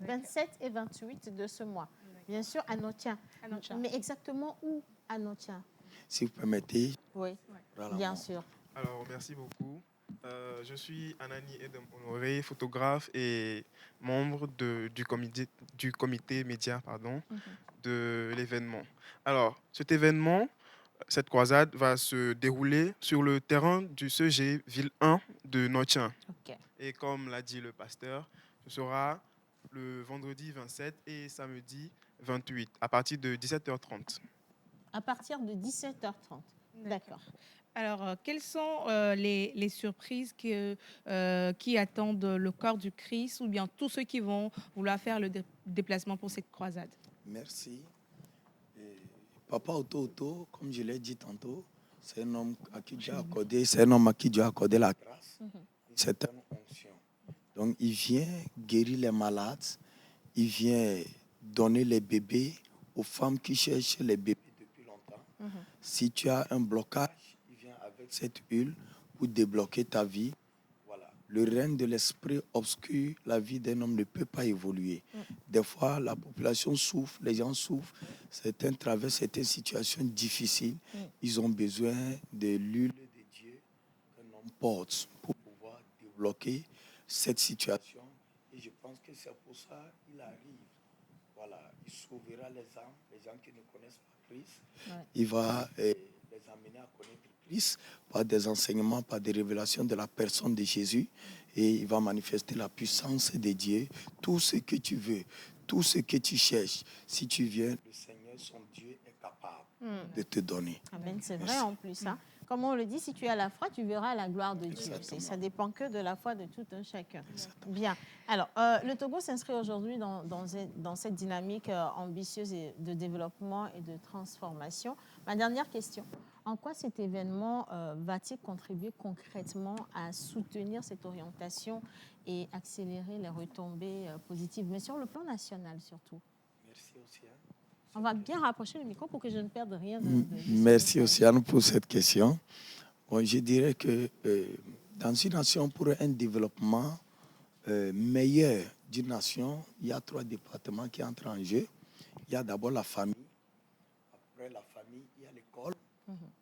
Speaker 2: 27 et 28 de ce mois. Bien sûr, à Notien. Mais exactement où à Notien?
Speaker 9: Si vous permettez.
Speaker 2: Oui, bien sûr.
Speaker 13: Alors, merci beaucoup. Je suis Anani Edem Honoré, photographe et membre du comité média de l'événement. Alors, cet événement, cette croisade va se dérouler sur le terrain du CG Ville 1 de Notien.
Speaker 2: Okay.
Speaker 13: Et comme l'a dit le pasteur, ce sera le vendredi 27 et samedi 28 à partir de 17h30.
Speaker 2: À partir de 17h30. D'accord.
Speaker 5: Alors, quelles sont les surprises qui attendent le corps du Christ ou bien tous ceux qui vont vouloir faire le déplacement pour cette croisade?
Speaker 9: Merci. Papa Ototo, comme je l'ai dit tantôt, c'est un homme à qui Dieu a accordé la grâce. C'est une onction. Donc, il vient guérir les malades, il vient donner les bébés aux femmes qui cherchent les bébés depuis longtemps. Si tu as un blocage, il vient avec cette huile pour débloquer ta vie. Voilà. Le règne de l'esprit obscur, la vie d'un homme ne peut pas évoluer. Des fois, la population souffre, les gens souffrent. Certains traversent certaines situations difficiles. Ils ont besoin de l'huile de Dieu qu'un homme porte pour pouvoir débloquer cette situation. Et je pense que c'est pour ça qu'il arrive. Voilà, il sauvera les âmes, les gens qui ne connaissent pas Christ. Il va les amener à connaître Christ par des enseignements, par des révélations de la personne de Jésus. Et il va manifester la puissance de Dieu. Tout ce que tu veux, tout ce que tu cherches, si tu viens, le Seigneur, son Dieu, est capable de te donner.
Speaker 2: Amen, c'est vrai en plus. Hein. Comme on le dit, si tu as la foi, tu verras la gloire de Dieu. Ça dépend que de la foi de tout un chacun. Bien. Alors, le Togo s'inscrit aujourd'hui dans cette dynamique ambitieuse de développement et de transformation. Ma dernière question, en quoi cet événement va-t-il contribuer concrètement à soutenir cette orientation et accélérer les retombées positives, mais sur le plan national surtout?
Speaker 9: Merci aussi.
Speaker 2: On va bien rapprocher le micro pour que je ne perde rien.
Speaker 9: Merci Océane pour cette question. Bon, je dirais que dans une nation, pour un développement meilleur d'une nation, il y a 3 départements qui entrent en jeu. Il y a d'abord la famille. Après la famille, il y a l'école.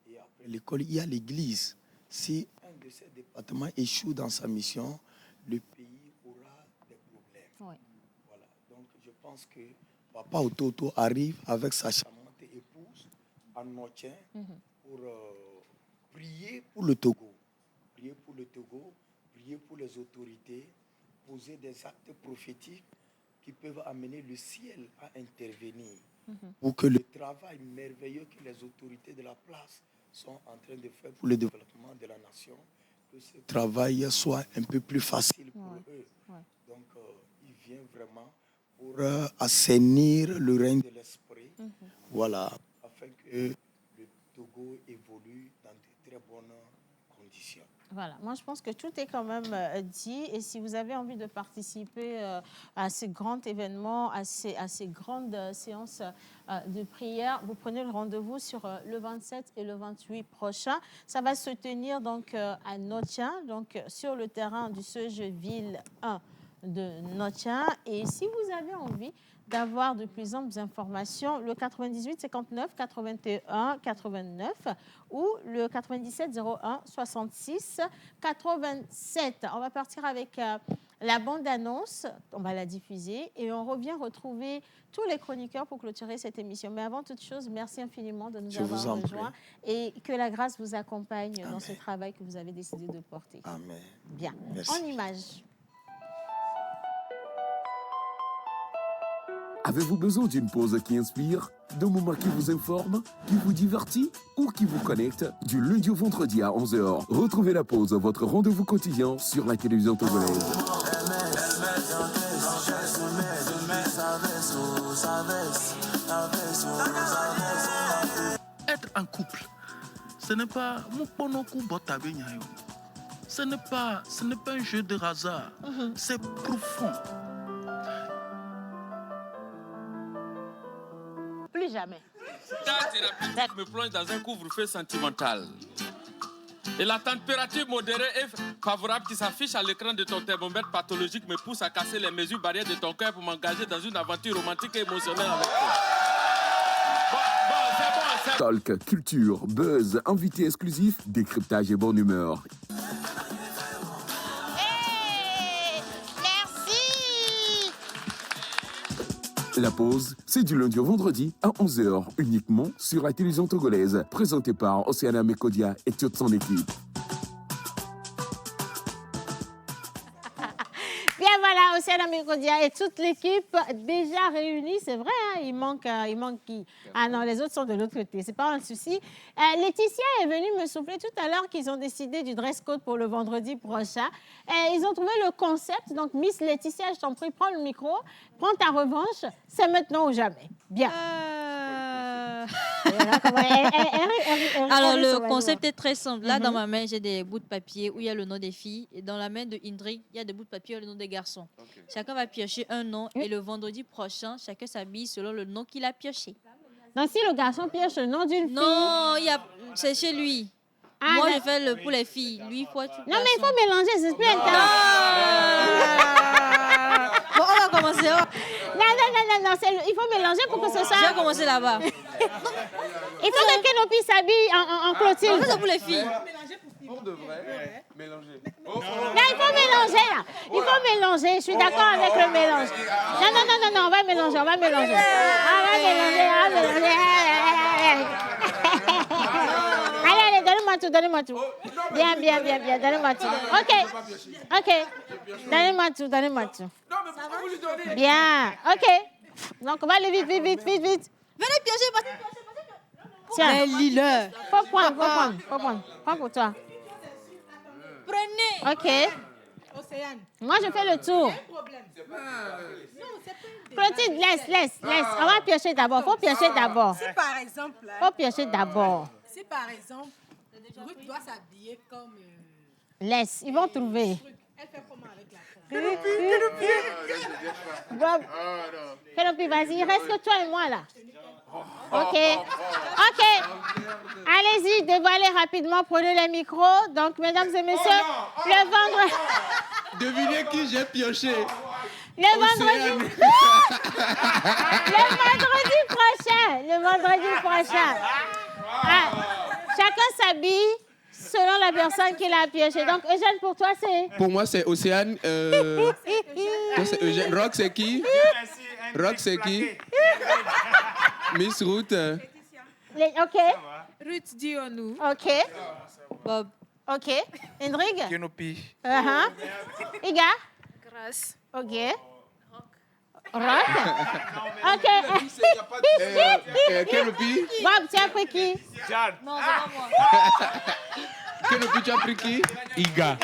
Speaker 9: Et après l'école, il y a l'église. Si un de ces départements échoue dans sa mission, le pays aura des problèmes. Voilà. Donc, je pense que Papa Ototo arrive avec sa charmante épouse en Notien pour prier pour le Togo. Prier pour le Togo, prier pour les autorités, poser des actes prophétiques qui peuvent amener le ciel à intervenir pour que le travail merveilleux que les autorités de la place sont en train de faire pour le développement de la nation, que ce travail soit un peu plus facile pour eux. Donc, il vient vraiment pour assainir le règne de l'esprit, voilà, afin que le Togo évolue dans de très bonnes conditions.
Speaker 2: Voilà, moi je pense que tout est quand même dit, et si vous avez envie de participer à ces grands événements, à ces grandes séances de prière, vous prenez le rendez-vous sur le 27 et le 28 prochain. Ça va se tenir donc à Notia, donc sur le terrain du Ville 1 de Notia. Et si vous avez envie d'avoir de plus amples informations, le 98 59 81 89 ou le 97 01 66 87. On va partir avec la bande-annonce, on va la diffuser et on revient retrouver tous les chroniqueurs pour clôturer cette émission. Mais avant toute chose, merci infiniment de nous avoir rejoints et que la grâce vous accompagne dans ce travail que vous avez décidé de porter.
Speaker 9: Amen.
Speaker 2: Bien.
Speaker 9: Merci.
Speaker 2: En image.
Speaker 1: Avez-vous besoin d'une pause qui inspire, d'un moment qui vous informe, qui vous divertit ou qui vous connecte? Du lundi au vendredi à 11h, retrouvez la pause, votre rendez-vous quotidien sur la télévision togolaise.
Speaker 15: Être en couple, ce n'est pas ce n'est pas un jeu de hasard, c'est profond.
Speaker 2: Plus jamais.
Speaker 16: Ta thérapeutique me plonge dans un couvre-feu sentimental. Et la température modérée et favorable qui s'affiche à l'écran de ton thermomètre pathologique me pousse à casser les mesures barrières de ton cœur pour m'engager dans une aventure romantique et émotionnelle avec toi. C'est bon.
Speaker 1: Talk, culture, buzz, invités exclusifs, décryptage et bonne humeur. La pause, c'est du lundi au vendredi à 11h, uniquement sur la télévision togolaise, présentée par Océana Mekodia et toute son équipe.
Speaker 2: Bien voilà, Océana Mekodia et toute l'équipe déjà réunie, c'est vrai, hein, il manque qui? Ah non, les autres sont de l'autre côté, c'est pas un souci. Laetitia est venue me souffler tout à l'heure qu'ils ont décidé du dress code pour le vendredi prochain. Ils ont trouvé le concept, donc Miss Laetitia, je t'en prie, prends le micro, prends ta revanche, c'est maintenant ou jamais. Bien.
Speaker 6: Alors, le concept est très simple. Là, dans ma main, j'ai des bouts de papier où il y a le nom des filles. Et dans la main de Indrik, il y a des bouts de papier où il y a le nom des garçons. Okay. Chacun va piocher un nom. Et le vendredi prochain, chacun s'habille selon le nom qu'il a pioché.
Speaker 2: Donc, si le garçon pioche le nom d'une fille...
Speaker 6: Non, c'est chez lui. Moi, je fais pour les filles. Lui, il faut...
Speaker 2: Non, mais il faut mélanger, c'est plus intéressant.
Speaker 6: Bon, on va commencer.
Speaker 2: Non, il faut mélanger pour que ce soit...
Speaker 6: Je vais commencer là-bas.
Speaker 2: Il faut que Kenopi s'habille en Clotilde.
Speaker 6: C'est pour les filles.
Speaker 4: On devrait mélanger.
Speaker 2: Non, il faut mélanger là. Il faut mélanger. Je suis d'accord avec le mélange. Non, on va mélanger. On va mélanger. Allez, donnez-moi tout. Bien, donnez-moi tout. Ok. Donnez-moi tout.
Speaker 20: Non, mais pourquoi vous lui donnez?
Speaker 2: Bien, ok. Donc, on va aller vite.
Speaker 6: Venez piocher.
Speaker 2: Tiens, lis-le. Faut prendre. Prends pour toi.
Speaker 6: Prenez.
Speaker 2: Ok. Moi, je fais le tour. Clotilde, laisse. On va piocher d'abord. Faut piocher d'abord.
Speaker 10: Si par exemple...
Speaker 2: Faut piocher d'abord.
Speaker 10: Si par exemple, Ruth doit s'habiller comme...
Speaker 2: Laisse, ils vont trouver.
Speaker 10: Elle fait comment avec la
Speaker 2: Kenopi, vas-y, il reste que toi et moi là. Ok. Allez-y, dévoilez rapidement, prenez les micros. Donc, mesdames et messieurs, le vendredi...
Speaker 4: Devinez qui j'ai pioché.
Speaker 2: Le vendredi prochain. Chacun s'habille selon la personne qui l'a pioché. Donc, Eugène, pour toi, c'est...
Speaker 4: Pour moi, c'est Océane. C'est Eugène. Rock, c'est qui? Miss Ruth.
Speaker 2: Ok.
Speaker 12: Ruth Dionou.
Speaker 2: Ok.
Speaker 6: Bob.
Speaker 2: Ok. Indrig.
Speaker 13: Kenopi.
Speaker 2: Iga.
Speaker 12: Grâce.
Speaker 2: Ok. Rock? Ok.
Speaker 4: Kenopi?
Speaker 2: Bob, tu as pris qui?
Speaker 6: Non, c'est pas moi.
Speaker 4: Kenopi, tu as pris qui?
Speaker 21: Iga.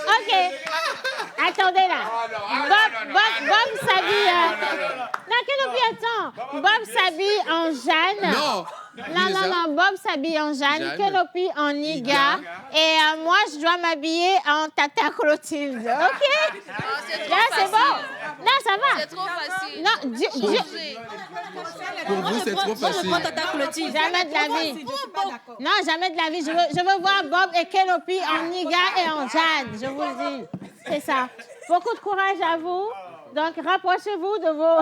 Speaker 2: Ok. Attendez là. Bob s'habille. Non, Kenopi, attends. Bob s'habille en Jeanne. Non. Bob s'habille en Jeanne, Kenopi en Iga. Et moi, je dois m'habiller en Tata Clotilde. Ok?
Speaker 6: Là,
Speaker 2: c'est bon. Non, ça va.
Speaker 6: C'est trop facile.
Speaker 2: Non,
Speaker 4: Pour vous, c'est trop facile.
Speaker 2: Jamais de la vie. Non, jamais de la vie. Je veux voir Bob et Kenopi en Iga et en Jeanne. Je vous le dis. C'est ça. Beaucoup de courage à vous. Donc, rapprochez-vous de vos...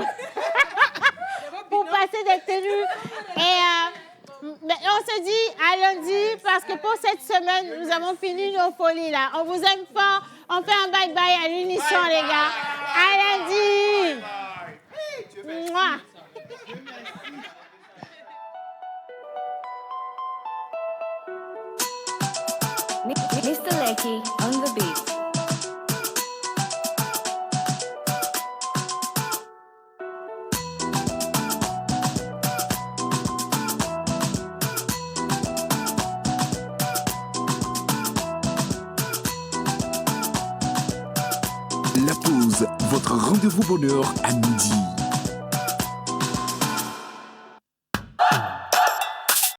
Speaker 2: pour passer des tenues. Et on se dit à lundi parce que pour cette semaine, nous avons fini nos folies là. On vous aime fort. On fait un bye-bye à l'unisson, les gars. À lundi. Mouah.
Speaker 7: Mr. Lecky on the beat.
Speaker 1: La pause, votre rendez-vous bonheur à midi.